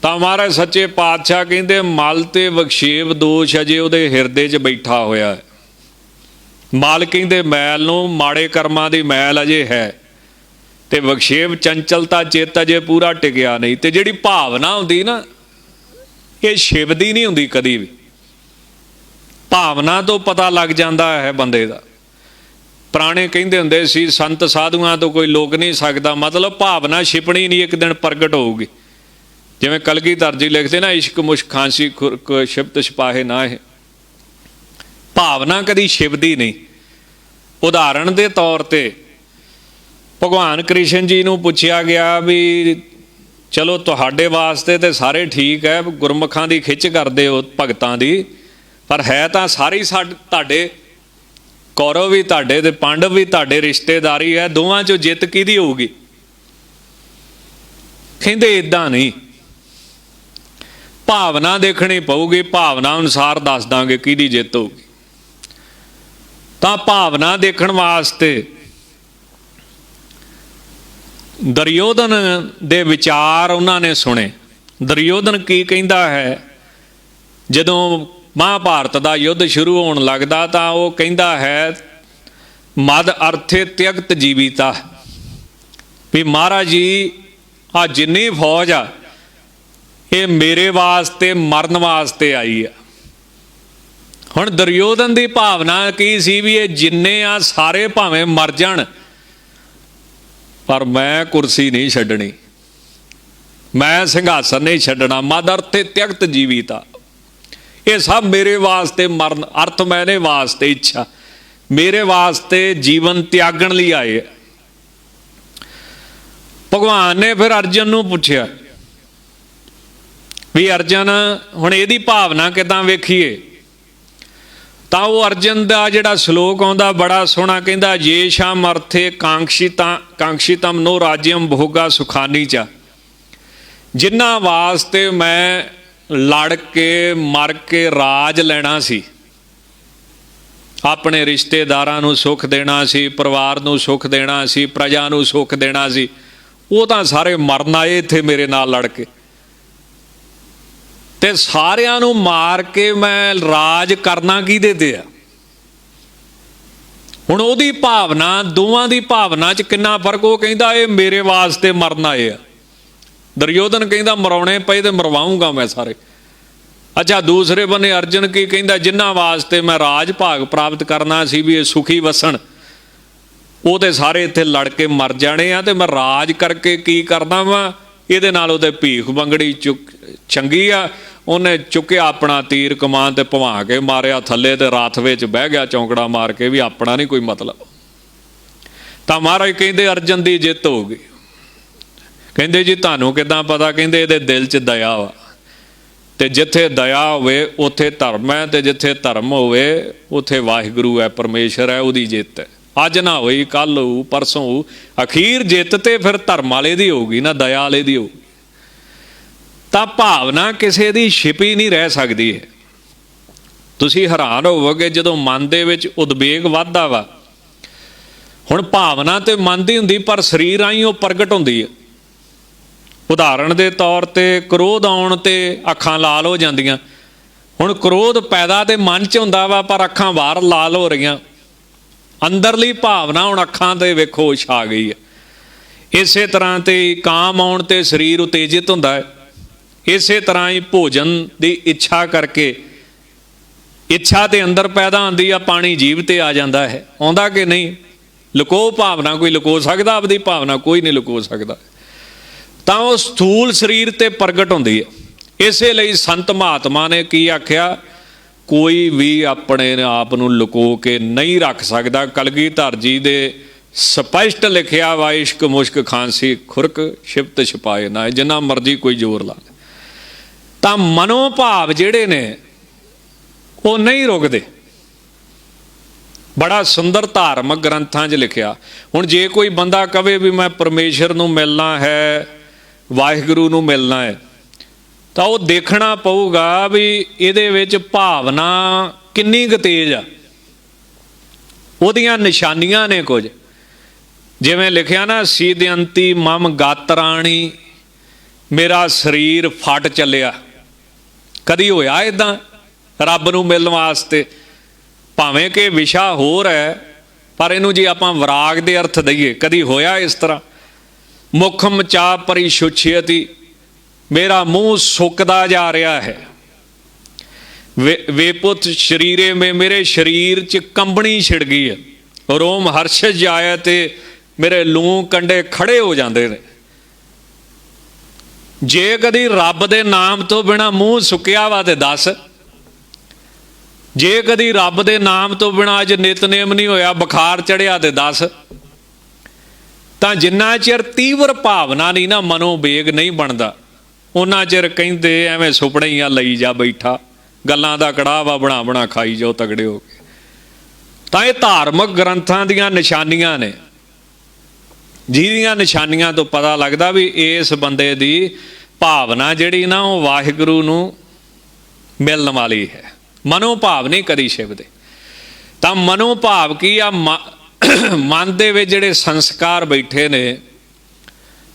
ਤਾਂ ਮਹਾਰਾਜ ਸੱਚੇ ਪਾਤਸ਼ਾਹ ਕਹਿੰਦੇ ਮਲ ਤੇ ਵਿਖੇਵ ਦੋਸ਼ ਅਜੇ ਉਹਦੇ ਹਿਰਦੇ 'ਚ ਬੈਠਾ ਹੋਇਆ ਹੈ। ਮਲ ਕਹਿੰਦੇ ਮੈਲ ਨੂੰ, ਮਾੜੇ ਕਰਮਾਂ ਦੀ ਮੈਲ ਅਜੇ ਹੈ, ਤੇ ਵਿਖੇਵ ਚੰਚਲਤਾ ਚਿੱਤ ਅਜੇ ਪੂਰਾ ਟਿਕਿਆ ਨਹੀਂ। ਤੇ ਜਿਹੜੀ ਭਾਵਨਾ ਹੁੰਦੀ ਨਾ, ਇਹ ਸ਼ਿਵ ਦੀ ਨਹੀਂ ਹੁੰਦੀ ਕਦੀ ਵੀ। ਭਾਵਨਾ ਤੋਂ ਪਤਾ ਲੱਗ ਜਾਂਦਾ ਹੈ ਬੰਦੇ ਦਾ। ਪੁਰਾਣੇ ਕਹਿੰਦੇ ਹੁੰਦੇ ਸੀ ਸੰਤ ਸਾਧੂਆਂ ਤੋਂ ਕੋਈ ਲੁਕ ਨਹੀਂ ਸਕਦਾ, ਮਤਲਬ ਭਾਵਨਾ ਛਿਪਣੀ ਨਹੀਂ, ਇੱਕ ਦਿਨ ਪ੍ਰਗਟ ਹੋਊਗੀ। ਜਿਵੇਂ ਕਲਗੀਧਰ ਜੀ ਲਿਖਦੇ ਨਾ, ਇਸ਼ਕ ਮੁਸ਼ਕ ਖਾਂਸੀ ਖੁਰਕ ਸ਼ਿਪਤ ਛਪਾਹੇ ਨਾ ਇਹ। ਭਾਵਨਾ ਕਦੀ ਛਿਪਦੀ ਨਹੀਂ। ਉਦਾਹਰਣ ਦੇ ਤੌਰ ਤੇ ਭਗਵਾਨ ਕ੍ਰਿਸ਼ਨ ਜੀ ਨੂੰ ਪੁੱਛਿਆ ਗਿਆ ਵੀ ਚਲੋ ਤੁਹਾਡੇ ਵਾਸਤੇ ਤੇ ਸਾਰੇ ਠੀਕ ਹੈ, ਗੁਰਮੁਖਾਂ ਦੀ ਖਿੱਚ ਕਰਦੇ ਹੋ ਭਗਤਾਂ ਦੀ, ਪਰ ਹੈ ਤਾਂ ਸਾਰੇ ਤੁਹਾਡੇ, ਕੌਰਵ ਵੀ ਤੁਹਾਡੇ ਤੇ ਪਾਂਡਵ ਵੀ ਤੁਹਾਡੇ ਰਿਸ਼ਤੇਦਾਰੀ ਹੈ, ਦੋਵਾਂ ਚੋਂ ਜਿੱਤ ਕਿਹਦੀ ਹੋਊਗੀ? ਕਹਿੰਦੇ ਇਦਾਂ ਨਹੀਂ, ਭਾਵਨਾ ਦੇਖਣੀ ਪਊਗੀ, ਭਾਵਨਾ ਅਨੁਸਾਰ ਦੱਸ ਦਾਂਗੇ ਕਿਹਦੀ ਜਿੱਤ ਹੋਊਗੀ। ਤਾਂ ਭਾਵਨਾ ਦੇਖਣ ਵਾਸਤੇ ਦੁਰਯੋਧਨ ਦੇ ਵਿਚਾਰ ਉਹਨਾਂ ਨੇ ਸੁਣੇ। ਦੁਰਯੋਧਨ ਕੀ ਕਹਿੰਦਾ ਹੈ, ਜਦੋਂ ਮਹਾਭਾਰਤ ਦਾ ਯੁੱਧ ਸ਼ੁਰੂ ਹੋਣ ਲੱਗਦਾ ਤਾਂ ਉਹ ਕਹਿੰਦਾ ਹੈ ਮਦ ਅਰਥੇ ਤਿਅਗਤ ਜੀਵਿਤਾ, ਵੀ ਮਹਾਰਾਜ ਜੀ ਆ ਜਿੰਨੀ ਫੌਜ ਆ ਇਹ ਮੇਰੇ ਵਾਸਤੇ ਮਰਨ ਵਾਸਤੇ ਆਈ ਆ। ਹੁਣ ਦੁਰਯੋਧਨ ਦੀ ਭਾਵਨਾ ਕੀ ਸੀ ਵੀ ਇਹ ਜਿੰਨੇ ਆ ਸਾਰੇ ਭਾਵੇਂ ਮਰ ਜਾਣ, ਪਰ ਮੈਂ ਕੁਰਸੀ ਨਹੀਂ ਛੱਡਣੀ, ਮੈਂ ਸਿੰਘਾਸਨ ਨਹੀਂ ਛੱਡਣਾ। ਮਦ ਅਰਥੇ ਤਿਅਗਤ ਜੀਵਿਤਾ, ਇਹ ਸਭ ਮੇਰੇ ਵਾਸਤੇ ਮਰਨ, ਅਰਥ ਮੈਨੇ ਵਾਸਤੇ, ਇੱਛਾ ਮੇਰੇ ਵਾਸਤੇ ਜੀਵਨ ਤਿਆਗਣ ਲਈ ਆਏ। ਭਗਵਾਨ ਨੇ ਫਿਰ ਅਰਜਨ ਨੂੰ ਪੁੱਛਿਆ ਵੀ ਅਰਜਨ ਹੁਣ ਇਹਦੀ ਭਾਵਨਾ ਕਿੱਦਾਂ ਵੇਖੀਏ? ਤਾਂ ਉਹ ਅਰਜਨ ਦਾ ਜਿਹੜਾ ਸ਼ਲੋਕ ਆਉਂਦਾ ਬੜਾ ਸੋਹਣਾ, ਕਹਿੰਦਾ ਜੇ ਸ਼ਾਮ ਅਰਥੇ ਕਾਂਕਸ਼ਿਤਮ ਨੋ ਰਾਜਿਅਮ ਭੋਗਾ ਸੁਖਾਨੀ ਚਾ, ਜਿਨ੍ਹਾਂ ਵਾਸਤੇ ਮੈਂ ਲੜ ਕੇ ਮਰ ਕੇ ਰਾਜ ਲੈਣਾ ਸੀ, ਆਪਣੇ ਰਿਸ਼ਤੇਦਾਰਾਂ ਨੂੰ ਸੁੱਖ ਦੇਣਾ ਸੀ, ਪਰਿਵਾਰ ਨੂੰ ਸੁੱਖ ਦੇਣਾ ਸੀ, ਪ੍ਰਜਾ ਨੂੰ ਸੁੱਖ ਦੇਣਾ ਸੀ, ਉਹ ਤਾਂ ਸਾਰੇ ਮਰਨ ਆਏ ਇੱਥੇ ਮੇਰੇ ਨਾਲ ਲੜ ਕੇ, ਤੇ ਸਾਰਿਆਂ ਨੂੰ ਮਾਰ ਕੇ ਮੈਂ ਰਾਜ ਕਰਨਾ ਕਿਹਦੇ ਤੇ ਆ? ਹੁਣ ਉਹਦੀ ਭਾਵਨਾ, ਦੋਵਾਂ ਦੀ ਭਾਵਨਾ 'ਚ ਕਿੰਨਾ ਫਰਕ। ਉਹ ਕਹਿੰਦਾ ਇਹ ਮੇਰੇ ਵਾਸਤੇ ਮਰਨ ਆਏ ਆ, ਦੁਰਯੋਧਨ ਕਹਿੰਦਾ ਮਰਾਉਣੇ ਪਏ ਤੇ ਮਰਵਾਊਂਗਾ ਮੈਂ ਸਾਰੇ। ਅੱਛਾ, ਦੂਸਰੇ ਬੰਨੇ ਅਰਜਨ ਕੀ ਕਹਿੰਦਾ, ਜਿਨ੍ਹਾਂ ਵਾਸਤੇ ਮੈਂ ਰਾਜ ਭਾਗ ਪ੍ਰਾਪਤ ਕਰਨਾ ਸੀ ਵੀ ਇਹ ਸੁਖੀ ਵਸਣ, ਉਹ ਤੇ ਸਾਰੇ ਇੱਥੇ ਲੜ ਕੇ ਮਰ ਜਾਣੇ ਆ, ਤੇ ਮੈਂ ਰਾਜ ਕਰਕੇ ਕੀ ਕਰਨਾ ਵਾ? ਇਹਦੇ ਨਾਲ ਉਹਦੇ ਭੀਖ ਮੰਗਣੀ ਚੰਗੀ ਆ। ਉਹਨੇ ਚੁੱਕਿਆ ਆਪਣਾ ਤੀਰ ਕਮਾਨ ਤੇ ਭਵਾ ਕੇ ਮਾਰਿਆ ਥੱਲੇ, ਤੇ ਰਾਤ ਵਿੱਚ ਬਹਿ ਗਿਆ ਚੌਂਕੜਾ ਮਾਰ ਕੇ ਵੀ ਆਪਣਾ ਨਹੀਂ ਕੋਈ ਮਤਲਬ। ਤਾਂ ਮਹਾਰਾਜ ਕਹਿੰਦੇ ਅਰਜਨ ਦੀ ਜਿੱਤ ਹੋ ਗਈ। ਕਹਿੰਦੇ ਜੀ ਤੁਹਾਨੂੰ ਕਿੱਦਾਂ ਪਤਾ? ਕਹਿੰਦੇ ਇਹਦੇ ਦਿਲ 'ਚ ਦਇਆ ਵਾ, ਤੇ ਜਿੱਥੇ ਦਇਆ ਹੋਵੇ ਉੱਥੇ ਧਰਮ ਹੈ, ਤੇ ਜਿੱਥੇ ਧਰਮ ਹੋਵੇ ਉੱਥੇ ਵਾਹਿਗੁਰੂ ਹੈ, ਪਰਮੇਸ਼ਰ ਹੈ, ਉਹਦੀ ਜਿੱਤ ਹੈ। ਅੱਜ ਨਾ ਹੋਈ ਕੱਲ ਹੋਊ, ਪਰਸੋਂ ਹੋਊ, ਅਖੀਰ ਜਿੱਤ ਤੇ ਫਿਰ ਧਰਮ ਵਾਲੇ ਦੀ ਹੋਊਗੀ ਨਾ, ਦਇਆ ਵਾਲੇ ਦੀ ਹੋਊਗੀ। ਤਾਂ ਭਾਵਨਾ ਕਿਸੇ ਦੀ ਛਿਪੀ ਨਹੀਂ ਰਹਿ ਸਕਦੀ ਹੈ। ਤੁਸੀਂ ਹੈਰਾਨ ਹੋਵੋਗੇ ਜਦੋਂ ਮਨ ਦੇ ਵਿੱਚ ਉਦਵੇਗ ਵੱਧਦਾ ਵਾ। ਹੁਣ ਭਾਵਨਾ ਤੇ ਮਨ ਦੀ ਹੁੰਦੀ, ਪਰ ਸਰੀਰ ਰਾਹੀਂ ਉਹ ਪ੍ਰਗਟ ਹੁੰਦੀ ਹੈ। ਉਦਾਹਰਣ ਦੇ ਤੌਰ ਤੇ ਕ੍ਰੋਧ ਆਉਣ ਤੇ ਅੱਖਾਂ ਲਾਲ ਹੋ ਜਾਂਦੀਆਂ। ਹੁਣ ਕ੍ਰੋਧ ਪੈਦਾ ਤੇ ਮਨ 'ਚ ਹੁੰਦਾ ਵਾ, ਪਰ ਅੱਖਾਂ ਬਾਹਰ ਲਾਲ ਹੋ ਰਹੀਆਂ। ਅੰਦਰਲੀ ਭਾਵਨਾ ਹੁਣ ਅੱਖਾਂ ਤੇ ਵੇਖੋ ਛਾ ਗਈ ਹੈ। ਇਸੇ ਤਰ੍ਹਾਂ ਤੇ ਕਾਮ ਆਉਣ ਤੇ ਸਰੀਰ ਉਤੇਜਿਤ ਹੁੰਦਾ ਹੈ। ਇਸੇ ਤਰ੍ਹਾਂ ਹੀ ਭੋਜਨ ਦੀ ਇੱਛਾ ਕਰਕੇ, ਇੱਛਾ ਤੇ ਅੰਦਰ ਪੈਦਾ ਹੁੰਦੀ ਆ, ਪਾਣੀ ਜੀਭ ਤੇ ਆ ਜਾਂਦਾ ਹੈ। ਆਉਂਦਾ ਕਿ ਨਹੀਂ? ਲੁਕੋ ਭਾਵਨਾ ਕੋਈ ਲੁਕੋ ਸਕਦਾ? ਆਪਦੀ ਭਾਵਨਾ ਕੋਈ ਨਹੀਂ ਲੁਕੋ ਸਕਦਾ। ਤਾਂ ਉਹ ਸਥੂਲ ਸਰੀਰ ਤੇ ਪ੍ਰਗਟ ਹੁੰਦੀ ਹੈ। ਇਸੇ ਲਈ ਸੰਤ ਮਹਾਤਮਾ ਨੇ ਕੀ ਆਖਿਆ, ਕੋਈ ਵੀ ਆਪਣੇ ਆਪ ਨੂੰ ਲੁਕੋ ਕੇ ਨਹੀਂ ਰੱਖ ਸਕਦਾ। ਕਲਗੀਧਰ ਜੀ ਦੇ ਸਪਸ਼ਟ ਲਿਖਿਆ ਵਾ, ਇਸ਼ਕ ਮੁਸ਼ਕ ਖਾਂਸੀ ਖੁਰਕ ਸ਼ਿਪਤ ਛਪਾਏ ਨਾ, ਜਿੰਨਾ ਮਰਜ਼ੀ ਕੋਈ ਜ਼ੋਰ ਲਾ। ਤਾਂ ਮਨੋਭਾਵ ਜਿਹੜੇ ਨੇ ਉਹ ਨਹੀਂ ਰੁਕਦੇ। ਬੜਾ ਸੁੰਦਰ ਧਾਰਮਿਕ ਗ੍ਰੰਥਾਂ 'ਚ ਲਿਖਿਆ। ਹੁਣ ਜੇ ਕੋਈ ਬੰਦਾ ਕਵੇ ਵੀ ਮੈਂ ਪਰਮੇਸ਼ਰ ਨੂੰ ਮਿਲਣਾ ਹੈ, ਵਾਹਿਗੁਰੂ ਨੂੰ ਮਿਲਣਾ ਹੈ, ਤਾਂ ਉਹ ਦੇਖਣਾ ਪਊਗਾ ਵੀ ਇਹਦੇ ਵਿੱਚ ਭਾਵਨਾ ਕਿੰਨੀ ਕੁ ਤੇਜ਼ ਆ, ਉਹਦੀਆਂ ਨਿਸ਼ਾਨੀਆਂ ਨੇ ਕੁਝ। ਜਿਵੇਂ ਲਿਖਿਆ ਨਾ, ਸੀਦਯੰਤੀ ਮਮ ਗਾਤਰਾਣੀ, ਮੇਰਾ ਸਰੀਰ ਫਟ ਚੱਲਿਆ। ਕਦੀ ਹੋਇਆ ਇਦਾਂ ਰੱਬ ਨੂੰ ਮਿਲਣ ਵਾਸਤੇ? ਭਾਵੇਂ ਕਿ ਵਿਸ਼ਾ ਹੋਰ ਹੈ, ਪਰ ਇਹਨੂੰ ਜੇ ਆਪਾਂ ਵਿਰਾਗ ਦੇ ਅਰਥ ਦਈਏ, ਕਦੀ ਹੋਇਆ ਇਸ ਤਰ੍ਹਾਂ? ਮੁਖਮ ਚਾ ਪਰਿਸ਼ੁਚਿਅਤੀ, ਮੇਰਾ ਮੂੰਹ ਸੁੱਕਦਾ ਜਾ ਰਿਹਾ ਹੈ। ਵੇਪੁੱਤ ਸਰੀਰੇ ਮੇ, ਮੇਰੇ ਸਰੀਰ 'ਚ ਕੰਬਣੀ ਛਿੜ ਗਈ ਹੈ। ਰੋਮ ਹਰਸ਼ ਜਾਇਆ, ਤੇ ਮੇਰੇ ਲੂੰ ਕੰਡੇ ਖੜੇ ਹੋ ਜਾਂਦੇ ਨੇ। ਜੇ ਕਦੀ ਰੱਬ ਦੇ ਨਾਮ ਤੋਂ ਬਿਨਾਂ ਮੂੰਹ ਸੁੱਕਿਆ ਵਾ ਤੇ ਦੱਸ। ਜੇ ਕਦੀ ਰੱਬ ਦੇ ਨਾਮ ਤੋਂ ਬਿਨਾਂ ਅੱਜ ਨਿਤਨੇਮ ਨਹੀਂ ਹੋਇਆ, ਬੁਖਾਰ ਚੜਿਆ ਤੇ ਦੱਸ। ਤਾਂ ਜਿੰਨਾ ਚਿਰ ਤੀਵਰ ਭਾਵਨਾ ਨਹੀਂ ਨਾ, ਮਨੋ ਵੇਗ ਨਹੀਂ ਬਣਦਾ, ਉਹਨਾਂ ਚਿਰ ਕਹਿੰਦੇ ਐਵੇਂ ਸੁਪਨੇ ਹੀ ਆ ਲਈ ਜਾ ਬੈਠਾ, ਗੱਲਾਂ ਦਾ ਕੜਾਹ ਵਾ, ਬਣਾ ਬਣਾ ਖਾਈ ਜਾਓ ਤਗੜੇ ਹੋ ਕੇ। ਤਾਂ ਇਹ ਧਾਰਮਿਕ ਗ੍ਰੰਥਾਂ ਦੀਆਂ ਨਿਸ਼ਾਨੀਆਂ ਨੇ, ਜਿਹਦੀਆਂ ਨਿਸ਼ਾਨੀਆਂ ਤੋਂ ਪਤਾ ਲੱਗਦਾ ਵੀ ਇਸ ਬੰਦੇ ਦੀ ਭਾਵਨਾ ਜਿਹੜੀ ਨਾ, ਉਹ ਵਾਹਿਗੁਰੂ ਨੂੰ ਮਿਲਣ ਵਾਲੀ ਹੈ। ਮਨੋਭਾਵ ਨਹੀਂ ਕਦੀ ਛਿਪਦੇ। ਤਾਂ ਮਨੋਭਾਵ ਕੀ ਆ? ਮਨ ਦੇ ਵਿੱਚ ਜਿਹੜੇ ਸੰਸਕਾਰ ਬੈਠੇ ਨੇ,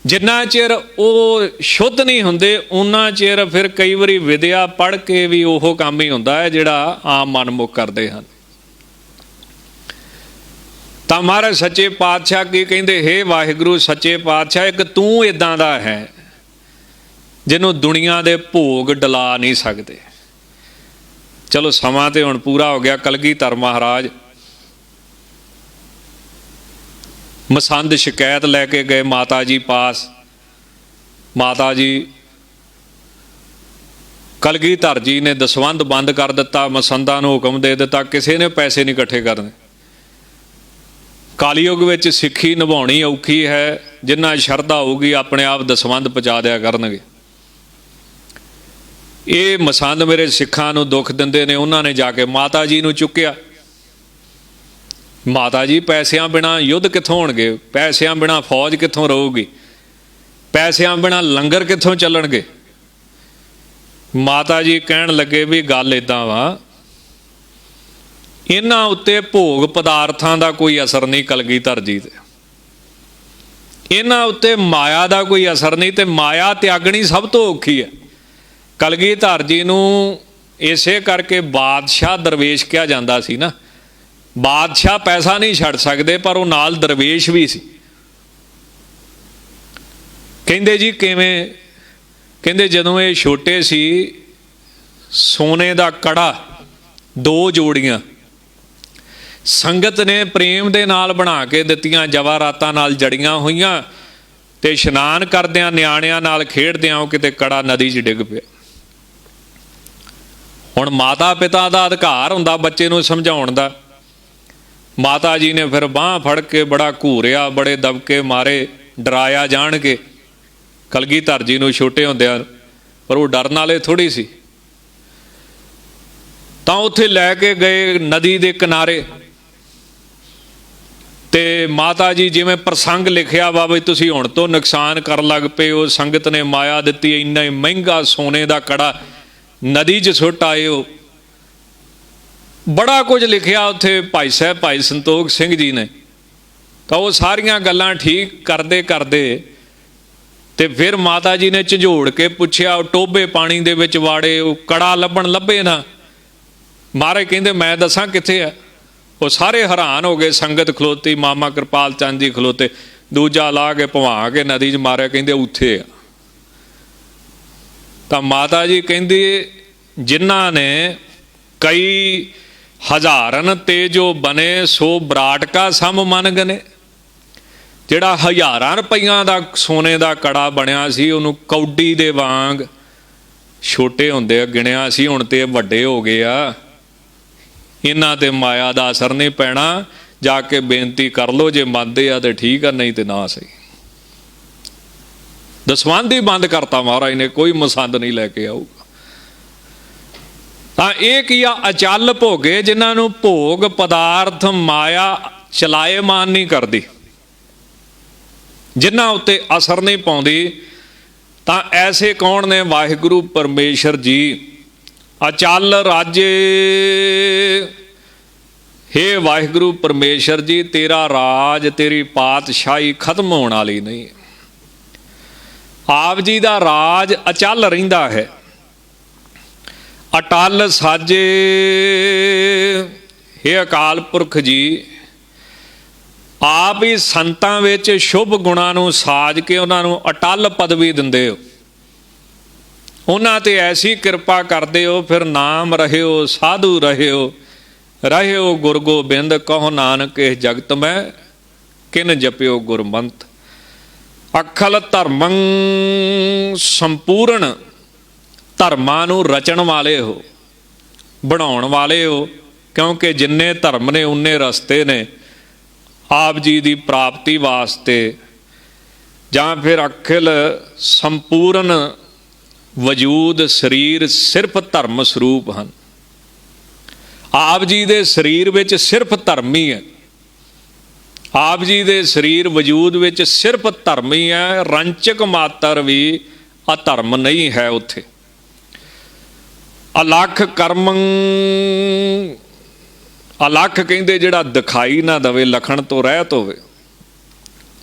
ਜਿੰਨਾ ਚਿਰ ਉਹ ਸ਼ੁੱਧ ਨਹੀਂ ਹੁੰਦੇ, ਉਹਨਾਂ ਚਿਰ ਫਿਰ ਕਈ ਵਾਰੀ ਵਿਦਿਆ ਪੜ੍ਹ ਕੇ ਵੀ ਉਹ ਕੰਮ ਹੀ ਹੁੰਦਾ ਹੈ ਜਿਹੜਾ ਆਮ ਮਨਮੁਖ ਕਰਦੇ ਹਨ। ਤਾਂ ਮਹਾਰਾਜ ਸੱਚੇ ਪਾਤਸ਼ਾਹ ਕੀ ਕਹਿੰਦੇ? ਹੇ ਵਾਹਿਗੁਰੂ ਸੱਚੇ ਪਾਤਸ਼ਾਹ, ਇੱਕ ਤੂੰ ਇੱਦਾਂ ਦਾ ਹੈ ਜਿਹਨੂੰ ਦੁਨੀਆ ਦੇ ਭੋਗ ਡਲਾ ਨਹੀਂ ਸਕਦੇ। ਚਲੋ ਸਮਾਂ ਤੇ ਹੁਣ ਪੂਰਾ ਹੋ ਗਿਆ। ਕਲਗੀਧਰ ਮਹਾਰਾਜ ਮਸੰਦ ਸ਼ਿਕਾਇਤ ਲੈ ਕੇ ਗਏ ਮਾਤਾ ਜੀ ਪਾਸ। ਮਾਤਾ ਜੀ, ਕਲਗੀਧਰ ਜੀ ਨੇ ਦਸਵੰਧ ਬੰਦ ਕਰ ਦਿੱਤਾ, ਮਸੰਦਾਂ ਨੂੰ ਹੁਕਮ ਦੇ ਦਿੱਤਾ ਕਿਸੇ ਨੇ ਪੈਸੇ ਨਹੀਂ ਇਕੱਠੇ ਕਰਨੇ। ਕਾਲੀਯੁੱਗ ਵਿੱਚ ਸਿੱਖੀ ਨਿਭਾਉਣੀ ਔਖੀ ਹੈ, ਜਿੰਨਾ ਸ਼ਰਧਾ ਹੋਊਗੀ ਆਪਣੇ ਆਪ ਦਸਵੰਧ ਪਹੁੰਚਾ ਦਿਆ ਕਰਨਗੇ। ਇਹ ਮਸੰਦ ਮੇਰੇ ਸਿੱਖਾਂ ਨੂੰ ਦੁੱਖ ਦਿੰਦੇ ਨੇ। ਉਹਨਾਂ ਨੇ ਜਾ ਕੇ ਮਾਤਾ ਜੀ ਨੂੰ ਚੁੱਕਿਆ। ਮਾਤਾ ਜੀ, ਪੈਸਿਆਂ ਬਿਨਾਂ ਯੁੱਧ ਕਿੱਥੋਂ ਹੋਣਗੇ? ਪੈਸਿਆਂ ਬਿਨਾਂ ਫੌਜ ਕਿੱਥੋਂ ਰਹੂਗੀ? ਪੈਸਿਆਂ ਬਿਨਾਂ ਲੰਗਰ ਕਿੱਥੋਂ ਚੱਲਣਗੇ? ਮਾਤਾ ਜੀ ਕਹਿਣ ਲੱਗੇ ਵੀ ਗੱਲ ਇੱਦਾਂ ਵਾ, ਇਹਨਾਂ ਉੱਤੇ ਭੋਗ ਪਦਾਰਥਾਂ ਦਾ ਕੋਈ ਅਸਰ ਨਹੀਂ ਕਲਗੀਧਰ ਜੀ ਤੇ, ਇਹਨਾਂ ਉੱਤੇ ਮਾਇਆ ਦਾ ਕੋਈ ਅਸਰ ਨਹੀਂ, ਤੇ ਮਾਇਆ ਤਿਆਗਣੀ ਸਭ ਤੋਂ ਔਖੀ ਹੈ। ਕਲਗੀਧਰ ਜੀ ਨੂੰ ਇਸੇ ਕਰਕੇ ਬਾਦਸ਼ਾਹ ਦਰਵੇਸ਼ ਕਿਹਾ ਜਾਂਦਾ ਸੀ ਨਾ। ਬਾਦਸ਼ਾਹ ਪੈਸਾ ਨਹੀਂ ਛੱਡ ਸਕਦੇ, ਪਰ ਉਹ ਨਾਲ ਦਰਵੇਸ਼ ਵੀ ਸੀ। ਕਹਿੰਦੇ ਜੀ ਕਿਵੇਂ? ਕਹਿੰਦੇ ਜਦੋਂ ਇਹ ਛੋਟੇ ਸੀ, ਸੋਨੇ ਦਾ ਕੜਾ 2 ਜੋੜੀਆਂ ਸੰਗਤ ਨੇ ਪ੍ਰੇਮ ਦੇ ਨਾਲ ਬਣਾ ਕੇ ਦਿੱਤੀਆਂ, ਜਵਾਹਰਾਤਾਂ ਨਾਲ ਜੜੀਆਂ ਹੋਈਆਂ, ਤੇ ਇਸ਼ਨਾਨ ਕਰਦਿਆਂ ਨਿਆਣਿਆਂ ਨਾਲ ਖੇਡਦਿਆਂ ਉਹ ਕਿਤੇ ਕੜਾ ਨਦੀ 'ਚ ਡਿੱਗ ਪਿਆ। ਹੁਣ ਮਾਤਾ ਪਿਤਾ ਦਾ ਅਧਿਕਾਰ ਹੁੰਦਾ ਬੱਚੇ ਨੂੰ ਸਮਝਾਉਣ ਦਾ। ਮਾਤਾ ਜੀ ਨੇ ਫਿਰ ਬਾਂਹ ਫੜ ਕੇ ਬੜਾ ਘੂਰਿਆ, ਬੜੇ ਦਬਕੇ ਮਾਰੇ, ਡਰਾਇਆ ਜਾਣ ਕੇ ਕਲਗੀਧਰ ਜੀ ਨੂੰ ਛੋਟੇ ਹੁੰਦਿਆਂ, ਪਰ ਉਹ ਡਰਨ ਵਾਲੇ ਥੋੜ੍ਹੀ ਸੀ। ਤਾਂ ਉੱਥੇ ਲੈ ਕੇ ਗਏ ਨਦੀ ਦੇ ਕਿਨਾਰੇ, ਤੇ ਮਾਤਾ ਜੀ ਜਿਵੇਂ ਪ੍ਰਸੰਗ ਲਿਖਿਆ ਵਾ ਵੀ ਤੁਸੀਂ ਹੁਣ ਤੋਂ ਨੁਕਸਾਨ ਕਰਨ ਲੱਗ ਪਏ ਹੋ, ਸੰਗਤ ਨੇ ਮਾਇਆ ਦਿੱਤੀ, ਇੰਨਾ ਹੀ ਮਹਿੰਗਾ ਸੋਨੇ ਦਾ ਕੜਾ ਨਦੀ 'ਚ ਸੁੱਟ ਆਏ ਹੋ, ਬੜਾ ਕੁਝ ਲਿਖਿਆ ਉੱਥੇ ਭਾਈ ਸਾਹਿਬ ਭਾਈ ਸੰਤੋਖ ਸਿੰਘ ਜੀ ਨੇ। ਤਾਂ ਉਹ ਸਾਰੀਆਂ ਗੱਲਾਂ ਠੀਕ ਕਰਦੇ ਕਰਦੇ ਤੇ ਫਿਰ ਮਾਤਾ ਜੀ ਨੇ ਝੰਜੋੜ ਕੇ ਪੁੱਛਿਆ, ਉਹ ਟੋਭੇ ਪਾਣੀ ਦੇ ਵਿੱਚ ਵਾੜੇ, ਉਹ ਕੜਾ ਲੱਭੇ ਨਾ। ਮਹਾਰਾਜ ਕਹਿੰਦੇ ਮੈਂ ਦੱਸਾਂ ਕਿੱਥੇ ਆ? ਉਹ ਸਾਰੇ ਹੈਰਾਨ ਹੋ ਗਏ। ਸੰਗਤ ਖਲੋਤੀ, ਮਾਮਾ ਕਿਰਪਾਲ ਚੰਦ ਜੀ ਖਲੋਤੇ, ਦੂਜਾ ਲਾ ਕੇ ਭਵਾ ਕੇ ਨਦੀ 'ਚ ਮਾਰਿਆ, ਕਹਿੰਦੇ ਉੱਥੇ ਆ। ਤਾਂ ਮਾਤਾ ਜੀ ਕਹਿੰਦੀ ਜਿਨ੍ਹਾਂ ਨੇ ਕਈ ਹਜ਼ਾਰਨ ਤੇ ਜੋ ਬਨੇ ਸੋ ਬਰਾਟ ਕਾ ਸਮ ਮਨ ਗਨੇ, ਜਿਹੜਾ 1000 ਰੁਪਈਆਂ ਦਾ ਸੋਨੇ ਦਾ ਕੜਾ ਬਣਿਆ ਸੀ, ਉਹਨੂੰ ਕੌਡੀ ਦੇ ਵਾਂਗ ਛੋਟੇ ਹੁੰਦੇ ਗਿਣਿਆ ਸੀ, ਹੁਣ ਤੇ ਵੱਡੇ ਹੋ ਗਏ ਆ। ਇਹਨਾਂ ਤੇ ਮਾਇਆ ਦਾ ਅਸਰ ਨਹੀਂ ਪੈਣਾ। ਜਾ ਕੇ ਬੇਨਤੀ ਕਰ ਲਓ, ਜੇ ਮੰਨਦੇ ਆ ਤੇ ਠੀਕ ਆ, ਨਹੀਂ ਤੇ ਨਾ ਸਹੀ। ਦਸਵੰਧ ਹੀ ਬੰਦ ਕਰਤਾ ਮਹਾਰਾਜ ਨੇ, ਕੋਈ ਮਸੰਦ ਨਹੀਂ ਲੈ ਕੇ ਆਊਗਾ। ਤਾਂ ਇਹ ਕੀ ਆ? ਅਚਲ ਭੋਗੇ, ਜਿਨ੍ਹਾਂ ਨੂੰ ਭੋਗ ਪਦਾਰਥ ਮਾਇਆ ਚਲਾਏਮਾਨ ਨਹੀਂ ਕਰਦੀ, ਜਿਨ੍ਹਾਂ ਉੱਤੇ ਅਸਰ ਨਹੀਂ ਪਾਉਂਦੀ। ਤਾਂ ਐਸੇ ਕੌਣ ਨੇ? ਵਾਹਿਗੁਰੂ ਪਰਮੇਸ਼ਰ ਜੀ। ਅਚਲ ਰਾਜੇ हे वाहिगुरु परमेश्वर जी, तेरा राज, तेरी पातशाही खत्म होने वाली नहीं है। आप जी का राज अचल रहिंदा है। अटल साजे हे अकाल पुरख जी, आप ही संतां विच शुभ गुणां नूं साज के उन्हां नूं अटल पदवी दिंदे हो, उन्हां ते ऐसी किरपा करदे हो, फिर नाम रहे हो, साधु रहे हो गुर गोबिंद, कहो नानक इस जगत में किन जपियो गुरमंत। अखल धर्मं संपूर्ण, धर्मां नूं रचण वाले हो, बनाउण वाले हो, क्योंकि जिन्ने धर्म ने उन्ने रस्ते ने आप जी की प्राप्ति वास्ते। जां फिर अखिल संपूर्ण वजूद शरीर सिर्फ धर्म स्वरूप हैं। आप जी दे शरीर विच सिर्फ धर्म ही है, आप जी दे शरीर वजूद विच सिर्फ धर्म ही है, रंचक मात्र भी अधर्म नहीं है उत्थे। अलख कर्मं, अलख कहंदे जिहड़ा दिखाई ना दवे, लखण तो रहत होवे,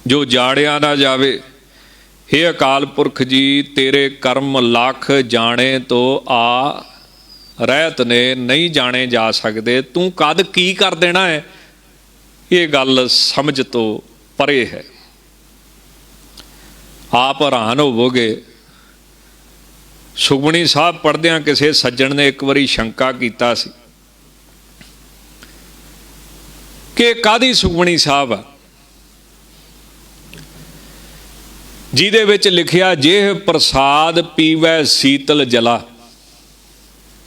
जो जाणिया ना जावे। हे अकाल पुरख जी, तेरे कर्म लख जाने तो आ रहत ने, नहीं जाने जा सकते। तू कद की कर देना है, ये गल समझ तो परे है। आप हैरान होवोगे। सुखमनी साहब पढ़द्या किसी सज्जण ने एक बारी शंका कीता सी कि कादी सुखमनी साहब आ, जिहदे विच लिखिया जेह प्रसाद पीवै शीतल जला,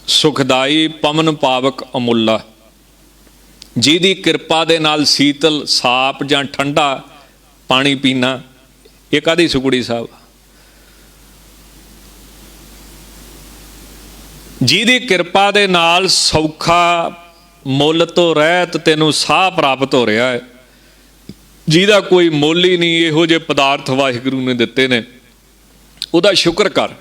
सुखदाई पवन पावक अमुला। जिहदी किरपा दे नाल शीतल साप जां ठंडा पानी पीना, ये कादी सुखमनी साहब। जिहदी किरपा दे नाल सौखा मुल तो रहत तैनूं साह प्राप्त हो रहा है, जिहदा कोई मुल ही नहीं, इहो जे पदार्थ वाहिगुरू ने दिते ने, उहदा शुक्र कर।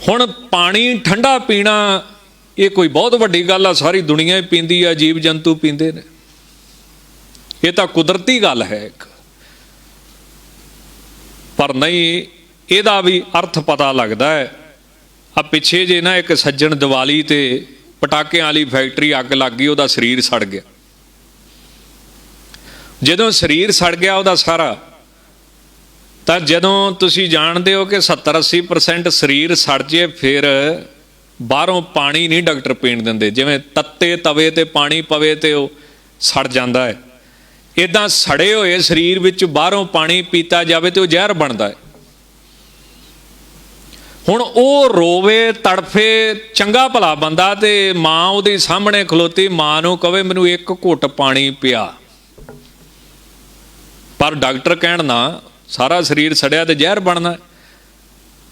हुण पानी ठंडा पीना ये कोई बहुत वड्डी गल आ, सारी दुनिया ही पींदी आ, जीव जंतु पींदे ने, ये तां कुदरती गल है एक। पर नहीं, ਇਹਦਾ भी अर्थ पता लगता है। आ पिछे जे ना एक सज्जन दिवाली ते पटाकिਆਂ वाली फैक्ट्री अग लग गई, ਉਹਦਾ शरीर सड़ गया। ਜਦੋਂ शरीर सड़ गया ਉਹਦਾ सारा, ਤਾਂ ਜਦੋਂ ਤੁਸੀਂ ਜਾਣਦੇ ਹੋ कि 70-80% शरीर सड़ ਜੇ, फिर ਬਾਹਰੋਂ पानी नहीं डॉक्टर पीण ਦਿੰਦੇ। ਜਿਵੇਂ ਤੱਤੇ ਤਵੇ ਤੇ ਪਾਣੀ ਪਵੇ ਤੇ ਉਹ ਸੜ ਜਾਂਦਾ ਹੈ, ਇਦਾਂ ਸੜੇ ਹੋਏ शरीर ਵਿੱਚ ਬਾਹਰੋਂ पानी ਪੀਤਾ ਜਾਵੇ ਤੇ ਉਹ ਜ਼ਹਿਰ ਬਣਦਾ ਹੈ। ਹੁਣ ਉਹ ਰੋਵੇ ਤੜਫੇ, ਚੰਗਾ ਭਲਾ ਬੰਦਾ, ਤੇ ਮਾਂ ਉਹਦੇ ਸਾਹਮਣੇ ਖਲੋਤੀ, ਮਾਂ ਨੂੰ ਕਵੇ ਮੈਨੂੰ ਇੱਕ ਘੁੱਟ ਪਾਣੀ ਪਿਆ, ਪਰ ਡਾਕਟਰ ਕਹਿਣ ਨਾ ਸਾਰਾ ਸਰੀਰ ਸੜਿਆ ਤੇ ਜ਼ਹਿਰ ਬਣਨਾ।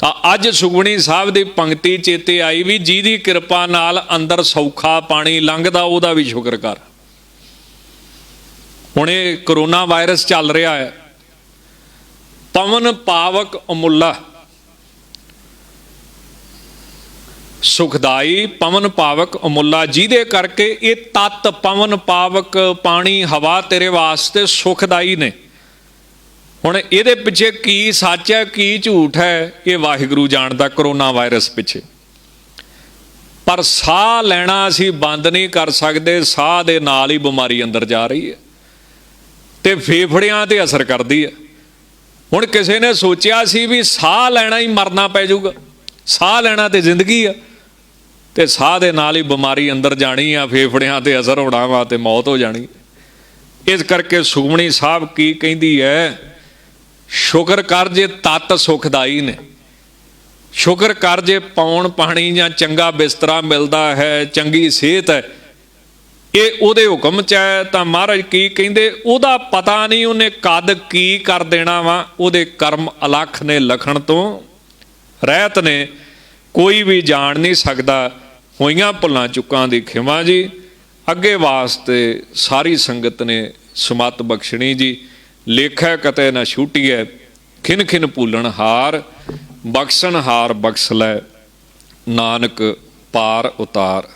ਤਾਂ ਅੱਜ ਸੁਖਮਨੀ ਸਾਹਿਬ ਦੀ ਪੰਕਤੀ ਚੇਤੇ ਆਈ ਵੀ ਜਿਹਦੀ ਕਿਰਪਾ ਨਾਲ ਅੰਦਰ ਸੌਖਾ ਪਾਣੀ ਲੰਘਦਾ, ਉਹਦਾ ਵੀ ਸ਼ੁਕਰ ਕਰ। ਹੁਣ ਇਹ ਕਰੋਨਾ ਵਾਇਰਸ ਚੱਲ ਰਿਹਾ ਹੈ, ਪਵਨ ਪਾਵਕ ਅਮੁੱਲਾ, सुखदाई पवन पावक अमुला, जिहदे करके ये तत्त पवन पावक पानी हवा तेरे वास्ते सुखदाई ने। हुण इहदे पिछे की सच है की झूठ है, ये वाहिगुरू जाणदा करोना वायरस पिछे। पर साह लैना असीं बंद नहीं कर सकते, साह दे नाल ही बीमारी अंदर जा रही है ते फेफड़ियां ते असर करदी है। हुण किसी ने सोचिया सी भी साह लैना ही मरना पै जाऊगा, साह लैना ते जिंदगी आ, ते साह दे नाल ही बीमारी अंदर जानी आ, फेफड़ियां ते असर होना वा ते मौत हो जानी। इस करके सुखमनी साहब की कहती है, शुक्र कर जे तत्त सुखदाई ने, शुक्र कर जे पौण पानी या चंगा बिस्तरा मिलता है, चंगी सेहत है, ये उहदे हुक्म च है। तां महाराज की कहंदे, उहदा पता नहीं उन्हें कद की कर देना वा, उहदे कर्म अलख ने, लखण तो रहत ने, कोई भी जान नहीं सकता। होइयां भुलां चुकां दी खिमा जी, अगे वास्ते सारी संगत ने सुमत बख्शणी जी। लेखा कते न छूटी है, खिन खिन भूलन हार, बख्शन हार बख्श लै, नानक पार उतार।